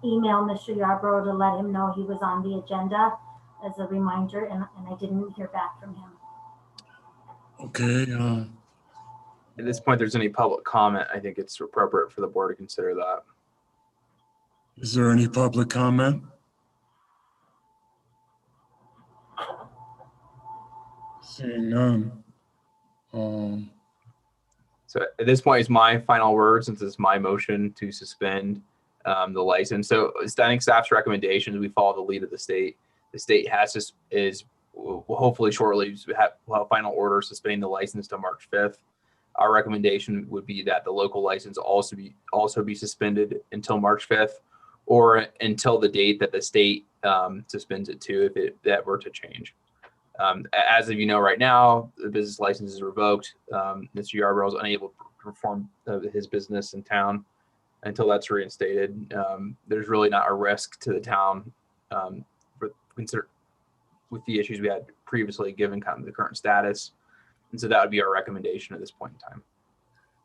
email Mr. Yarborough to let him know he was on the agenda as a reminder, and I didn't hear back from him. Okay, At this point, there's any public comment, I think it's appropriate for the board to consider that. is there any public comment? Seeing none. So at this point is my final word, since it's my motion to suspend the license. So standing staff's recommendations, we follow the lead of the state. The state will hopefully shortly will have final order suspending the license to March 5th. Our recommendation would be that the local license also be suspended until March 5th, or until the date that the state suspends it to, if that were to change. As of right now, the business license is revoked. Mr. Yarborough is unable to perform his business in town until that's reinstated. There's really not a risk to the town with the issues we had previously, given kind of the current status. And so that would be our recommendation at this point in time.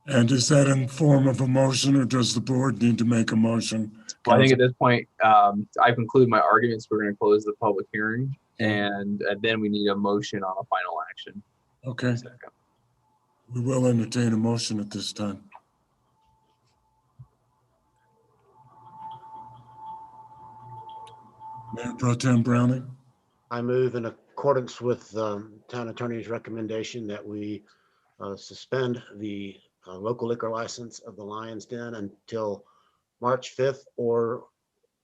And is that in form of a motion, or does the board need to make a motion? Well, I think at this point, I've concluded my arguments. We're going to close the public hearing, and then we need a motion on a final action. Okay. We will entertain a motion at this time. Mayor Pro Tem Browning? I move in accordance with town attorney's recommendation that we suspend the local liquor license of the Lion's Den until March 5th or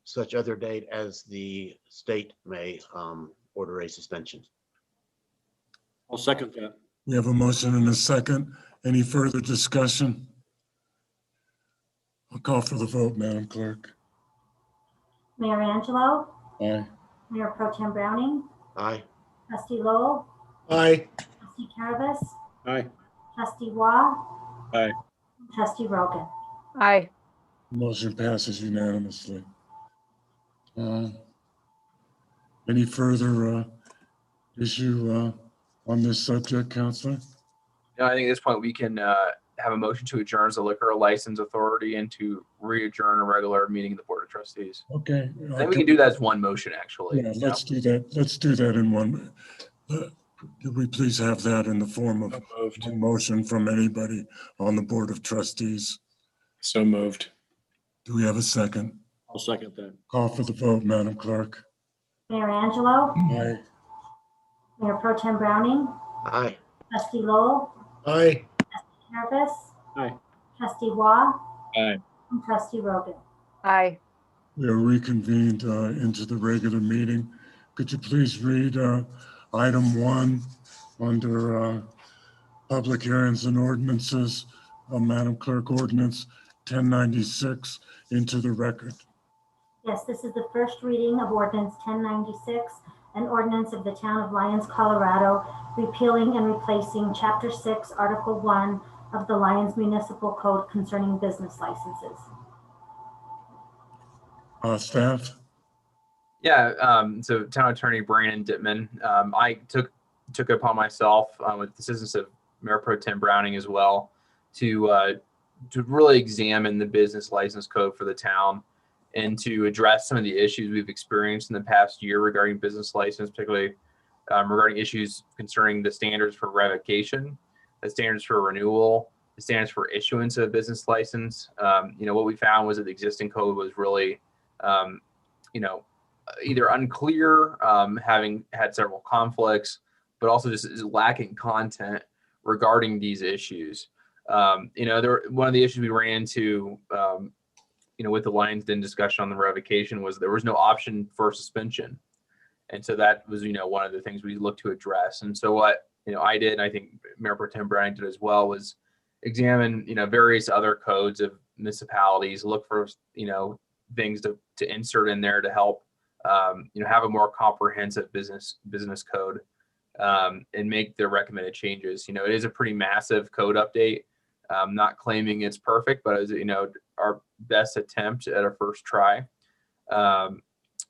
such other date as the state may order a suspension. I'll second that. We have a motion and a second. Any further discussion? I'll call for the vote, Madam Clerk. Mayor Angelo, Aye. Mayor Pro Tem Browning, Aye. Trustee Lowell, Aye. Trustee Caravas, Aye. Trustee Waugh, Aye. Trustee Rogan. Aye. Motion passes unanimously. Any further issue on this subject, Counselor? I think at this point we can have a motion to adjourn as a liquor license authority and to re-adjourn a regular meeting of the Board of Trustees. Okay. I think we can do that as one motion, actually. Yeah, let's do that. Let's do that in one. Could we please have that in the form of a motion from anybody on the Board of Trustees? So moved. Do we have a second? I'll second that. Call for the vote, Madam Clerk. Mayor Angelo, Aye. Mayor Pro Tem Browning, Aye. Trustee Lowell, Aye. Trustee Caravas, Aye. Trustee Waugh, Aye. and Trustee Rogan. Aye. We are reconvened into the regular meeting. Could you please read item 1 under public hearings and ordinances, Madam Clerk, ordinance 1096 into the record? Yes, this is the first reading of ordinance 1096, an ordinance of the town of Lyons, Colorado, repealing and replacing chapter 6, article 1 of the Lyons Municipal Code concerning business licenses. Staff? Yeah, so Town Attorney Brandon Dittman, I took it upon myself with the assistance of Mayor Pro Tem Browning as well to really examine the business license code for the town and to address some of the issues we've experienced in the past year regarding business license, particularly regarding issues concerning the standards for revocation, the standards for renewal, the standards for issuance of a business license. What we found was that the existing code was really, either unclear, having had several conflicts, but also just is lacking content regarding these issues. One of the issues we ran into, with the Lyons Den discussion on the revocation was there was no option for suspension. And so that was, one of the things we looked to address. And so what, I did, and I think Mayor Pro Tem Browning did as well, was examine, various other codes of municipalities, look for, things to insert in there to help, have a more comprehensive business code and make the recommended changes. It is a pretty massive code update. I'm not claiming it's perfect, but as our best attempt at a first try.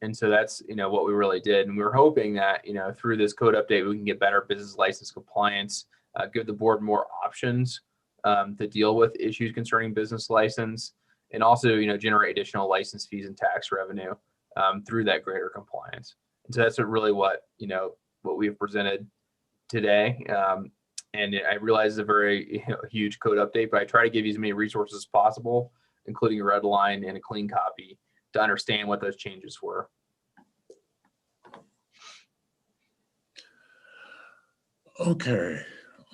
And so that's, what we really did. And we were hoping that, through this code update, we can get better business license compliance, give the board more options to deal with issues concerning business license, and also, generate additional license fees and tax revenue through that greater compliance. And so that's what we've presented today. And I realize it's a very huge code update, but I try to give you as many resources as possible, including a red line and a clean copy, to understand what those changes were. Okay.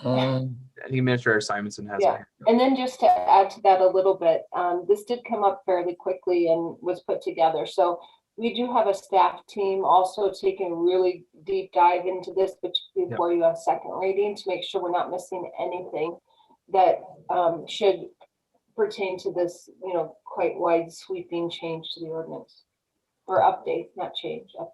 I think Administrator Simonson has Yeah, and then just to add to that a little bit, this did come up fairly quickly and was put together. So we do have a staff team also taking a really deep dive into this before you have second reading to make sure we're not missing anything that should pertain to this, quite wide sweeping change to the ordinance, or update, not change, update.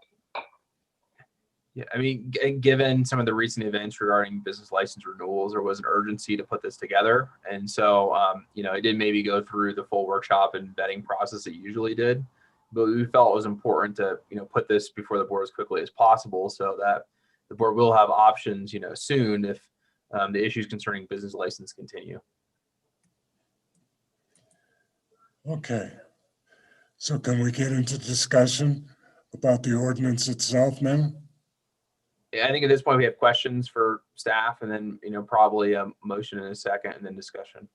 Yeah, I mean, given some of the recent events regarding business license renewals, there was an urgency to put this together. And so, it did maybe go through the full workshop and vetting process it usually did. But we felt it was important to, put this before the board as quickly as possible so that the board will have options, soon if the issues concerning business license continue. Okay. So can we get into discussion about the ordinance itself now? I think at this point we have questions for staff, and then, probably a motion in a second and then discussion.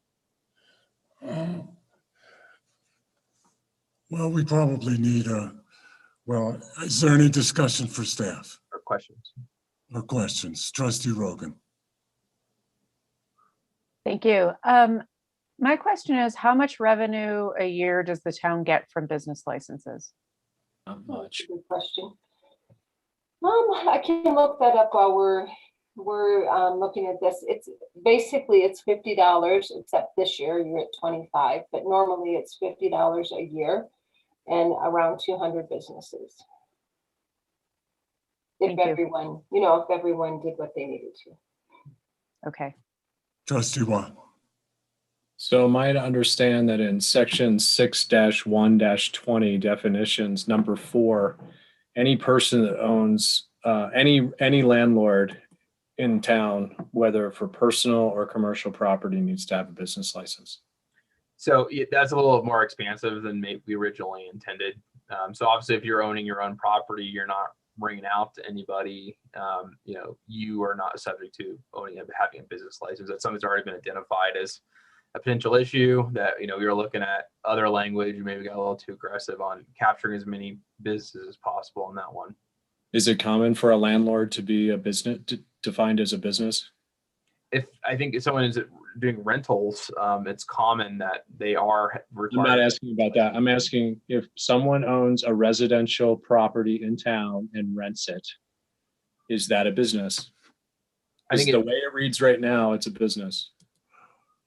Well, we probably need is there any discussion for staff? Or questions? Or questions? Trustee Rogan. Thank you. My question is, how much revenue a year does the town get from business licenses? Not much. Good question. I can look that up while we're looking at this. It's $50, except this year you're at 25, but normally it's $50 a year and around 200 businesses. If everyone, if everyone did what they needed to. Okay. Trustee Watt. So am I to understand that in section 6-1-20 definitions, number 4, any person that owns any landlord in town, whether for personal or commercial property, needs to have a business license? So that's a little more expansive than maybe we originally intended. So obviously, if you're owning your own property, you're not bringing out to anybody. You are not subject to having a business license. That's something that's already been identified as a potential issue that, we were looking at other language. Maybe got a little too aggressive on capturing as many businesses as possible on that one. Is it common for a landlord to be a business, defined as a business? I think if someone is doing rentals, it's common that they are required. I'm not asking about that. I'm asking if someone owns a residential property in town and rents it, is that a business? I think the way it reads right now, it's a business.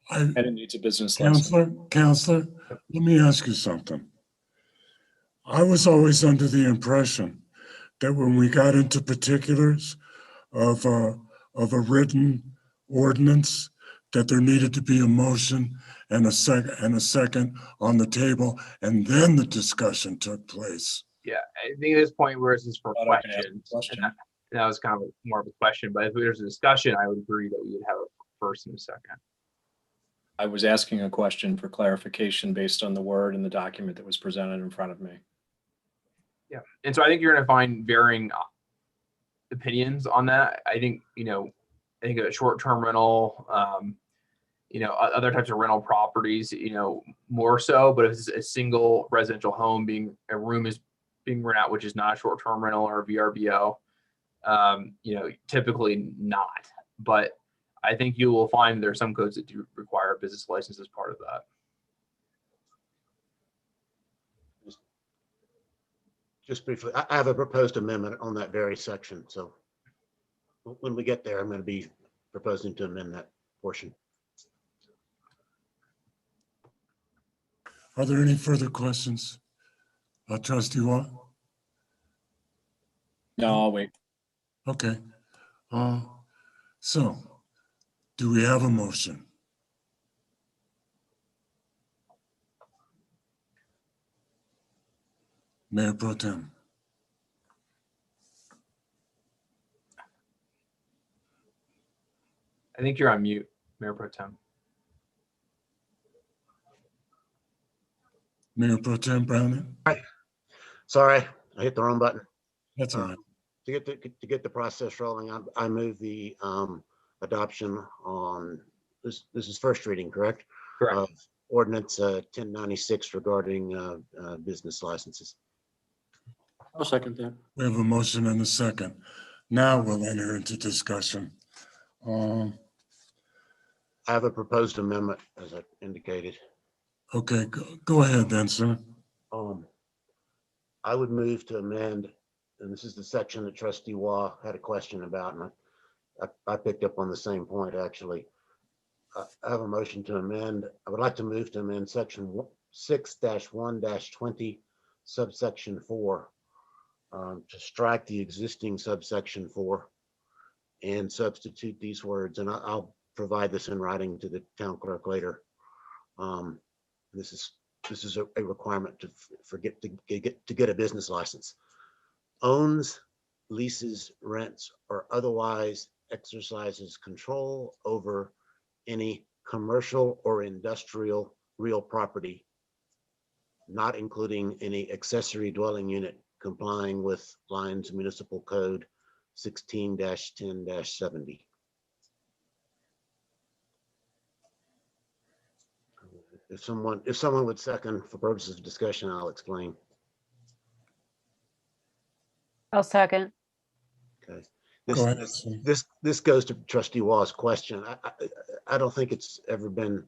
And it needs a business license. Counselor, let me ask you something. I was always under the impression that when we got into particulars of a written ordinance, that there needed to be a motion and a second on the table, and then the discussion took place. Yeah, I think at this point where this is for questions, and that was kind of more of a question, but if there's a discussion, I would agree that we would have a first and a second. I was asking a question for clarification based on the word and the document that was presented in front of me. Yeah, and so I think you're going to find varying opinions on that. I think, I think a short-term rental, other types of rental properties, more so, but if it's a single residential home a room is being rent out, which is not a short-term rental or a VRBO, typically not. But I think you will find there are some codes that do require a business license as part of that. Just briefly, I have a proposed amendment on that very section. So when we get there, I'm going to be proposing to amend that portion. Are there any further questions? Trustee Watt? No, I'll wait. Okay. So do we have a motion? Mayor Pro Tem. I think you're on mute, Mayor Pro Tem. Mayor Pro Tem Browning. Sorry, I hit the wrong button. That's all right. To get the process rolling, I move the adoption on, this is first reading, correct? Correct. Of ordinance 1096 regarding business licenses. I'll second that. We have a motion and a second. Now we'll enter into discussion. I have a proposed amendment, as I indicated. Okay, go ahead then, sir. I would move to amend, and this is the section that Trustee Waugh had a question about, and I picked up on the same point, actually. I have a motion to amend. I would like to move to amend section 6-1-20, subsection 4, to strike the existing subsection 4 and substitute these words, and I'll provide this in writing to the town clerk later. This is a requirement to get a business license. Owns, leases, rents, or otherwise exercises control over any commercial or industrial real property, not including any accessory dwelling unit complying with Lyons Municipal Code 16-10-70. If someone would second for purposes of discussion, I'll explain. I'll second. Okay. Go ahead. This goes to Trustee Waugh's question. I don't think it's ever been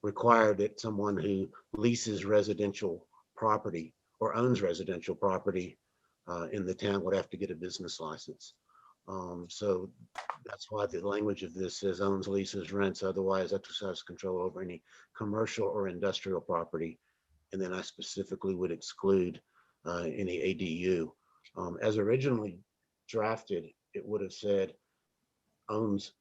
required that someone who leases residential property or owns residential property in the town would have to get a business license. So that's why the language of this says owns, leases, rents, otherwise exercise control over any commercial or industrial property. And then I specifically would exclude any ADU. As originally drafted, it would have said owns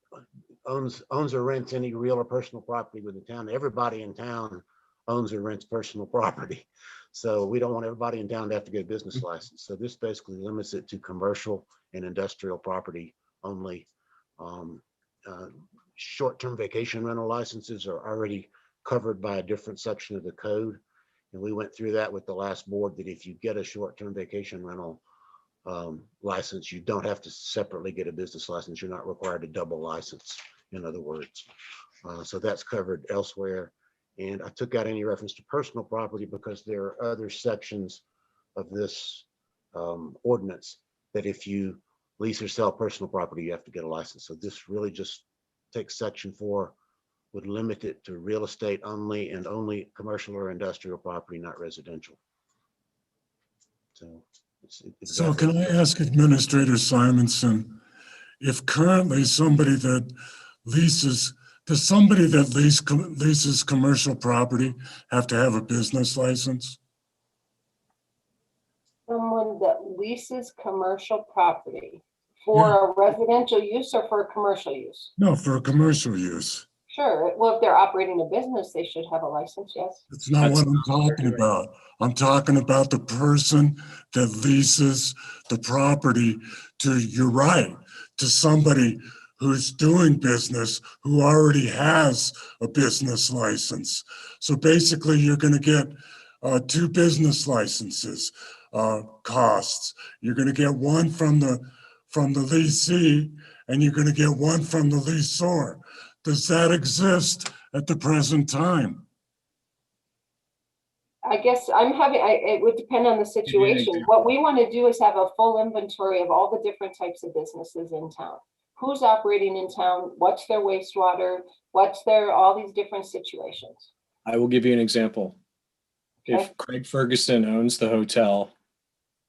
or rents any real or personal property within the town. Everybody in town owns or rents personal property. So we don't want everybody in town to have to get a business license. So this basically limits it to commercial and industrial property only. Short-term vacation rental licenses are already covered by a different section of the code. And we went through that with the last board, that if you get a short-term vacation rental license, you don't have to separately get a business license. You're not required to double license, in other words. So that's covered elsewhere. And I took out any reference to personal property because there are other sections of this ordinance that if you lease or sell personal property, you have to get a license. So this really just takes section 4, would limit it to real estate only and only commercial or industrial property, not residential. So So can I ask Administrator Simonson, if currently somebody that leases, does somebody that leases commercial property have to have a business license? Someone that leases commercial property for a residential use or for a commercial use? No, for a commercial use. Sure. Well, if they're operating a business, they should have a license, yes. That's not what I'm talking about. I'm talking about the person that leases the property to, you're right, to somebody who's doing business, who already has a business license. So basically you're going to get 2 business licenses costs. You're going to get one from the leasee and you're going to get one from the leaseor. Does that exist at the present time? I guess it would depend on the situation. What we want to do is have a full inventory of all the different types of businesses in town. Who's operating in town? What's their wastewater? What's their, all these different situations. I will give you an example. Okay. If Craig Ferguson owns the hotel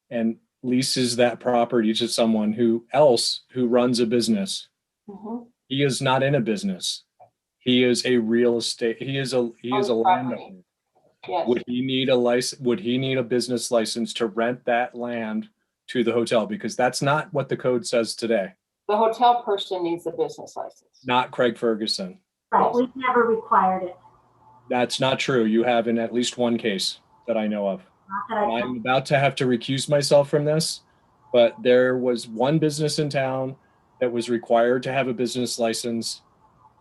and leases that property to someone who runs a business, he is not in a business. He is a real estate. He is a landowner. Yes. Would he need a license? Would he need a business license to rent that land to the hotel? Because that's not what the code says today. The hotel person needs a business license. Not Craig Ferguson. Right, we've never required it. That's not true. You have in at least one case that I know of. Not that I I'm about to have to recuse myself from this, but there was one business in town that was required to have a business license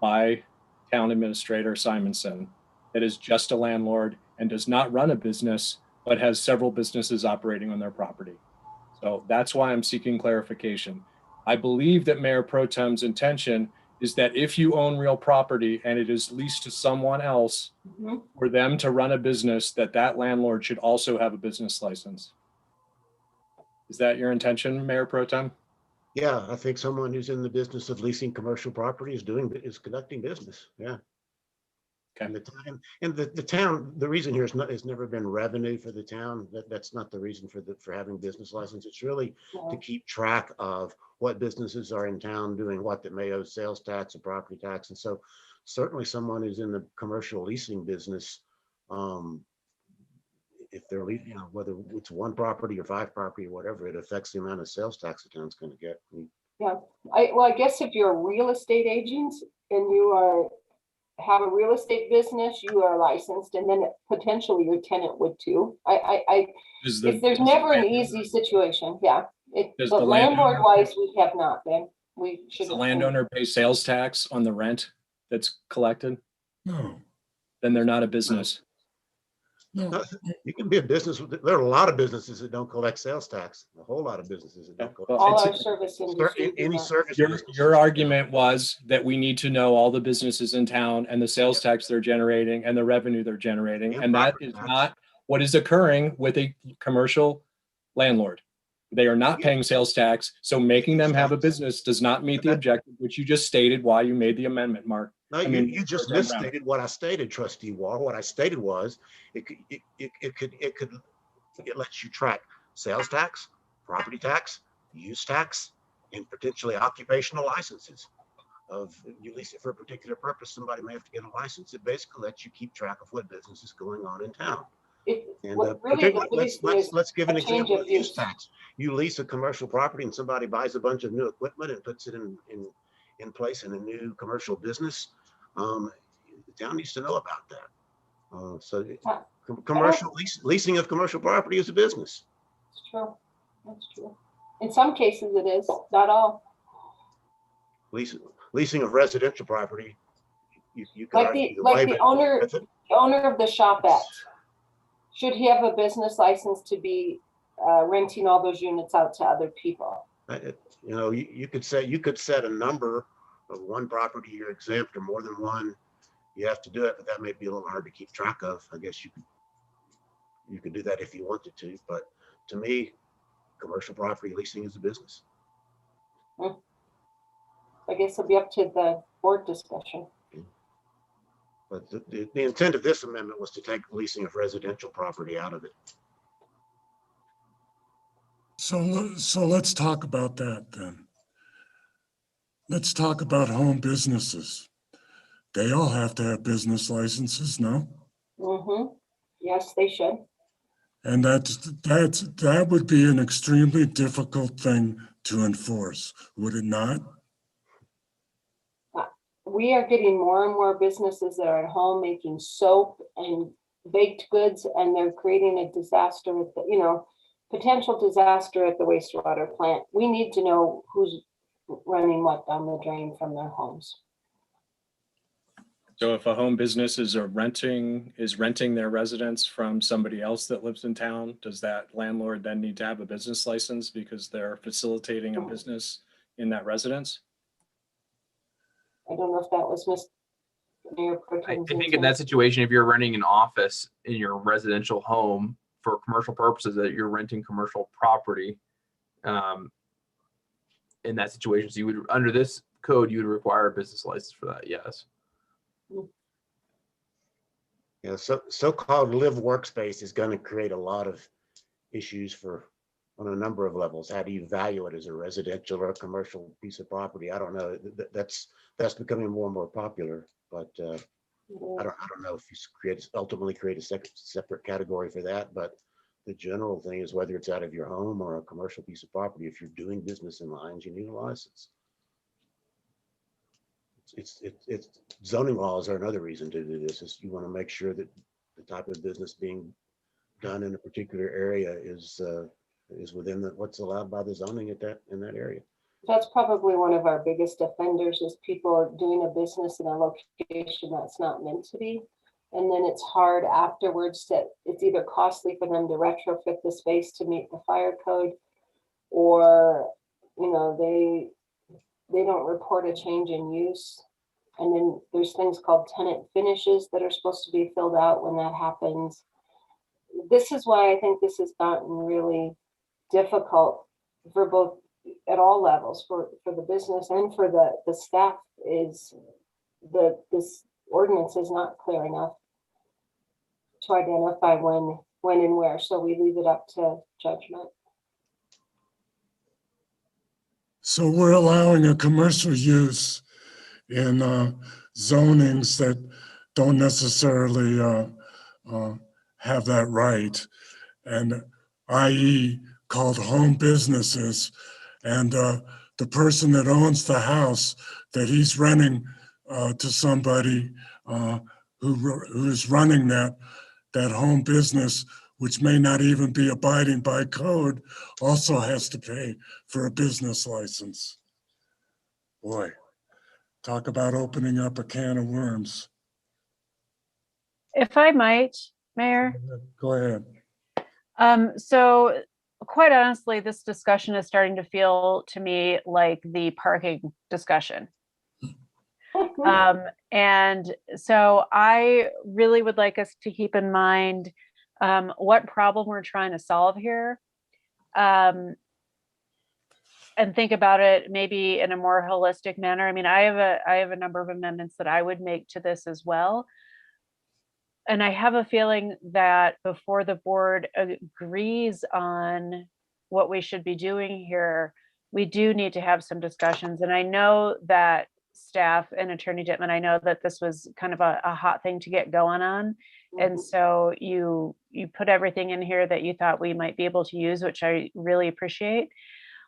by town administrator Simonson. That is just a landlord and does not run a business, but has several businesses operating on their property. So that's why I'm seeking clarification. I believe that Mayor Pro Tem's intention is that if you own real property and it is leased to someone else, for them to run a business, that landlord should also have a business license. Is that your intention, Mayor Pro Tem? Yeah, I think someone who's in the business of leasing commercial property is conducting business. Yeah. Okay. And the town, the reason here has never been revenue for the town. That's not the reason for having business license. It's really to keep track of what businesses are in town doing what that may owe sales tax or property tax. And so certainly someone who's in the commercial leasing business, if they're leasing, whether it's one property or 5 property or whatever, it affects the amount of sales tax the town's going to get. Yeah, I guess if you're a real estate agent and you have a real estate business, you are licensed, and then potentially your tenant would too. There's never an easy situation. Yeah, but landlord wise, we have not been. We should. Does the landowner pay sales tax on the rent that's collected? No. Then they're not a business. No. You can be a business. There are a lot of businesses that don't collect sales tax. A whole lot of businesses that don't collect. All our service industry. Any service. Your argument was that we need to know all the businesses in town and the sales tax they're generating and the revenue they're generating. And that is not what is occurring with a commercial landlord. They are not paying sales tax. So making them have a business does not meet the objective, which you just stated why you made the amendment, Mark. No, you just misstated what I stated, Trustee Wall. What I stated was it lets you track sales tax, property tax, use tax, and potentially occupational licenses. You lease it for a particular purpose, somebody may have to get a license. It basically lets you keep track of what business is going on in town. Let's give an example of use tax. You lease a commercial property and somebody buys a bunch of new equipment and puts it in place in a new commercial business. The town needs to know about that. Commercial leasing of commercial property is a business. It's true. That's true. In some cases it is, not all. Leasing of residential property, you can like the owner of the shopette. Should he have a business license to be renting all those units out to other people? You could set a number of one property you're exempt, or more than one you have to do it, but that may be a little hard to keep track of. I guess you could do that if you wanted to, but to me, commercial property leasing is a business. I guess it'll be up to the board discussion. But the intent of this amendment was to take leasing of residential property out of it. So let's talk about that then. Let's talk about home businesses. They all have to have business licenses, no? Yes, they should. And that would be an extremely difficult thing to enforce, would it not? We are getting more and more businesses that are at home making soap and baked goods, and they're creating a disaster at the, potential disaster at the wastewater plant. We need to know who's running what down the drain from their homes. So if a home business is renting their residence from somebody else that lives in town, does that landlord then need to have a business license because they're facilitating a business in that residence? I don't know if that was Mayor Pro Tem's I think in that situation, if you're renting an office in your residential home for commercial purposes, that you're renting commercial property, in that situation, so you would, under this code, you would require a business license for that. Yes. Yeah, so-called live workspace is going to create a lot of issues on a number of levels. How do you value it as a residential or a commercial piece of property? I don't know. That's becoming more and more popular, but I don't know if you ultimately create a separate category for that. But the general thing is whether it's out of your home or a commercial piece of property, if you're doing business in lines, you need a license. It's zoning laws are another reason to do this. Is you want to make sure that the type of business being done in a particular area is within what's allowed by the zoning at in that area. That's probably one of our biggest offenders is people doing a business in a location that's not meant to be. And then it's hard afterwards that it's either costly for them to retrofit the space to meet the fire code, or, you know, they don't report a change in use. And then there's things called tenant finishes that are supposed to be filled out when that happens. This is why I think this has gotten really difficult for both at all levels, for the business and for the staff, is this ordinance is not clear enough to identify when and where. So we leave it up to judgment. So we're allowing a commercial use in zonings that don't necessarily have that right, and i.e. called home businesses, and the person that owns the house that he's renting to somebody who is running that home business, which may not even be abiding by code, also has to pay for a business license. Boy, talk about opening up a can of worms. If I might, Mayor. Go ahead. So quite honestly, this discussion is starting to feel to me like the parking discussion. And so I really would like us to keep in mind what problem we're trying to solve here, and think about it maybe in a more holistic manner. I mean, I have a number of amendments that I would make to this as well. And I have a feeling that before the board agrees on what we should be doing here, we do need to have some discussions. And I know that staff and Attorney Dittman, I know that this was kind of a hot thing to get going on. And so you put everything in here that you thought we might be able to use, which I really appreciate.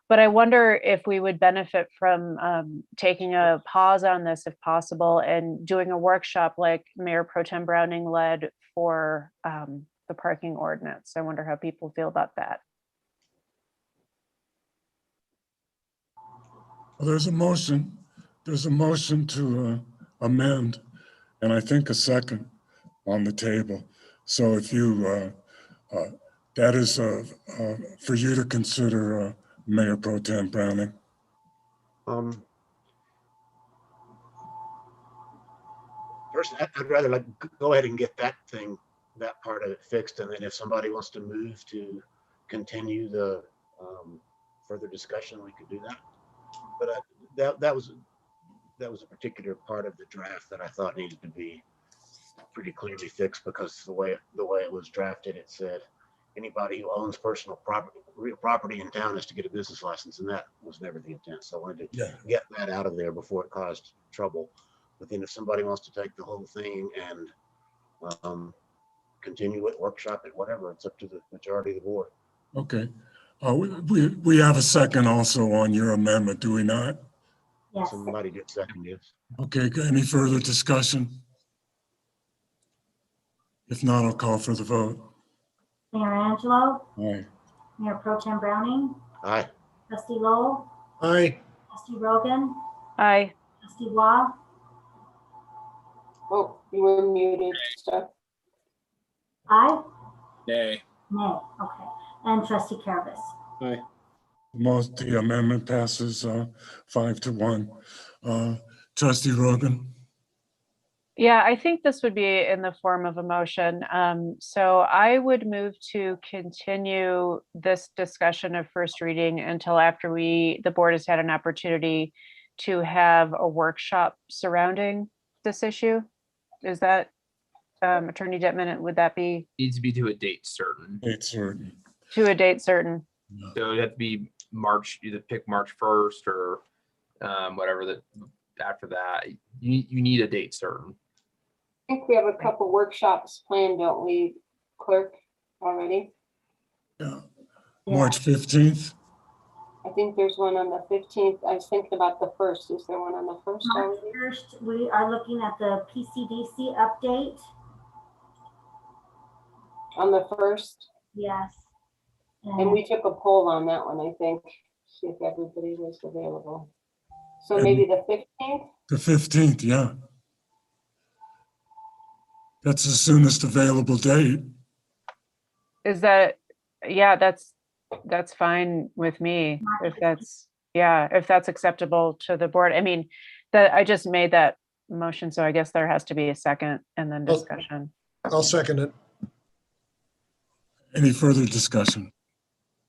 But I wonder if we would benefit from taking a pause on this if possible and doing a workshop like Mayor Pro Tem Browning led for the parking ordinance. I wonder how people feel about that. Well, there's a motion to amend, and I think a second on the table. So if you, that is for you to consider, Mayor Pro Tem Browning. First, I'd rather go ahead and get that part of it fixed, and then if somebody wants to move to continue the further discussion, we could do that. But that was a particular part of the draft that I thought needed to be pretty clearly fixed, because the way it was drafted, it said anybody who owns real property in town has to get a business license, and that was never the intent. So I wanted to get that out of there before it caused trouble. But then if somebody wants to take the whole thing and continue it, workshop it, whatever, it's up to the majority of the board. Okay. We have a second also on your amendment, do we not? Yes. Somebody did second, yes. Okay, any further discussion? If not, I'll call for the vote. Mayor Angelo, Aye. Mayor Pro Tem Browning, Aye. Trustee Lowell, Aye. Trustee Rogan, Aye. Trustee Waugh, Oh, you were muted, so. aye? Nay. Nay, okay. And Trustee Carabas. Aye. The amendment passes 5-1. Trustee Rogan. Yeah, I think this would be in the form of a motion. So I would move to continue this discussion of first reading until after the board has had an opportunity to have a workshop surrounding this issue. Is that Attorney Dittman, would that be? Needs to be to a date certain. Date certain. To a date certain. So it'd have to be March, either pick March 1st or whatever that after that. You need a date certain. I think we have a couple workshops planned, don't we, Clerk, already? Yeah. March 15th. I think there's one on the 15th. I was thinking about the 1st. Is there one on the 1st March already? 1st, we are looking at the PCDC update. On the first, Yes. and we took a poll on that one, I think, see if everybody was available. So And- maybe the 15th? The 15th, yeah. That's the soonest available date. Is that, yeah, that's fine with me. If that's, yeah, if that's acceptable to the board. I mean, that I just made that motion, so I guess there has to be a second and then Oh. discussion. I'll second it. Any further discussion?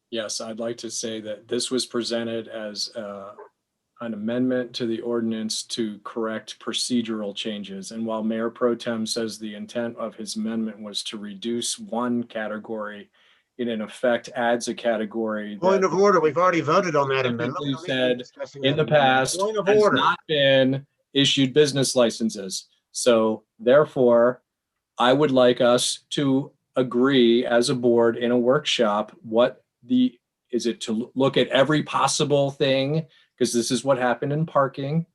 Yes, I'd like to say that this was presented as an amendment to the ordinance to correct procedural changes. And while Mayor Pro Tem says the intent of his amendment was to reduce one category, it in effect adds a category Point that of order, we've already voted on that amendment. typically We don't need to be said discussing in that the amendment. past Point of has order. not been issued business licenses. So therefore, I would like us to agree as a board in a workshop, is it to look at every possible thing? Because this is what happened in parking,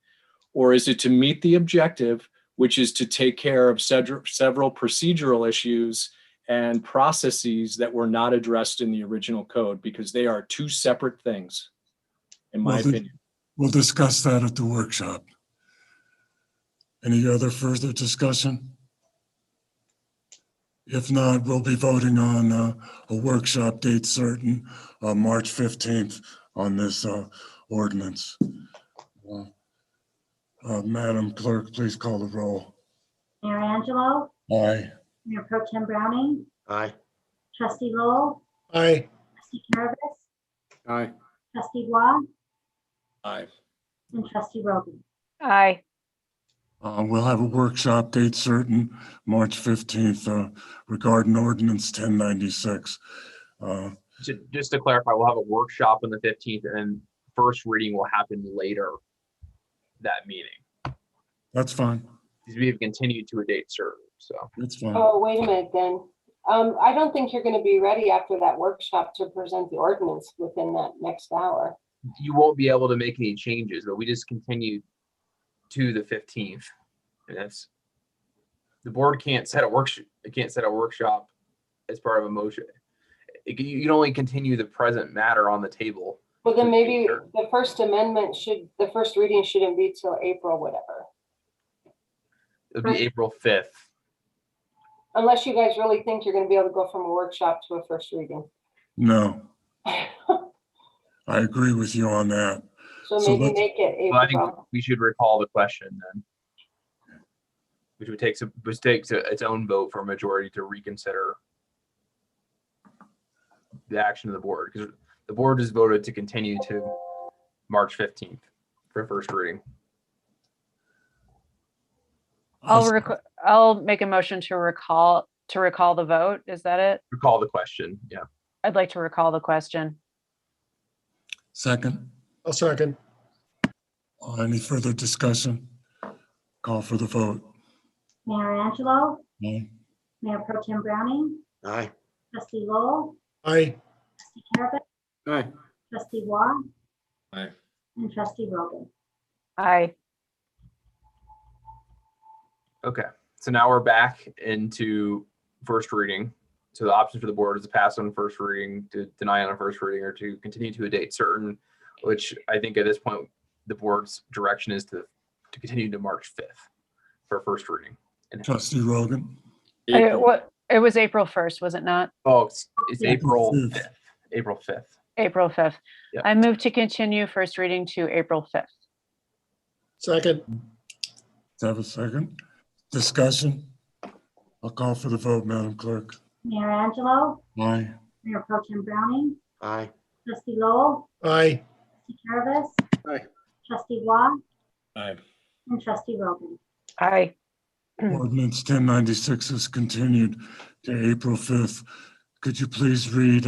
or is it to meet the objective, which is to take care of several procedural issues and processes that were not addressed in the original code, because they are two separate things, in my opinion. We'll discuss that at the workshop. Any other further discussion? If not, we'll be voting on a workshop date certain, March 15th on this ordinance. Madam Clerk, please call the roll. Mayor Angelo, Aye. Mayor Pro Tem Browning, Aye. Trustee Lowell, Aye. Trustee Carabas, Aye. Trustee Waugh, Aye. and Trustee Rogan. Aye. We'll have a workshop date certain, March 15th, regarding ordinance 1096. Just to clarify, we'll have a workshop on the 15th and first reading will happen later that meeting. That's fine. Because we have continued to a date certain, so. That's fine. Oh, wait a minute then. I don't think you're gonna be ready after that workshop to present the ordinance within that next hour. You won't be able to make any changes, but we just continued to the 15th. And that's, the board can't set a workshop as part of a motion. You can only continue the present matter on the table. Well, then maybe the first reading shouldn't be till April, whatever. It'll be April 5th. Unless you guys really think you're gonna be able to go from a workshop to a first reading. No, I agree with you on that. So So maybe let's- make it Well, I think April. we should recall the question then. Which would take its own vote for a majority to reconsider the action of the board, because the board just voted to continue to March 15th for first reading. I'll make a motion to recall the vote. Is that it? Recall the question, yeah. I'd like to recall the question. Second, I'll second. any further discussion? Call for the vote. Mayor Angelo, Aye. Mayor Pro Tem Browning, Aye. Trustee Lowell, Aye. Trustee Carabas, Aye. Trustee Waugh, Aye. and Trustee Rogan. Aye. Okay, so now we're back into first reading. So the option for the board is to pass on first reading, to deny on a first reading, or to continue to a date certain, which I think at this point, the board's direction is to continue to March 5th for first reading. And Trustee Rogan. It was April 1st, was it not? it's Yeah. April 5th. 5th. April 5th. April 5th. Yep. I move to continue first reading to April 5th. Second. Let's have a second. Discussion. I'll call for the vote, Madam Clerk. Mayor Angelo, Aye. Mayor Pro Tem Browning, Aye. Trustee Lowell, Aye. Trustee Carabas, Aye. Trustee Waugh, Aye. and Trustee Rogan. Aye. Ordinance 1096 is continued to April 5th. Could you please read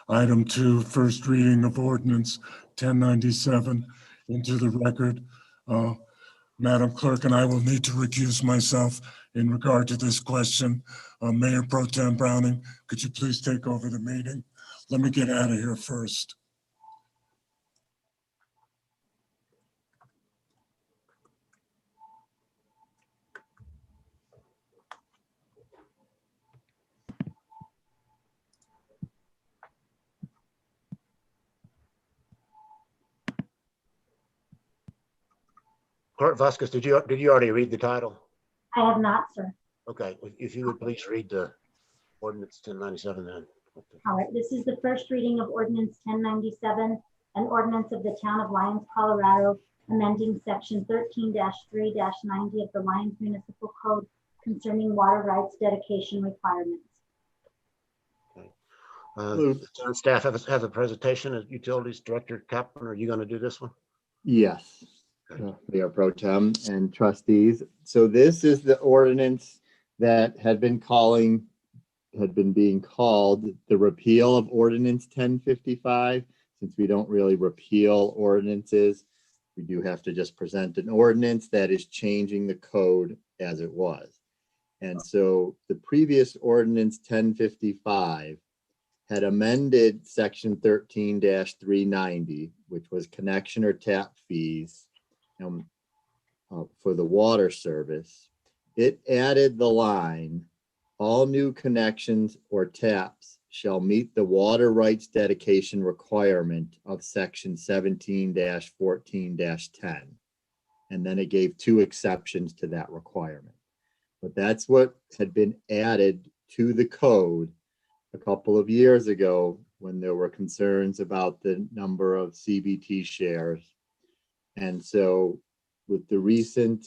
item 2, first reading of ordinance 1097 into the record? Madam Clerk, and I will need to recuse myself in regard to this question. Mayor Pro Tem Browning, could you please take over the meeting? Let me get out of here first. Clerk Vasquez, did you already read the title? I have not, sir. Okay, if you would please read the ordinance 1097 then. All right, this is the first reading of ordinance 1097, an ordinance of the town of Lyons, Colorado, amending section 13-3-90 of the Lyons Municipal Code concerning water rights dedication requirements. The town staff has a presentation as Utilities Director Kaplan. Are you going to do this one? Yes, Mayor Pro Tem and trustees. So this is the ordinance that had been being called the repeal of ordinance 1055. Since we don't really repeal ordinances, we do have to just present an ordinance that is changing the code as it was. And so the previous ordinance 1055 had amended section 13-390, which was connection or tap fees for the water service. It added the line, all new connections or taps shall meet the water rights dedication requirement of section 17-14-10. And then it gave 2 exceptions to that requirement. But that's what had been added to the code a couple of years ago when there were concerns about the number of CBT shares. And so with the recent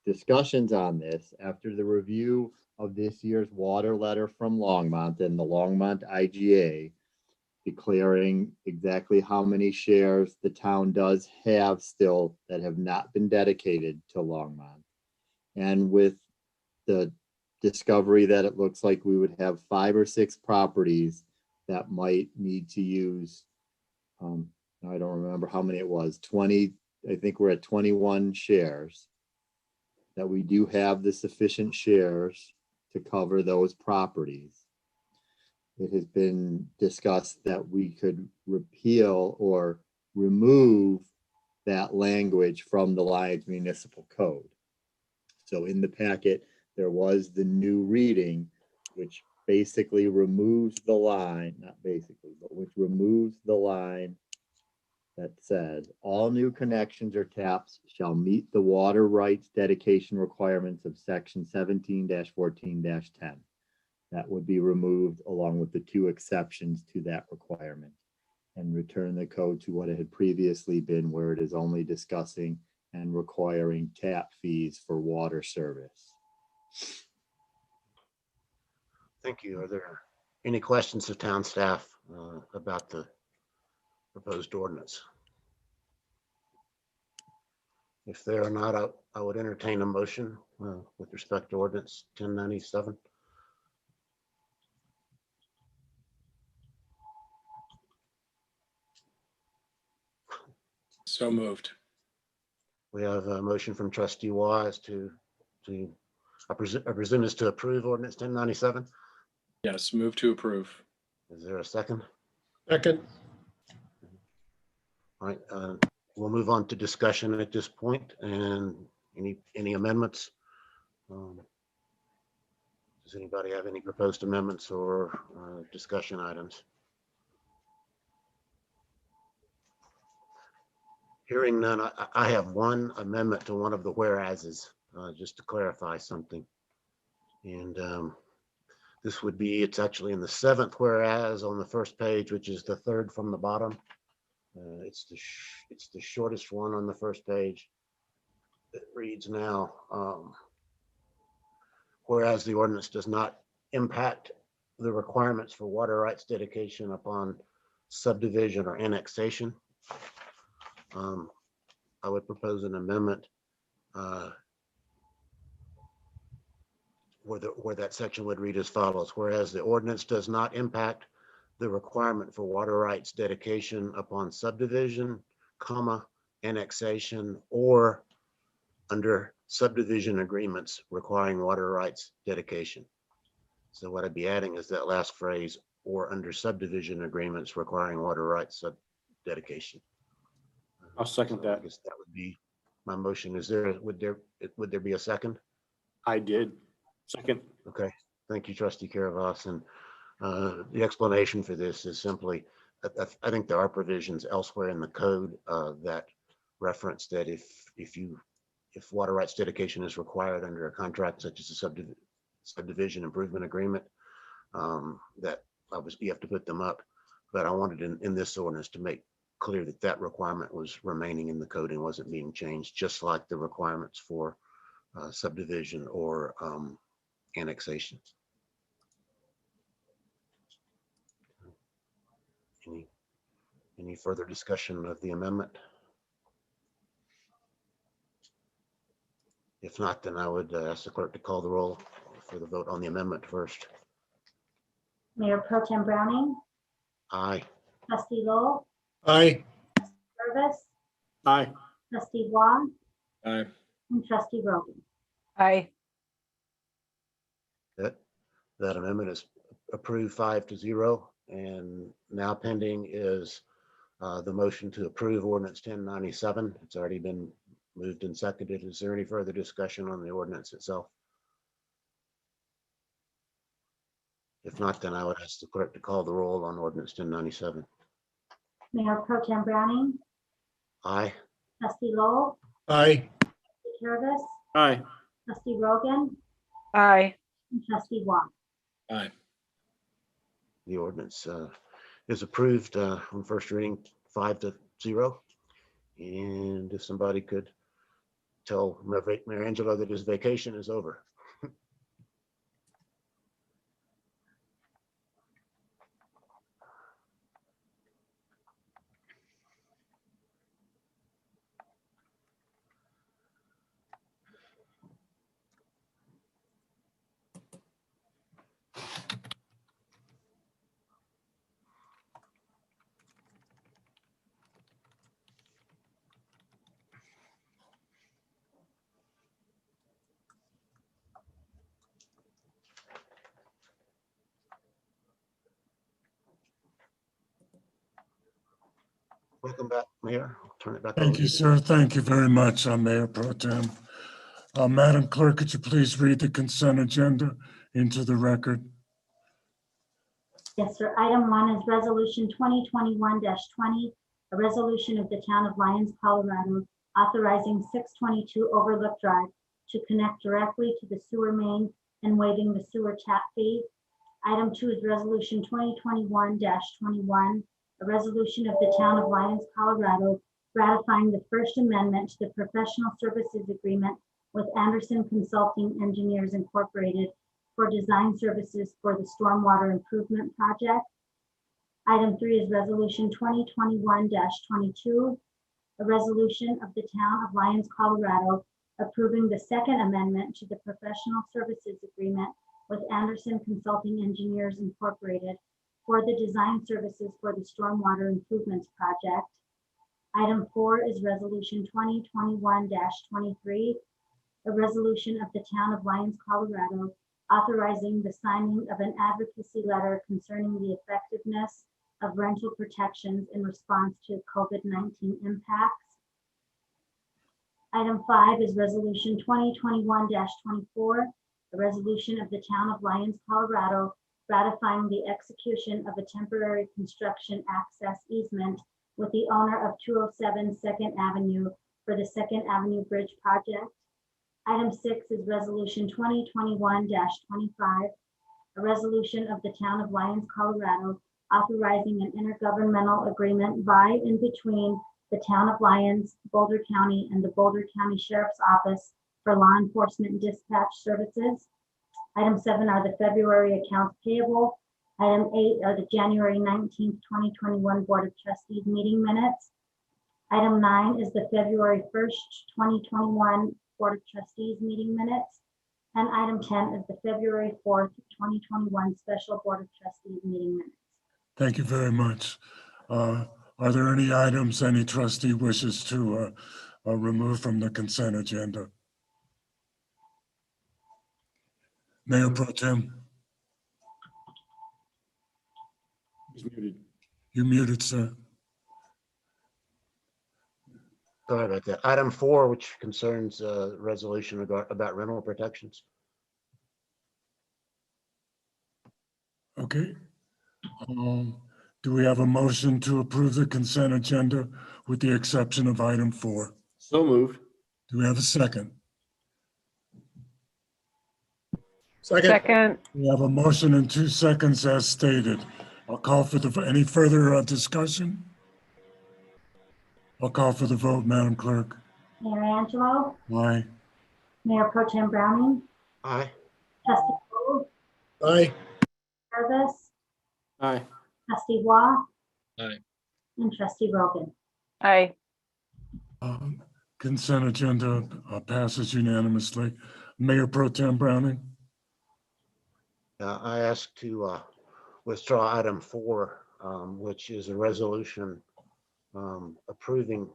discussions on this, after the review of this year's water letter from Longmont and the Longmont IGA declaring exactly how many shares the town does have still that have not been dedicated to Longmont, and with the discovery that it looks like we would have 5 or 6 properties that might need to use, I don't remember how many it was, 20, I think we're at 21 shares, that we do have the sufficient shares to cover those properties. It has been discussed that we could repeal or remove that language from the Lyons Municipal Code. So in the packet, there was the new reading, which basically removes the line, not basically, but which removes the line that said, all new connections or taps shall meet the water rights dedication requirements of section 17-14-10. That would be removed along with the 2 exceptions to that requirement and return the code to what it had previously been, where it is only discussing and requiring tap fees for water service. Thank you. Are there any questions of town staff about the proposed ordinance? If there are not, I would entertain a motion with respect to ordinance 1097. So moved. We have a motion from Trustee Wise I presume is to approve ordinance 1097. Yes, move to approve. Is there a second? Second. All right, we'll move on to discussion at this point, and any amendments? Does anybody have any proposed amendments or discussion items? Hearing none, I have one amendment to one of the whereases, just to clarify something. And this would be, it's actually in the 7th whereas on the first page, which is the 3rd from the bottom. It's the shortest one on the first page. It reads now, whereas the ordinance does not impact the requirements for water rights dedication upon subdivision or annexation. I would propose an amendment where that section would read as follows: whereas the ordinance does not impact the requirement for water rights dedication upon subdivision, annexation, or under subdivision agreements requiring water rights dedication. So what I'd be adding is that last phrase, or under subdivision agreements requiring water rights dedication. I'll second that. I guess that would be my motion. Would there be a second? I did. Second. Okay, thank you, Trustee Caravas. And the explanation for this is simply, I think there are provisions elsewhere in the code that reference that if water rights dedication is required under a contract such as a subdivision improvement agreement, that obviously you have to put them up. But I wanted in this ordinance to make clear that that requirement was remaining in the code and wasn't being changed, just like the requirements for subdivision or annexations. Any further discussion of the amendment? If not, then I would ask the clerk to call the roll for the vote on the amendment first. Mayor Pro Tem Browning, Aye. Trustee Lowell, Aye. Service, Aye. Trustee Wong, Aye. and Trustee Rogan. Aye. That amendment is approved 5-0. And now pending is the motion to approve ordinance 1097. It's already been moved and seconded. Is there any further discussion on the ordinance itself? If not, then I would ask the clerk to call the roll on ordinance 1097. Mayor Pro Tem Browning, Aye. Trustee Lowell, Aye. Trustee Service, Aye. Trustee Rogan, Aye. and Trustee Wong. Aye. The ordinance is approved on first reading 5-0. And if somebody could tell Mayor Angelo that his vacation is over. Welcome back, Mayor. I'll turn it back over Thank to you, sir. Thank you very much, Mayor Pro Tem. Madam Clerk, could you please read the consent agenda into the record? Yes, sir. Item 1 is Resolution 2021-20, a resolution of the Town of Lyons, Colorado, authorizing 622 Overlook Drive to connect directly to the sewer main and waiving the sewer tap fee. Item 2 is Resolution 2021-21, a resolution of the Town of Lyons, Colorado, ratifying the First Amendment to the Professional Services Agreement with Anderson Consulting Engineers Incorporated for design services for the Stormwater Improvement Project. Item 3 is Resolution 2021-22, a resolution of the Town of Lyons, Colorado, approving the Second Amendment to the Professional Services Agreement with Anderson Consulting Engineers Incorporated for the design services for the Stormwater Improvements Project. Item 4 is Resolution 2021-23, a resolution of the Town of Lyons, Colorado, authorizing the signing of an advocacy letter concerning the effectiveness of rental protections in response to COVID-19 impacts. Item 5 is Resolution 2021-24, a resolution of the Town of Lyons, Colorado, ratifying the execution of a temporary construction access easement with the owner of 207 2nd Avenue for the 2nd Avenue Bridge Project. Item 6 is Resolution 2021-25, a resolution of the Town of Lyons, Colorado, authorizing an intergovernmental agreement by and between the Town of Lyons, Boulder County, and the Boulder County Sheriff's Office for law enforcement dispatch services. Item 7 are the February accounts payable. Item 8 are the January 19th, 2021 Board of Trustees meeting minutes. Item 9 is the February 1st, 2021 Board of Trustees meeting minutes. And item 10 is the February 4th, 2021 Special Board of Trustees meeting minutes. Thank you very much. Are there any items any trustee wishes to remove from the consent agenda? Mayor Pro Tem, He's muted. you're muted, sir. Sorry about that. Item 4, which concerns resolution about rental protections. Okay. Do we have a motion to approve the consent agenda with the exception of item 4. So moved. Do we have a second? Second. We have a motion in 2 seconds as stated. I'll call for any further discussion? I'll call for the vote, Madam Clerk. Mayor Angelo, Aye. Mayor Pro Tem Browning, Aye. Trustee Cole, Aye. Purvis, Aye. Trustee Waugh. Aye. And Trustee Rogan. Aye. Consent agenda passes unanimously. Mayor Pro Tem Browning? I ask to withdraw item 4, which is a resolution approving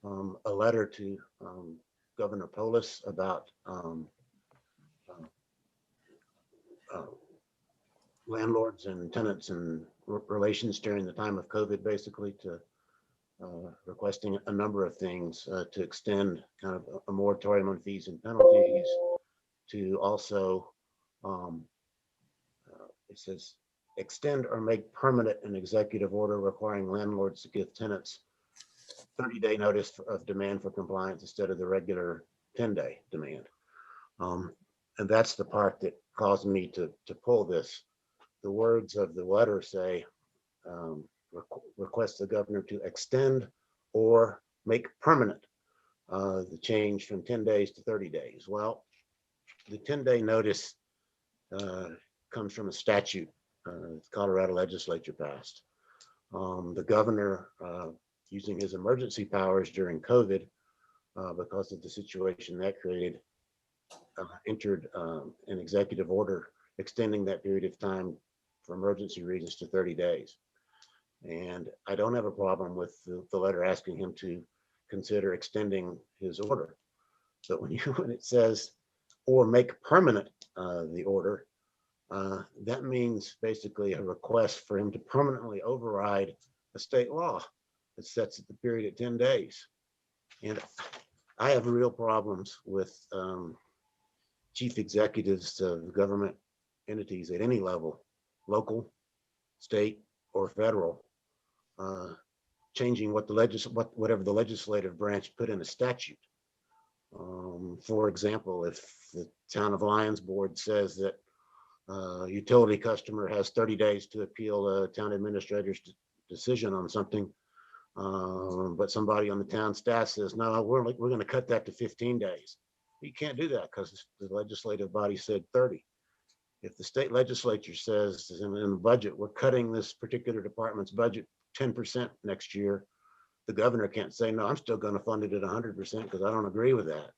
a letter to Governor Polis about landlords and tenants and relations during the time of COVID, basically to requesting a number of things to extend kind of a moratorium on fees and penalties, to also it says extend or make permanent an executive order requiring landlords to give tenants 30-day notice of demand for compliance instead of the regular 10-day demand. And that's the part that caused me to pull this. The words of the letter say, request the governor to extend or make permanent the change from 10 days to 30 days. Well, the 10-day notice comes from a statute the Colorado legislature passed. The governor, using his emergency powers during COVID, because of the situation that created, entered an executive order extending that period of time for emergency reasons to 30 days. And I don't have a problem with the letter asking him to consider extending his order. But when it says, or make permanent the order, that means basically a request for him to permanently override a state law that sets the period at 10 days. And I have real problems with chief executives of government entities at any level, local, state, or federal, changing what whatever the legislative branch put in a statute. For example, if the Town of Lyons Board says that utility customer has 30 days to appeal a town administrator's decision on something, but somebody on the town staff says, no, we're going to cut that to 15 days. You can't do that because the legislative body said 30. If the state legislature says in the budget, we're cutting this particular department's budget 10% next year, the governor can't say, no, I'm still going to fund it at 100% because I don't agree with that.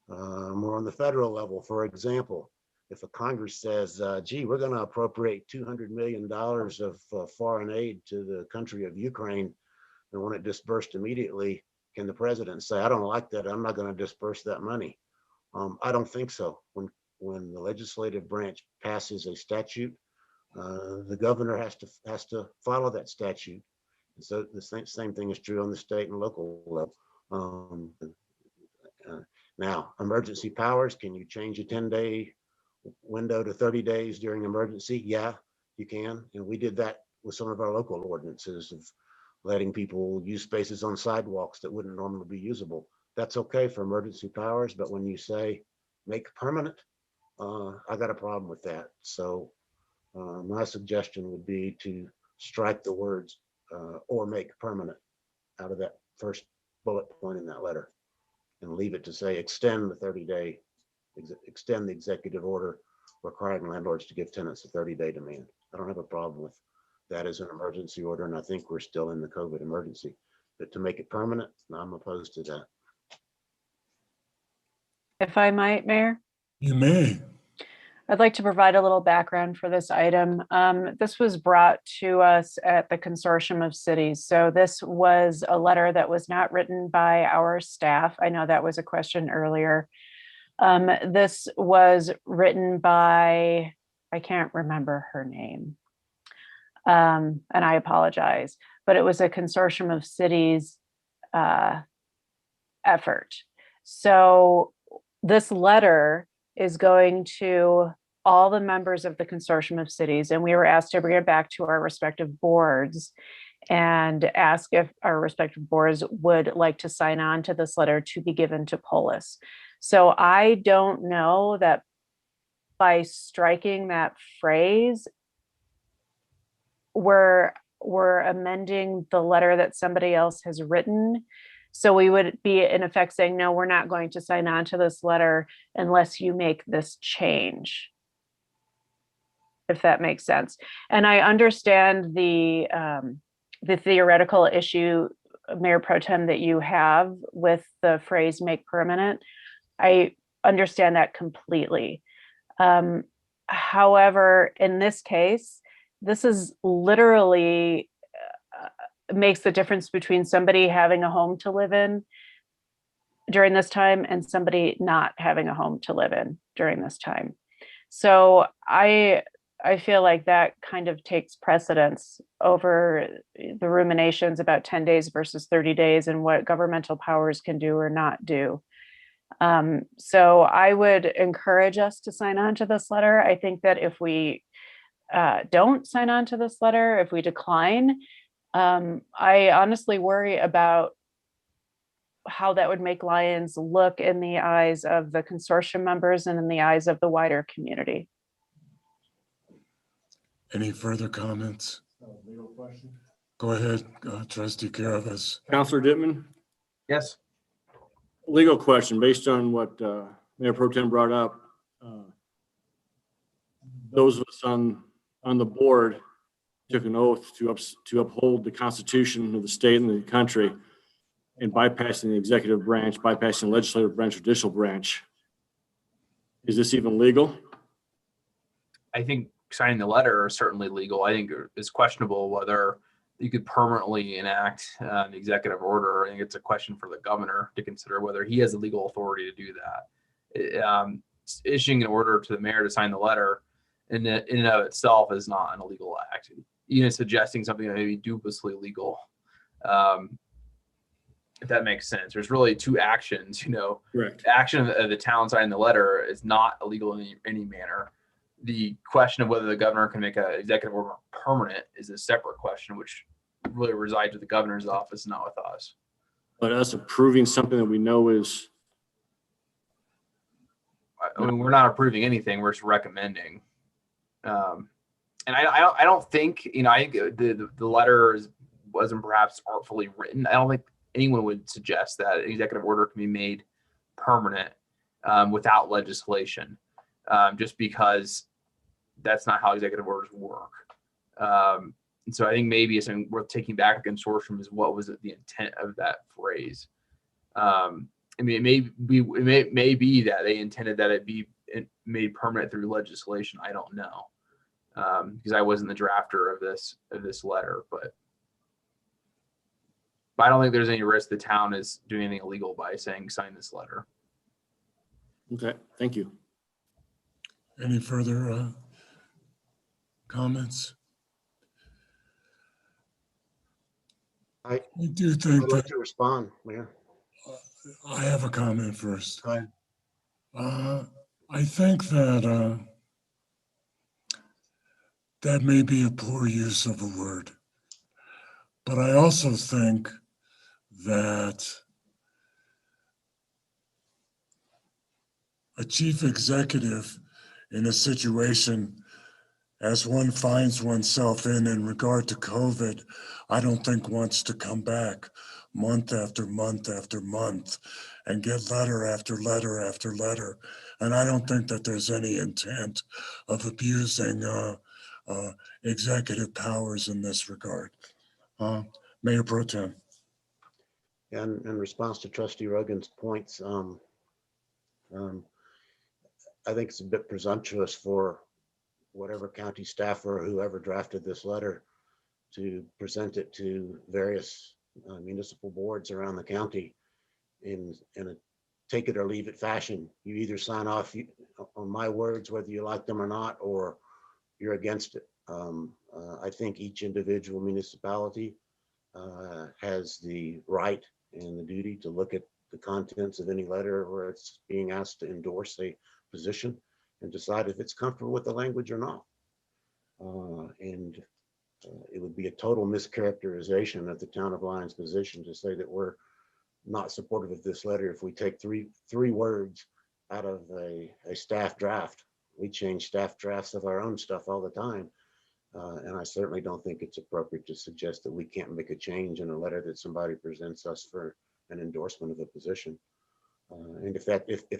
More on the federal level, for example, if a Congress says, gee, we're going to appropriate $200 million of foreign aid to the country of Ukraine and want it dispersed immediately, can the president say, I don't like that, I'm not going to disperse that money? I don't think so. When the legislative branch passes a statute, the governor has to follow that statute. And so the same thing is true on the state and local level. Now, emergency powers, can you change a 10-day window to 30 days during emergency? Yeah, you can. And we did that with some of our local ordinances of letting people use spaces on sidewalks that wouldn't normally be usable. That's okay for emergency powers, but when you say make permanent, I got a problem with that. So my suggestion would be to strike the words or make permanent out of that first bullet point in that letter and leave it to say extend the 30-day, extend the executive order requiring landlords to give tenants a 30-day demand. I don't have a problem with that as an emergency order, and I think we're still in the COVID emergency. But to make it permanent, I'm opposed to that. If I might, Mayor? You may. I'd like to provide a little background for this item. This was brought to us at the Consortium of Cities. So this was a letter that was not written by our staff. I know that was a question earlier. This was written by, I can't remember her name, and I apologize, but it was a Consortium of Cities effort. So this letter is going to all the members of the Consortium of Cities, and we were asked to bring it back to our respective boards and ask if our respective boards would like to sign on to this letter to be given to Polis. So I don't know that by striking that phrase, we're amending the letter that somebody else has written. So we would be in effect saying, no, we're not going to sign on to this letter unless you make this change, if that makes sense. And I understand the theoretical issue, Mayor Pro Tem, that you have with the phrase "make permanent." I understand that completely. However, in this case, this is literally makes the difference between somebody having a home to live in during this time and somebody not having a home to live in during this time. So I feel like that kind of takes precedence over the ruminations about 10 days versus 30 days and what governmental powers can do or not do. So I would encourage us to sign on to this letter. I think that if we don't sign on to this letter, if we decline, I honestly worry about how that would make Lions look in the eyes of the consortium members and in the eyes of the wider community. Any further comments? Go ahead, Trustee Caravas. Counselor Dittman, Yes. legal question based on what Mayor Pro Tem brought up. Those of us on the board took an oath to uphold the Constitution of the state and the country, and bypassing the executive branch, bypassing the legislative branch, judicial branch. Is this even legal? I think signing the letter is certainly legal. I think it's questionable whether you could permanently enact an executive order. I think it's a question for the governor to consider whether he has the legal authority to do that. Issuing an order to the mayor to sign the letter in and of itself is not an illegal act. Even suggesting something that may be dubiously legal, if that makes sense. There's really two actions, Correct. Action of the town signing the letter is not illegal in any manner. The question of whether the governor can make an executive order permanent is a separate question, which really resides with the governor's office, not with us. But us approving something that we know is. I mean, we're not approving anything. We're just recommending. And I don't think, I think the letter wasn't perhaps artfully written. I don't think anyone would suggest that an executive order can be made permanent without legislation, just because that's not how executive orders work. And so I think maybe it's worth taking back a consortium is what was the intent of that phrase. I mean, it may be that they intended that it be made permanent through legislation. I don't know, because I wasn't the drafter of this letter, but I don't think there's any risk the town is doing anything illegal by saying sign this letter. Okay, thank you. Any further comments? I do think I'd like that to respond, Mayor. I have a comment first. Go ahead. I think that that may be a poor use of a word, but I also think that a chief executive in a situation as one finds oneself in regard to COVID, I don't think wants to come back month after month after month and get letter after letter after letter. And I don't think that there's any intent of abusing executive powers in this regard. Mayor Pro Tem. And in response to Trustee Rogan's points, I think it's a bit presumptuous for whatever county staffer or whoever drafted this letter to present it to various municipal boards around the county in a take it or leave it fashion. You either sign off on my words, whether you like them or not, or you're against it. I think each individual municipality has the right and the duty to look at the contents of any letter where it's being asked to endorse a position and decide if it's comfortable with the language or not. And It would be a total mischaracterization of the town of Lyons' position to say that we're not supportive of this letter if we take three words out of a staff draft. We change staff drafts of our own stuff all the time. And I certainly don't think it's appropriate to suggest that we can't make a change in a letter that somebody presents us for an endorsement of a position. And if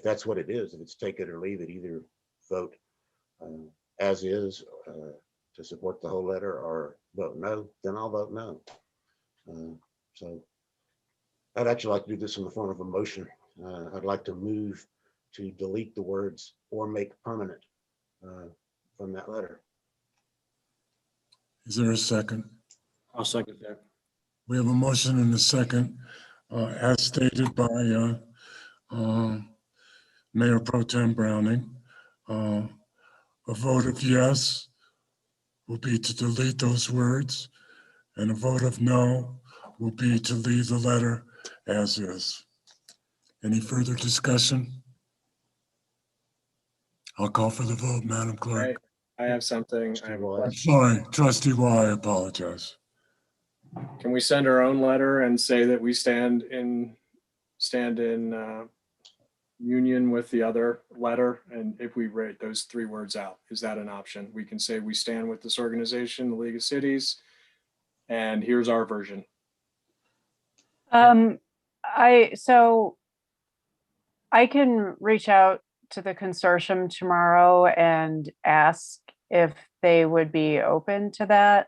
that's what it is, if it's take it or leave it, either vote as is to support the whole letter or vote no, then I'll vote no. So I'd actually like to do this in the form of a motion. I'd like to move to delete the words "or make permanent" from that letter. Is there a second? I'll second that. We have a motion and a second, as stated by Mayor Pro Tem Browning. A vote of yes will be to delete those words, and a vote of no will be to leave the letter as is. Any further discussion? I'll call for the vote, Madam Clerk. I have something. I have a question. Sorry, Trustee Y, I apologize. Can we send our own letter and say that we stand in union with the other letter? And if we write those 3 words out, is that an option? We can say we stand with this organization, the League of Cities, and here's our version. So I can reach out to the consortium tomorrow and ask if they would be open to that.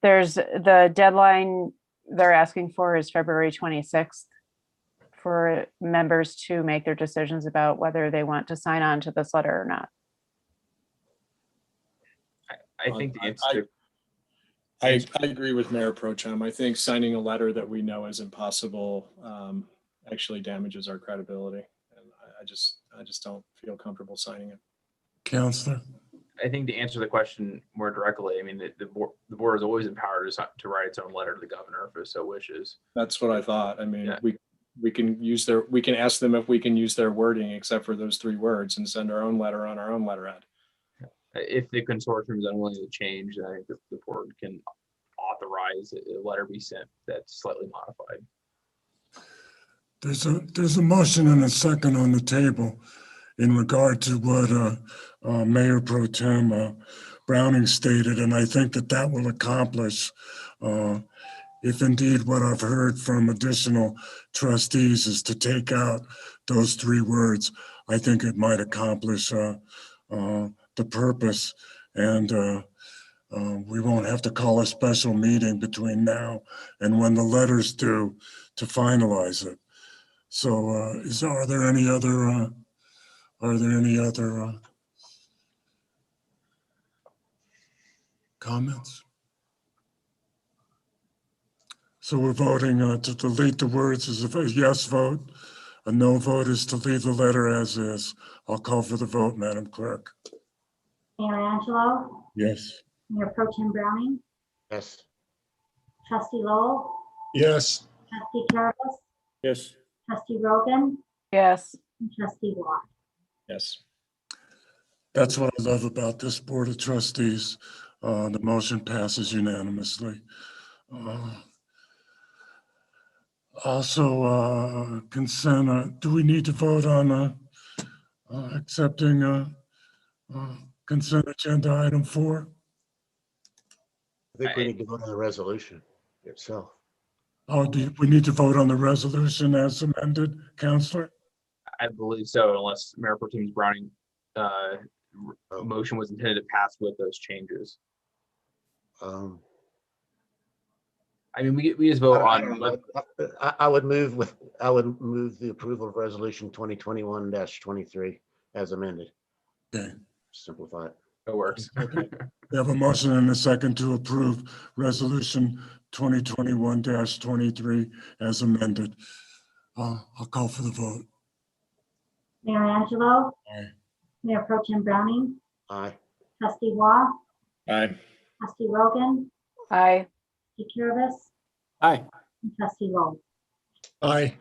There's the deadline they're asking for is February 26th for members to make their decisions about whether they want to sign on to this letter or not. I think the answer. I agree with Mayor Pro Tem. I think signing a letter that we know is impossible actually damages our credibility. And I just don't feel comfortable signing it. Counselor? I think to answer the question more directly, I mean, the board is always empowered to write its own letter to the governor if it so wishes. That's what I thought. I mean, Yeah. we can ask them if we can use their wording except for those 3 words and send our own letter on our own letterhead. If the consortium is unwilling to change, then I think the board can authorize a letter be sent that's slightly modified. There's a motion and a second on the table in regard to what Mayor Pro Tem Browning stated, and I think that will accomplish, if indeed what I've heard from additional trustees is to take out those 3 words, I think it might accomplish the purpose, and we won't have to call a special meeting between now and when the letter's due to finalize it. So are there any other comments? So we're voting to delete the words as a yes vote. A no vote is to leave the letter as is. I'll call for the vote, Madam Clerk. Mayor Angelo, Yes. Mayor Pro Tem Browning, Yes. Trustee Lowell, Yes. Trustee Carabas, Yes. Trustee Rogan, Yes. and Trustee Watt. Yes. That's what I love about this Board of Trustees. The motion passes unanimously. Also, consent, do we need to vote on accepting consent agenda item 4? I think we need to vote on the resolution itself. Oh, we need to vote on the resolution as amended, Counselor? I believe so, unless Mayor Pro Tem Browning motion was intended to pass with those changes. I mean, we just vote on. I would move the approval of resolution 2021-23 as amended. Okay. Simplify it. It works. We have a motion and a second to approve resolution 2021-23 as amended. I'll call for the vote. Mayor Angelo, Aye. Mayor Pro Tem Browning, Aye. Trustee Watt, Aye. Trustee Rogan, Aye. Trustee Carabas, Aye. and Trustee Lowell. Aye.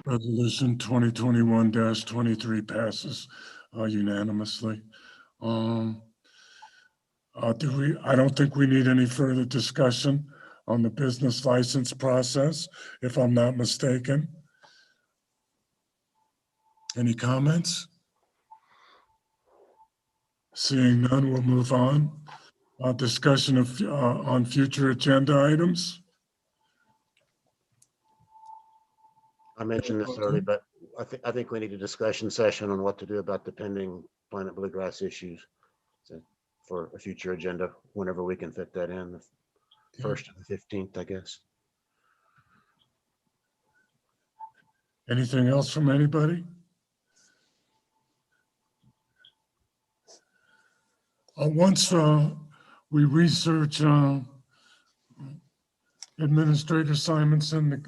Resolution 2021-23 passes unanimously. I don't think we need any further discussion on the business license process, if I'm not mistaken. Any comments? Seeing none, we'll move on. Discussion of, on future agenda items. I mentioned this earlier, but I think we need a discussion session on what to do about the pending Planet Bluegrass issues. So, for a future agenda, whenever we can fit that in, the 1st or the 15th, I guess. Anything else from anybody? Once we research Administrator Simonson,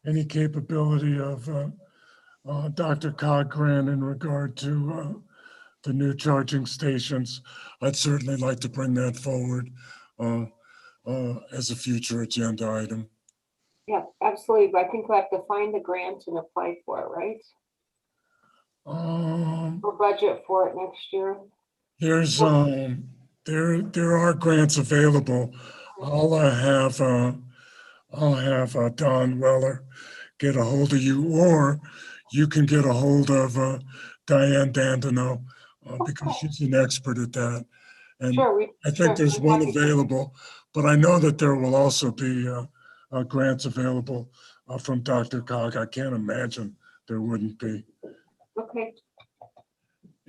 any capability of Dr. Cogran in regard to the new charging stations, I'd certainly like to bring that forward as a future agenda item. Yeah, absolutely. But I think we have to find the grant and apply for it, right? Or budget for it next year. There's there are grants available. I'll have Don Weller get a hold of you, or you can get a hold of Diane Dandino because she's an expert at that. And Sure, I think there's one available, but I know that there will also be grants available from Dr. Cog. I can't imagine there wouldn't be. Okay.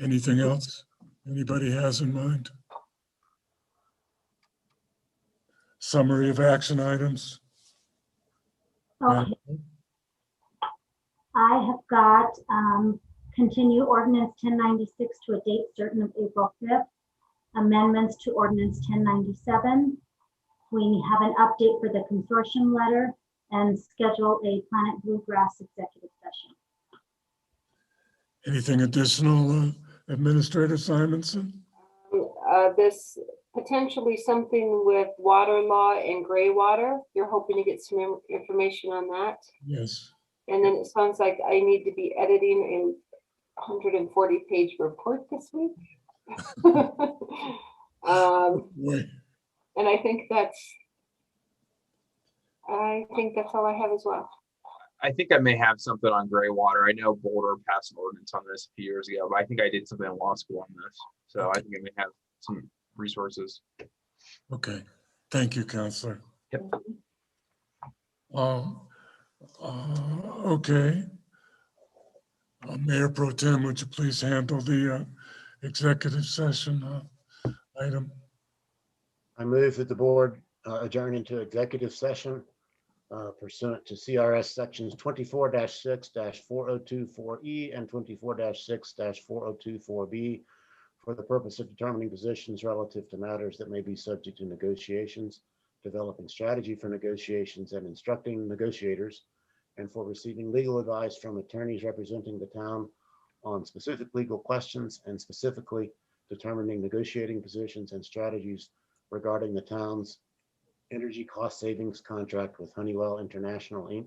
Anything else anybody has in mind? Summary of action items. Okay. I have got continue ordinance 1096 to a date certain of April 5th. Amendments to ordinance 1097. We have an update for the consortium letter and schedule a Planet Bluegrass executive session. Anything additional, Administrator Simonson? This potentially something with water law and gray water. You're hoping to get some information on that. Yes. And then it sounds like I need to be editing a 140-page report this week. And I think that's all I have as well. I think I may have something on gray water. I know Boulder passed an ordinance on this a few years ago, but I think I did something in law school on this. So I think I may have some resources. Okay, thank you, Counselor. Yep. Okay. Mayor Pro Tem, would you please handle the executive session item? I move that the board adjourn into executive session pursuant to CRS sections 24-6-4024E and 24-6-4024B for the purpose of determining positions relative to matters that may be subject to negotiations, developing strategy for negotiations, and instructing negotiators, and for receiving legal advice from attorneys representing the town on specific legal questions, and specifically determining negotiating positions and strategies regarding the town's energy cost savings contract with Honeywell International, Inc.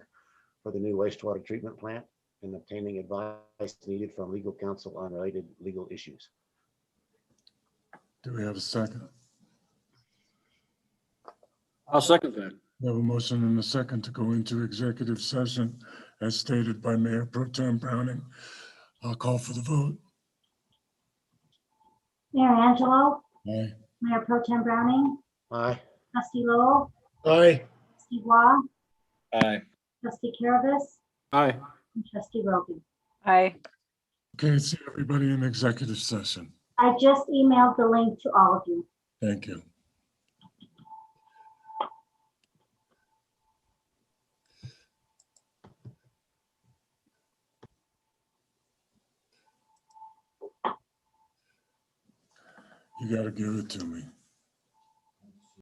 for the new wastewater treatment plant, and obtaining advice needed from legal counsel on related legal issues. Do we have a second? I'll second that. We have a motion and a second to go into executive session as stated by Mayor Pro Tem Browning. I'll call for the vote. Mayor Angelo, Aye. Mayor Pro Tem Browning, Aye. Trustee Lowell, Aye. Trustee Waugh, Aye. Trustee Caravas, Aye. and Trustee Rogan. Aye. Okay, see everybody in executive session. I just emailed the link to all of you. Thank you. You gotta give it to me.